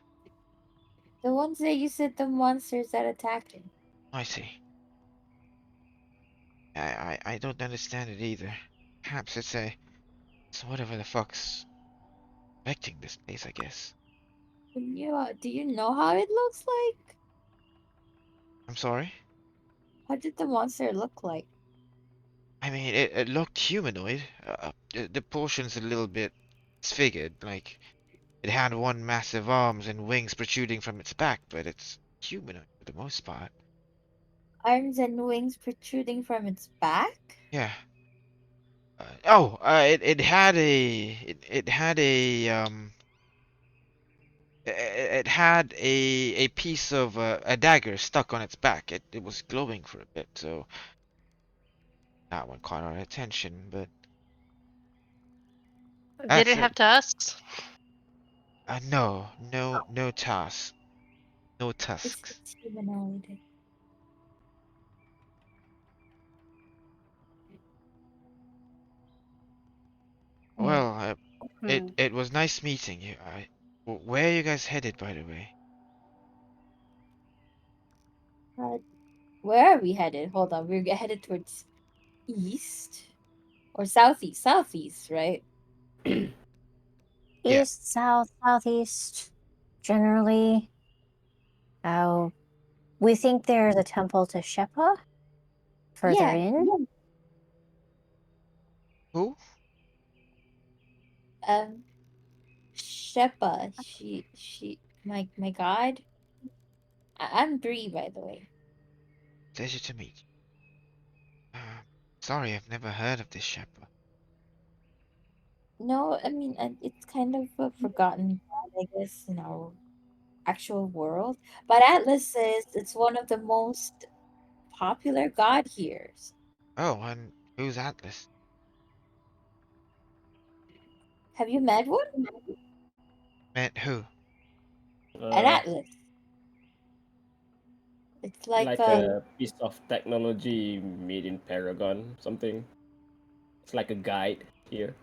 The ones that you said the monsters that attacked him. I see. I don't understand it either. Perhaps it's whatever the fuck's affecting this place, I guess. Do you know how it looks like? I'm sorry? How did the monster look like? I mean, it looked humanoid. The portion's a little bit disfigured, like it had one massive arms and wings protruding from its back, but it's humanoid for the most part. Arms and wings protruding from its back? Yeah. It had it had it had a piece of a dagger stuck on its back. It was glowing for a bit, so that one caught our attention, but Did that's it it. have tusks? No tusks. No It's tusks. humanoid. Well, Hmm. it was nice meeting you. Where are you guys headed, by the way? Where are we headed? Hold on, we're headed towards east or southeast. Southeast, right? Yeah. East, south, southeast, generally. Oh, we think there's a temple to Shepa further Yeah. in. Who? Shepa. My god. I'm Bree, by the way. Pleasure to meet you. Sorry, I've never heard of this shepherd. No, I mean it's kind of a forgotten god, I guess, in our actual world. But Atlas says it's one of the most popular god here. Oh, and who's Atlas? Have you met one? Met who? An Atlas. It's like a piece of technology made in Paragon, something. It's like a guide here.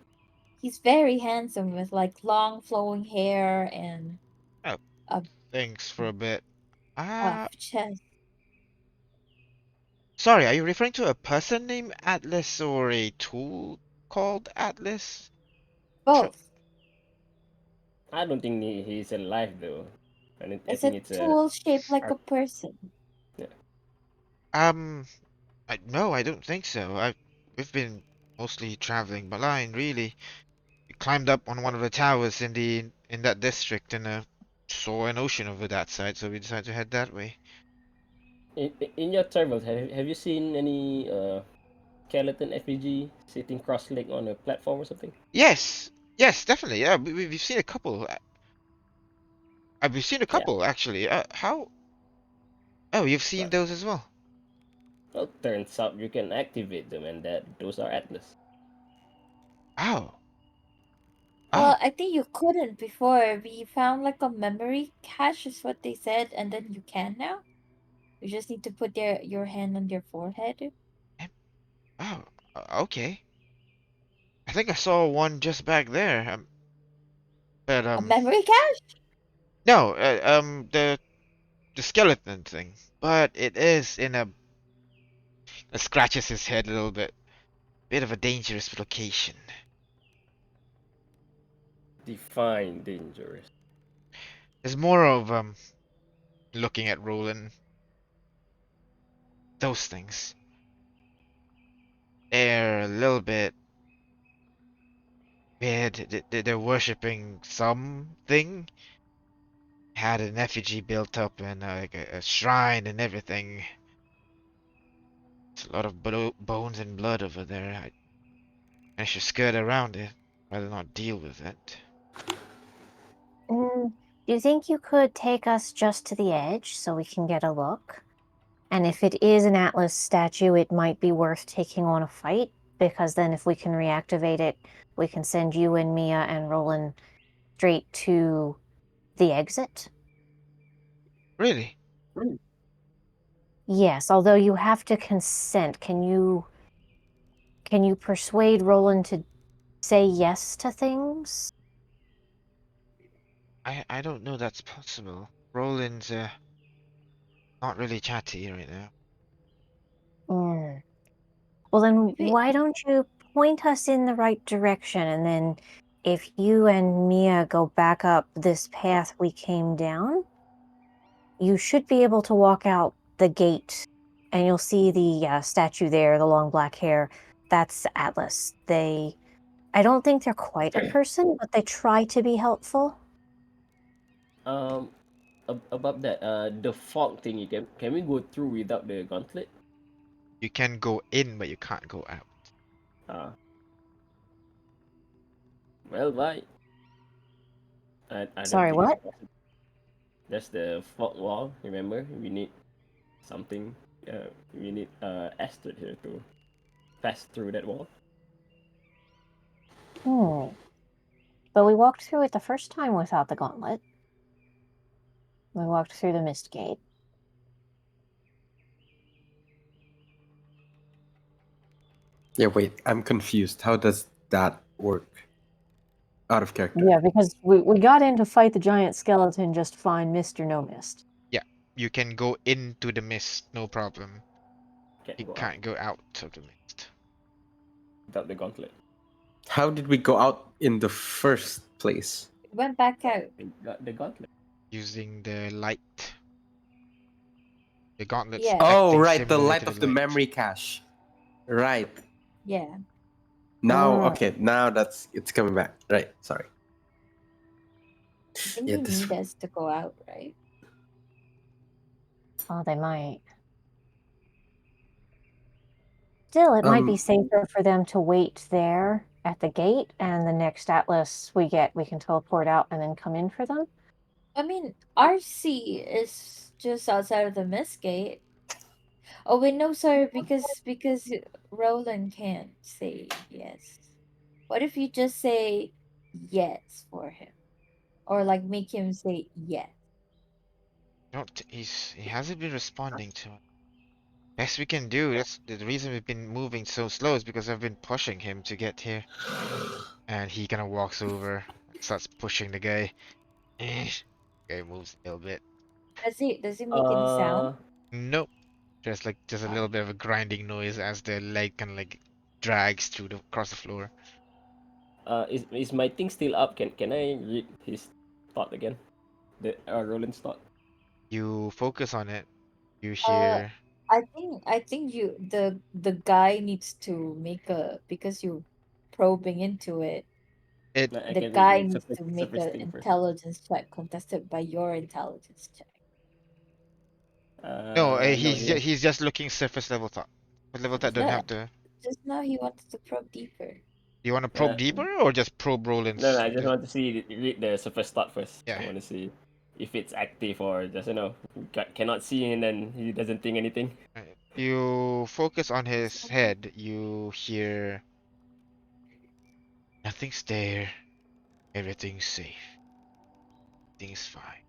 he's very handsome with like long flowing hair and Oh, a thanks for a bit. buff chest. Sorry, are you referring to a person named Atlas or a tool called Atlas? Tr- Both. I don't think he's alive though. I It's think a it's a tool shaped like a art. person. Yeah. Um, no, I don't think so. We've been mostly traveling blind, really. We climbed up on one of the towers in that district and saw an ocean over that side, so we decided to head that way. In your travels, have you seen any skeleton FPG sitting cross-legged on a platform or something? Yes, yes, definitely. Yeah, we've seen a couple. We've seen a Yeah. couple actually. How? Oh, you've seen But those as well. well, turns out you can activate them, and those are Atlas. Oh, oh, Well, I think you couldn't before. We found like a memory cache, is what they said, and then you can now. You just need to put your hand on your forehead. em- oh, okay. I think I saw one just back there. But A memory cache? no, the skeleton thing. But it is in a. It scratches his head a little bit. Bit of a dangerous location. Define dangerous. It's more of looking at Roland. Those things. They're a little bit weird. They're worshipping something. Had an effigy built up and like a shrine and everything. It's a lot of bones and blood over there. I should skirt around it, rather not deal with it. Do you think you could take us just to the edge so we can get a look? And if it is an Atlas statue, it might be worth taking on a fight, because then if we can reactivate it, we can send you and Mia and Roland straight to the exit. Really? Yes, although you have to consent. Can you persuade Roland to say yes to things? I don't know that's possible. Roland's not really chatty right now. Mm. Well, then Maybe why don't you point us in the right direction, and then if you and Mia go back up this path we came down, you should be able to walk out the gate, and you'll see the statue there, the long black hair. That's Atlas. I don't think they're quite a person, but they try to be helpful. Um, About that, the fog thingy. Can we go through without the gauntlet? You can go in, but you can't go out. Ah, well, bye. I don't Sorry, think it's what? possible. That's the fog wall. Remember, we need something. We need Astrid here to pass through that wall. Hmm. But we walked through it the first time without the gauntlet. We walked through the mist gate. Yeah, wait, I'm confused. How does that work? Out of character. Yeah, because we got in to fight the giant skeleton just fine, mist or no mist. Yeah, you can go into the mist, no problem. Can't You go out can't go out of the mist. without the gauntlet. How did we go out in the first place? it went back out. We got the gauntlet. Using the light. The gauntlets Yeah. Oh, acting right, the similar light to the of the light. memory cache. Right. Yeah. Now, okay, now it's coming back. Right, sorry. I think Yeah, they this. need us to go out, right? Oh, they might. Still, it might be safer for them to wait there at the gate, and the next Atlas we get, we can teleport out and then come in for them. I mean, RC is just outside of the mist gate. Oh wait, no, sorry, because Roland can't say yes. What if you just say yes for him, or like make him say yes? He hasn't been responding to it. Best we can do. That's the reason we've been moving so slow is because I've been pushing him to get here. And he kind of walks over, starts pushing the guy. Guy moves a little bit. Does it make any sound? Nope. Just a little bit of a grinding noise as the leg kind of like drags through across the floor. Is my thing still up? Can I read his thought again? The Roland's thought. You focus on it. You Uh, hear I think the guy needs to make a, because you probing into it. it. I The can read guy the needs to make surface an thing first. intelligence check contested by your intelligence check. No, No, he has. he's just looking surface level thought. But level thought don't No, have to. just now he wanted to probe deeper. Do you want to probe Uh, deeper or just probe no, Roland's? I just want to see read the surface thought first. Yeah. I want to see if it's active or just cannot see and then he doesn't think anything. Right. You focus on his head. You hear nothing's there. Everything's safe. Everything's fine.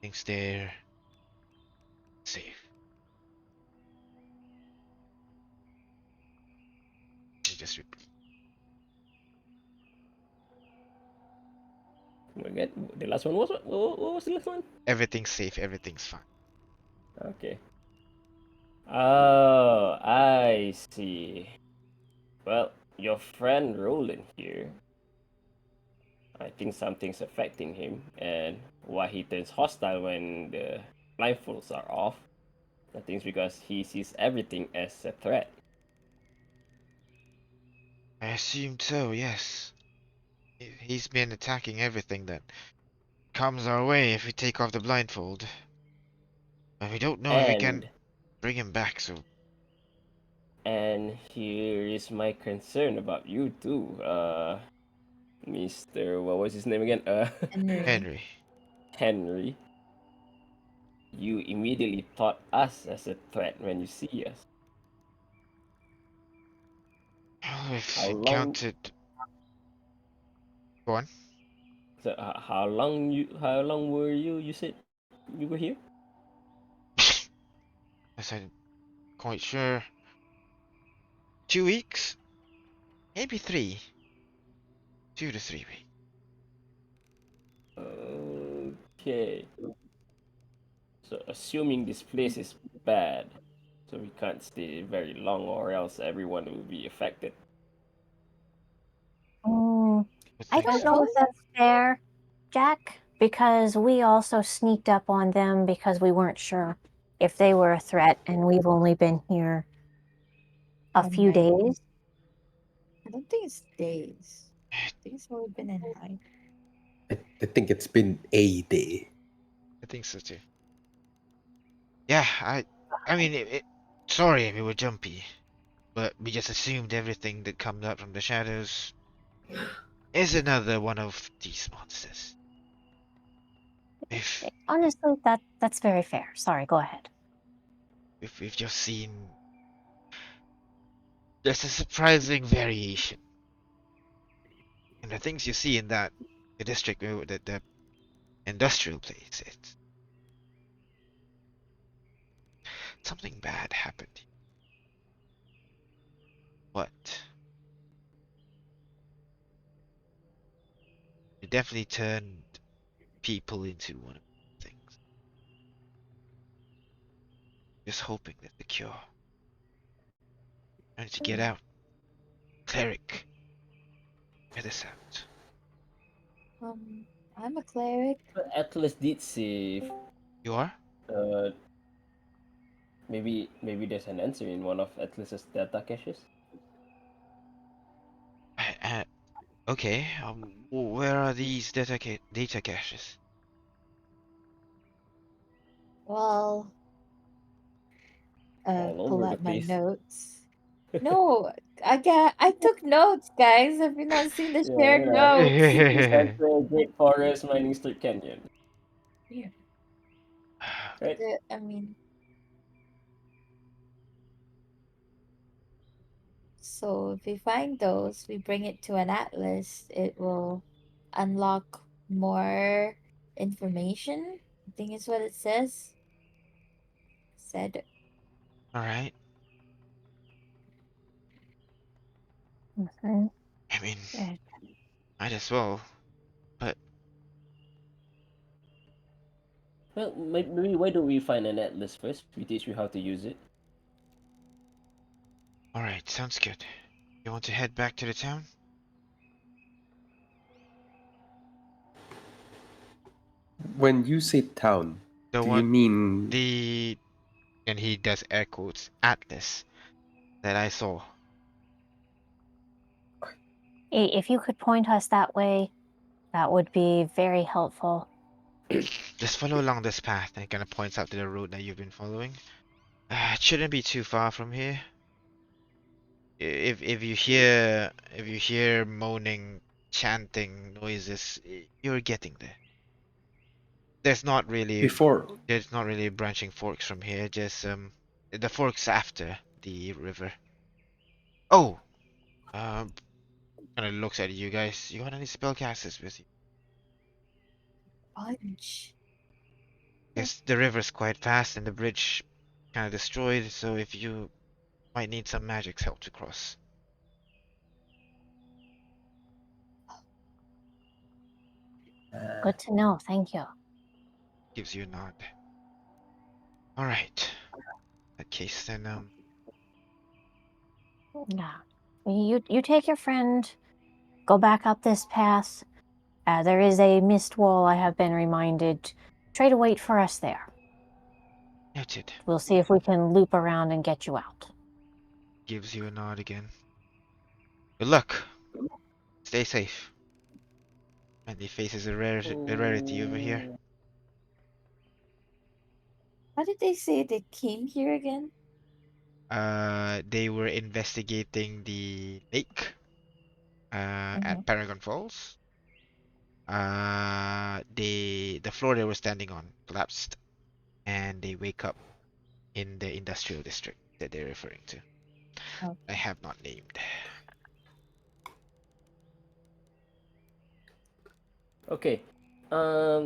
Nothing's there. Safe. You just repeat. Oh my god, the last one was what was the last one? Everything's safe. Everything's fine. Okay. Oh, I see. Well, your friend Roland here, I think something's affecting him, and why he turns hostile when the blindfolds are off. I think it's because he sees everything as a threat. I assumed so. Yes. He's been attacking everything that comes our way if we take off the blindfold. But we don't know if we can And bring him back. So here is my concern about you too, Mr. What was his name again? Henry. Henry. Henry. You immediately thought us as a threat when you see us. Well, we've How long? encountered. Go on. So how long were you? You said you were here. I said, quite sure. 2 weeks? Maybe 3. 2 to 3 weeks. Okay. So assuming this place is bad, so we can't stay very long, or else everyone will be affected. Mm, But I thanks. don't know if that's fair, Jack, because we also sneaked up on them because we weren't sure if they were a threat, and we've only been here a One few night. days. I don't think it's days. I think it's only been a night. I think it's been a day. I think so too. Yeah, I mean, sorry we were jumpy, but we just assumed everything that comes up from the shadows is another one of these monsters. If Honestly, that's very fair. Sorry, go ahead. we've just seen, there's a surprising variation in the things you see in the district, the industrial place. It's something bad happened. What? It definitely turned people into one of the things. Just hoping that the cure. Trying to get out. Cleric. Get this out. I'm a cleric. But Atlas did say, You are? uh, maybe there's an answer in one of Atlas's data caches. Uh, okay. Where are these data caches? Well, All pull over the out my place. notes. No, I took notes, guys. Have you not seen the Yeah, shared notes? Central Great Forest Mining Strip Canyon. Yeah. Right? I mean, so if we find those, we bring it to an atlas. It will unlock more information. I think it's what it says. Said. All right. Mhm. I mean, Eh, might as well. But Well, maybe why don't we find an atlas first? We teach you how to use it. all right, sounds good. You want to head back to the town? When you say town, The do you one, mean the, and he does air quotes, Atlas that I saw. If you could point us that way, that would be very helpful. Just follow along this path, and it kind of points out to the road that you've been following. It shouldn't be too far from here. If you hear moaning, chanting noises, you're getting there. There's not really before? there's not really branching forks from here. Just the forks after the river. Oh, kind of looks at you guys. You got any spellcasters with you? Bunch. Yes, the river's quite fast and the bridge kind of destroyed. So if you might need some magic's help to cross. Good to know. Thank you. Gives you a nod. All right. In that case, then Yeah. You take your friend, go back up this path. There is a mist wall, I have been reminded. Try to wait for us there. noted. We'll see if we can loop around and get you out. Gives you a nod again. Good luck. Stay safe. Friendly face is a rarity over here. How did they say they came here again? They were investigating the lake at Mhm. Paragon Falls. The floor they were standing on collapsed, and they wake up in the industrial district that they're referring to. I Okay. have not named. Okay.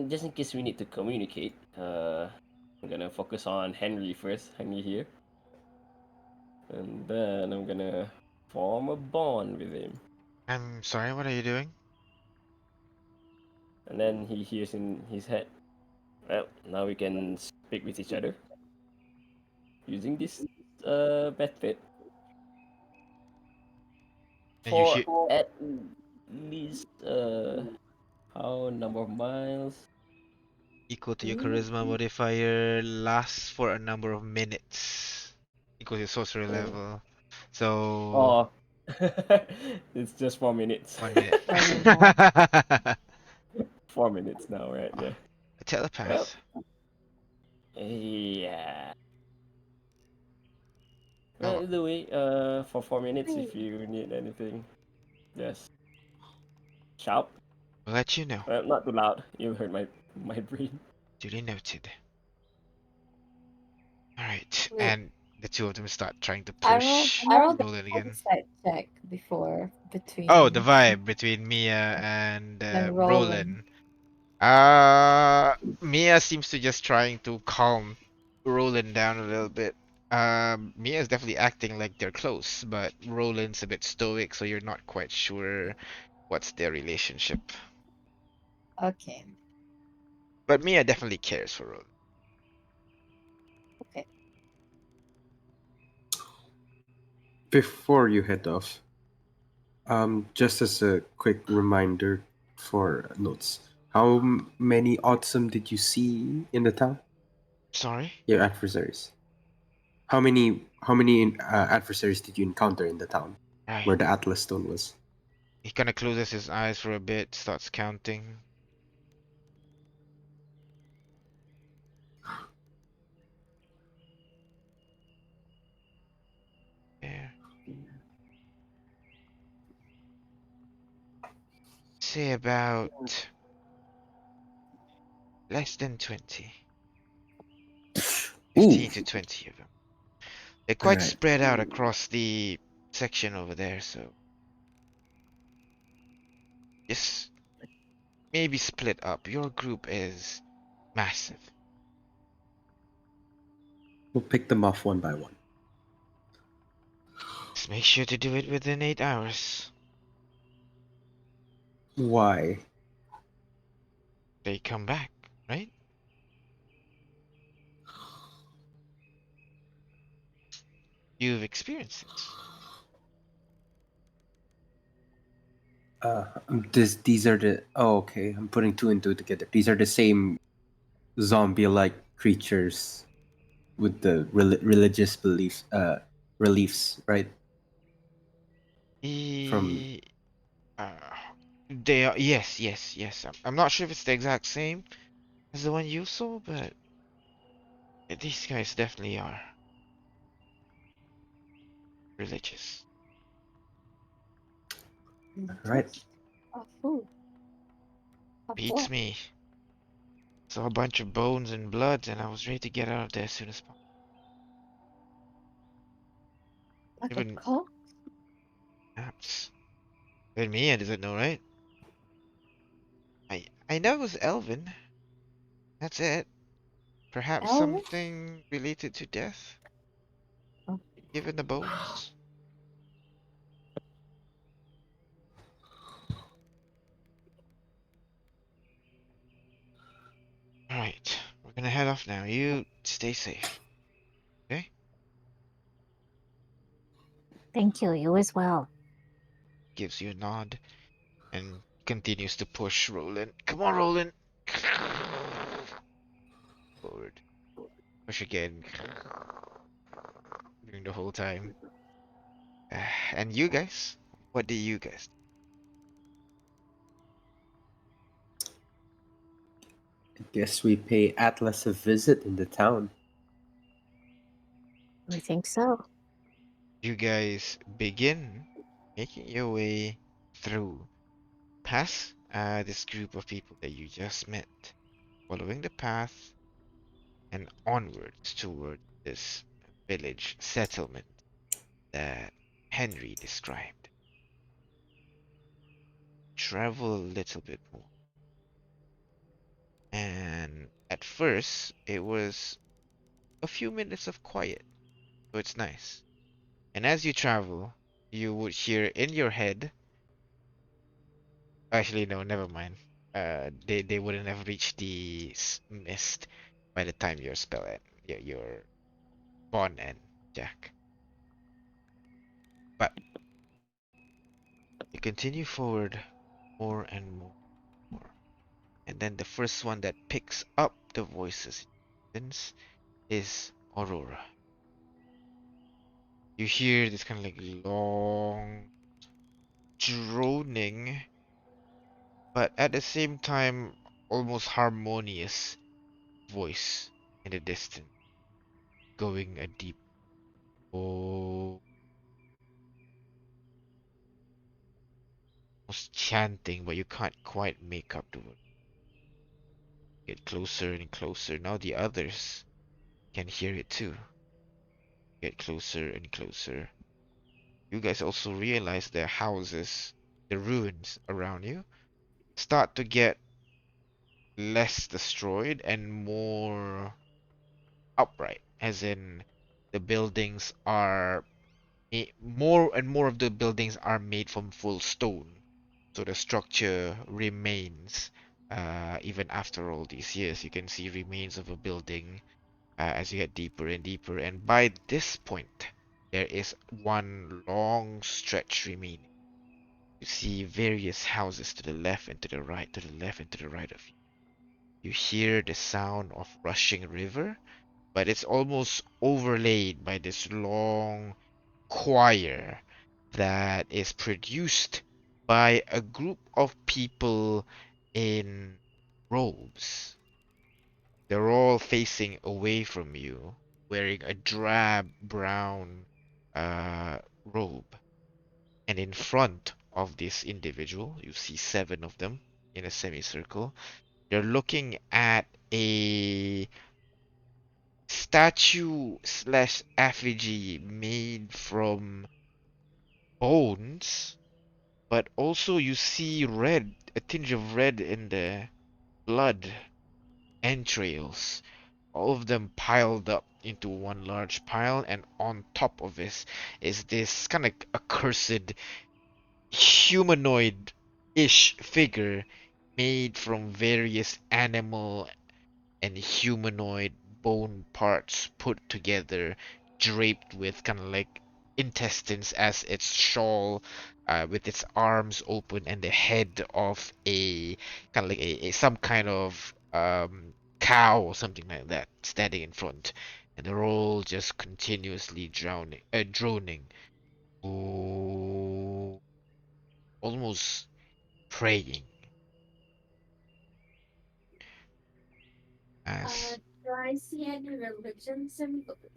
Just in case we need to communicate, I'm gonna focus on Henry first. Henry here, and then I'm gonna form a bond with him. I'm sorry, what are you doing? And then he hears in his head, well, now we can speak with each other using this method And you for hear at least how number of miles? equal to your charisma modifier lasts for a number of minutes. Equal to your sorcery level. So Oh, it's just 4 minutes. 1 minute. Furthermore. 4 minutes now, right? Oh, Yeah. a Well, telepath. yeah. Oh, Well, either way, for 4 minutes, if you need anything, just shout. we'll let you know. Well, not too loud. You hurt my brain. Duly noted. Alright, Wait, and the two of them start trying to I rolled push I rolled Roland a again. insight check before Oh, the between vibe between Mia and and Roland. Roland. Mia seems to just trying to calm Roland down a little bit. Mia's definitely acting like they're close, but Roland's a bit stoic, so you're not quite sure what's their relationship. Okay. But Mia definitely cares for Roland. Okay. Before you head off, just as a quick reminder for notes, how many awesome did you see in the town? Sorry? Your adversaries. How many adversaries did you encounter in the town Right. where the Atlas Stone was? He kind of closes his eyes for a bit, starts counting. There. Say about less than 20. 15 to 20 of them. They're quite Alright. spread out across the section over there, so just maybe split up. Your group is massive. We'll pick them off one by one. Just make sure to do it within 8 hours. Why? They come back, right? You've experienced it. These are the. Oh, okay. I'm putting two and two together. These are the same zombie-like creatures with the religious beliefs, reliefs, right? From E uh, they are, yes, yes, yes. I'm not sure if it's the exact same as the one you saw, but these guys definitely are religious. right. Of who? Of Beats what? me. Saw a bunch of bones and blood, and I was ready to get out of there as soon as possible. Like a Even cult? perhaps. Even Mia doesn't know, right? I know it was Elvin. That's it. Perhaps Elvis? something related to death, Oh. given the bones. Alright, we're gonna head off now. You stay safe, okay? Thank you. You as well. Gives you a nod and continues to push Roland. Come on, Roland! Forward. Push again. During the whole time. And you guys? What do you guys do? I guess we pay Atlas a visit in the town. I think so. You guys begin making your way through past this group of people that you just met, following the path and onwards toward this village settlement that Henry described. Travel a little bit more. And at first, it was a few minutes of quiet, so it's nice. And as you travel, you would hear in your head. Actually, no, never mind. They wouldn't have reached the mist by the time your spell end, your bond end, Jack. But you continue forward more and more, and then the first one that picks up the voices in distance is Aurora. You hear this kind of like long droning, but at the same time almost harmonious voice in the distance, going a deep oh, almost chanting, but you can't quite make up the word. Get closer and closer. Now the others can hear it too. Get closer and closer. You guys also realize the houses, the ruins around you, start to get less destroyed and more upright, as in the buildings are more and more of the buildings are made from full stone, so the structure remains. Even after all these years, you can see remains of a building as you get deeper and deeper. And by this point, there is one long stretch remaining. You see various houses to the left and to the right, to the left and to the right of you. You hear the sound of rushing river, but it's almost overlaid by this long choir that is produced by a group of people in robes. They're all facing away from you, wearing a drab brown robe. And in front of this individual, you see seven of them in a semicircle. They're looking at a statue slash effigy made from bones, but also you see red a tinge of red in the blood entrails, all of them piled up into one large pile, and on top of this is this kind of accursed humanoid-ish figure made from various animal and humanoid bone parts put together, draped with kind of like intestines as its shawl, with its arms open and the head of a kind of like a some kind of cow or something like that standing in front, and they're all just continuously droning, oh, almost praying as Do I see any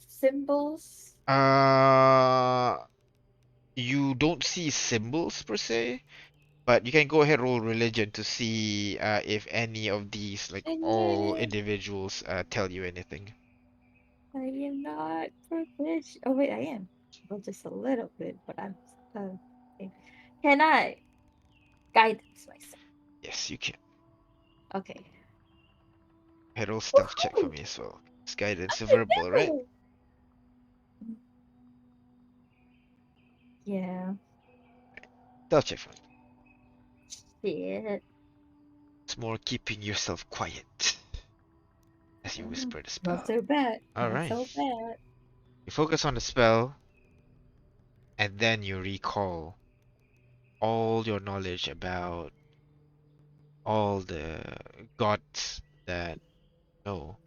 symbols? you don't see symbols per se, but you can go ahead and roll religion to see if any of these, like all Yeah, individuals, tell you anything. I am not proficient. Oh wait, I am. Well, just a little bit, but I'm. Okay. Can I guidance myself? Yes, you can. Okay. Ahead roll stealth check for Woohoo! me as well. It's guidance I verbal, right? know. Yeah. Stealth check for me. Shit. It's more keeping yourself quiet as you whisper the Not spell. so bad. All Not right. so bad. You focus on the spell, and then you recall all your knowledge about all the gods that know.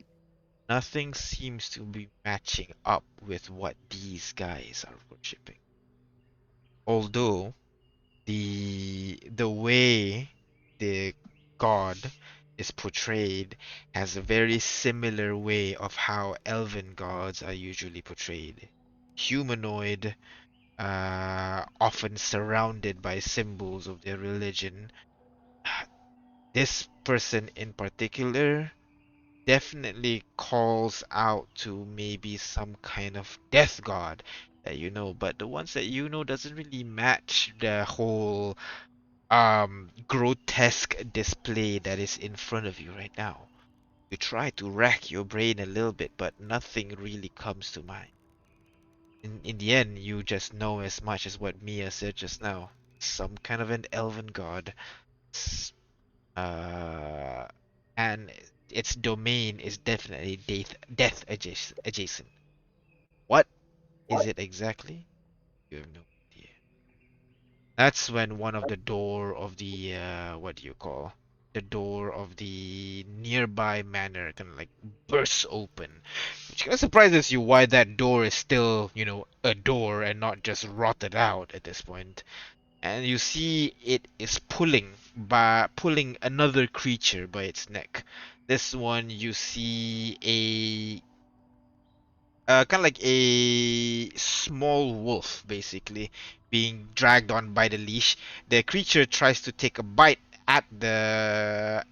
Nothing seems to be matching up with what these guys are worshipping. Although the way the god is portrayed has a very similar way of how elven gods are usually portrayed. Humanoid, often surrounded by symbols of their religion. This person in particular definitely calls out to maybe some kind of death god that you know, but the ones that you know doesn't really match the whole grotesque display that is in front of you right now. You try to rack your brain a little bit, but nothing really comes to mind. In the end, you just know as much as what Mia said just now. Some kind of an elven god. Uh, and its domain is definitely death adjacent. What is it exactly? You have no idea. That's when one of the door of the what do you call? The door of the nearby manor kind of like bursts open, which kind of surprises you why that door is still, a door and not just rotted out at this point. And you see it is pulling another creature by its neck. This one you see a kind of like a small wolf basically being dragged on by the leash. The creature tries to take a bite at the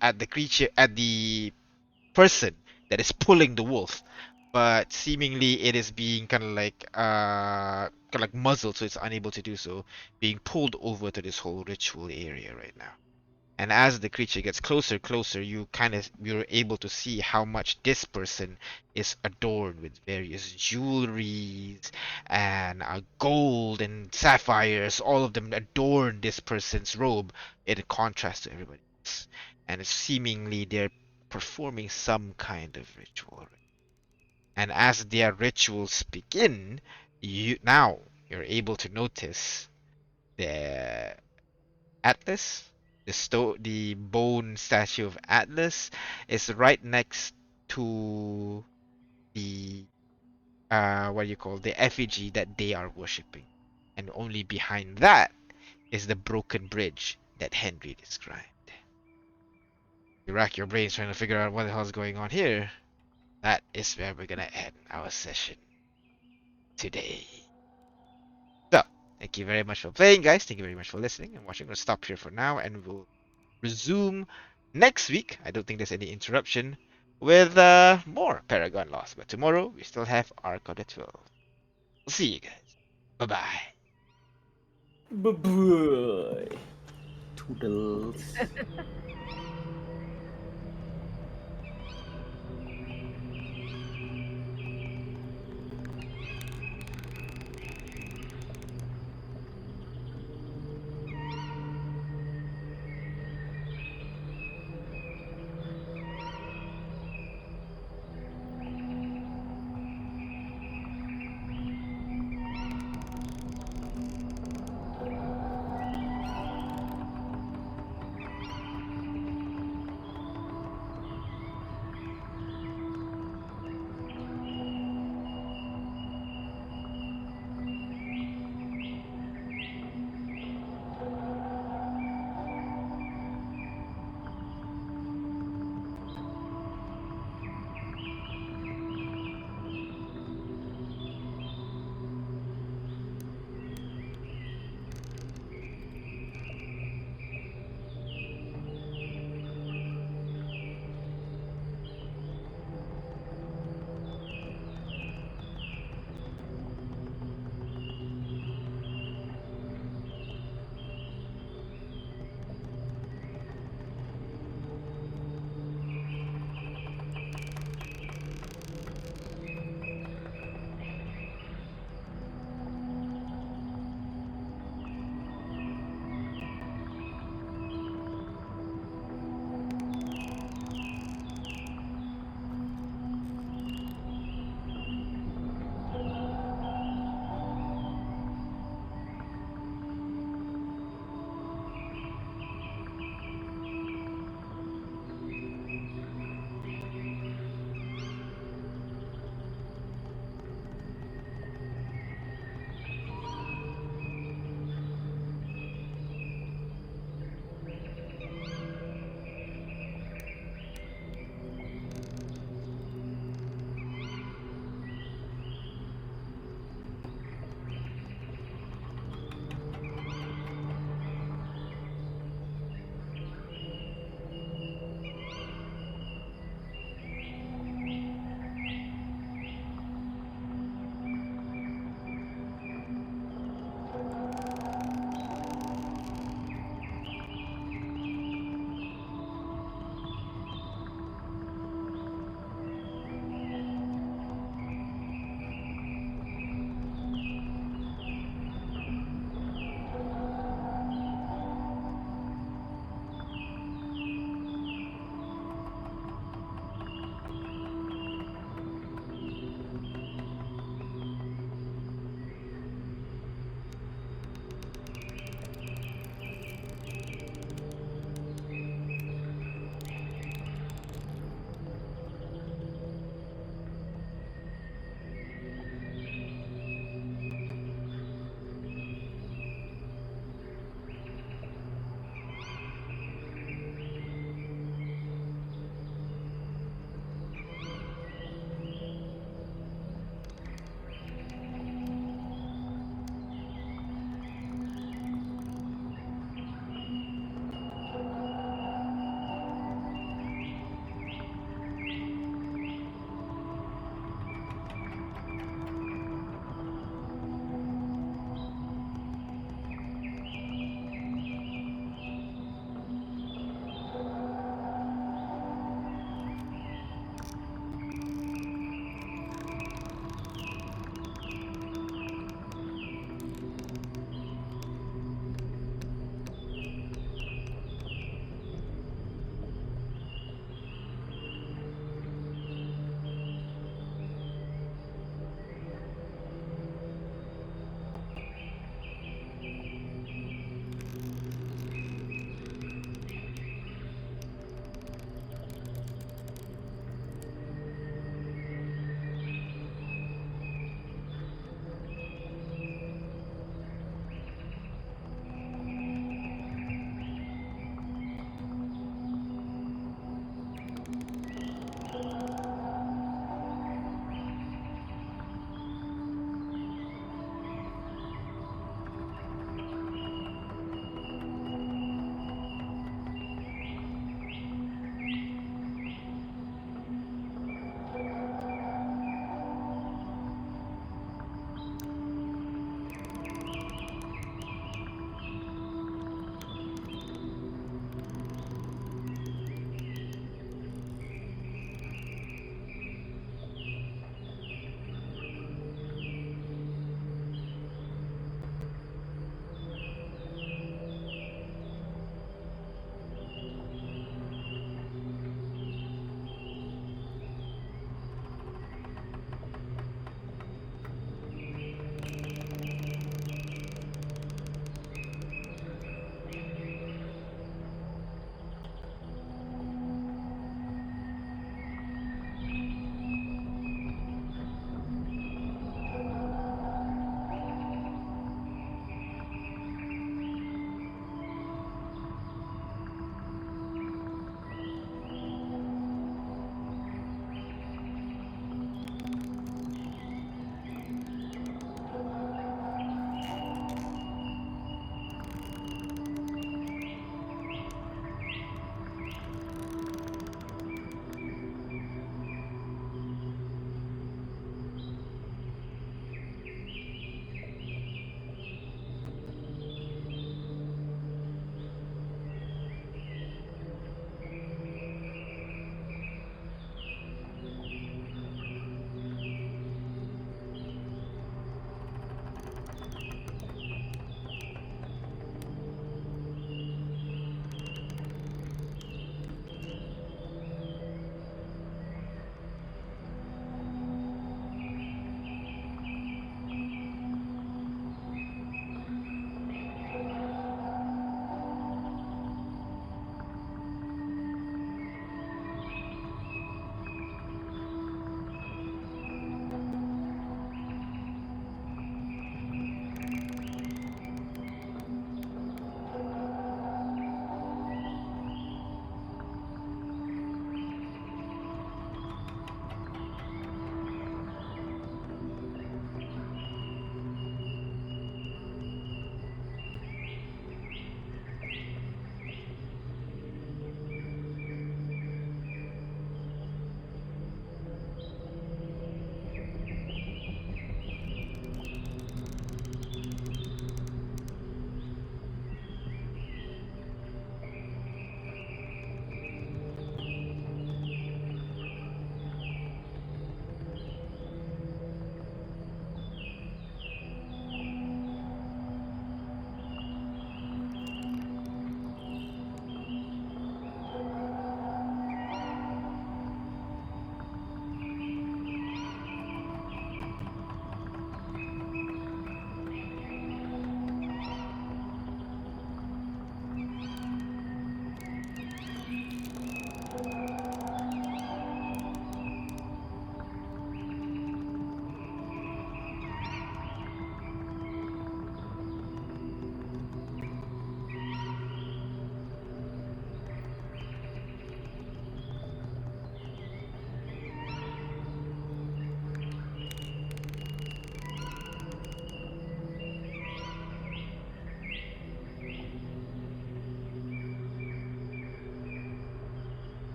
person that is pulling the wolf, but seemingly it is being kind of like muzzled, so it's unable to do so, being pulled over to this whole ritual area right now. And as the creature gets closer, you're able to see how much this person is adorned with various jewelries and gold and sapphires. All of them adorn this person's robe in contrast to everybody else. And it's seemingly they're performing some kind of ritual. And as their rituals begin, you're able to notice the Atlas, the bone statue of Atlas, is right next to the what do you call the effigy that they are worshipping, and only behind that is the broken bridge that Henry described. You rack your brains trying to figure out what the hell's going on here. That is where we're gonna end our session today. So, thank you very much for playing, guys. Thank you very much for listening and watching. We'll stop here for now, and we'll resume next week. I don't think there's any interruption with more Paragon Lost. But tomorrow we still have Arc of the 12. We'll see you guys. Bye bye. Bye-bye. Toodles.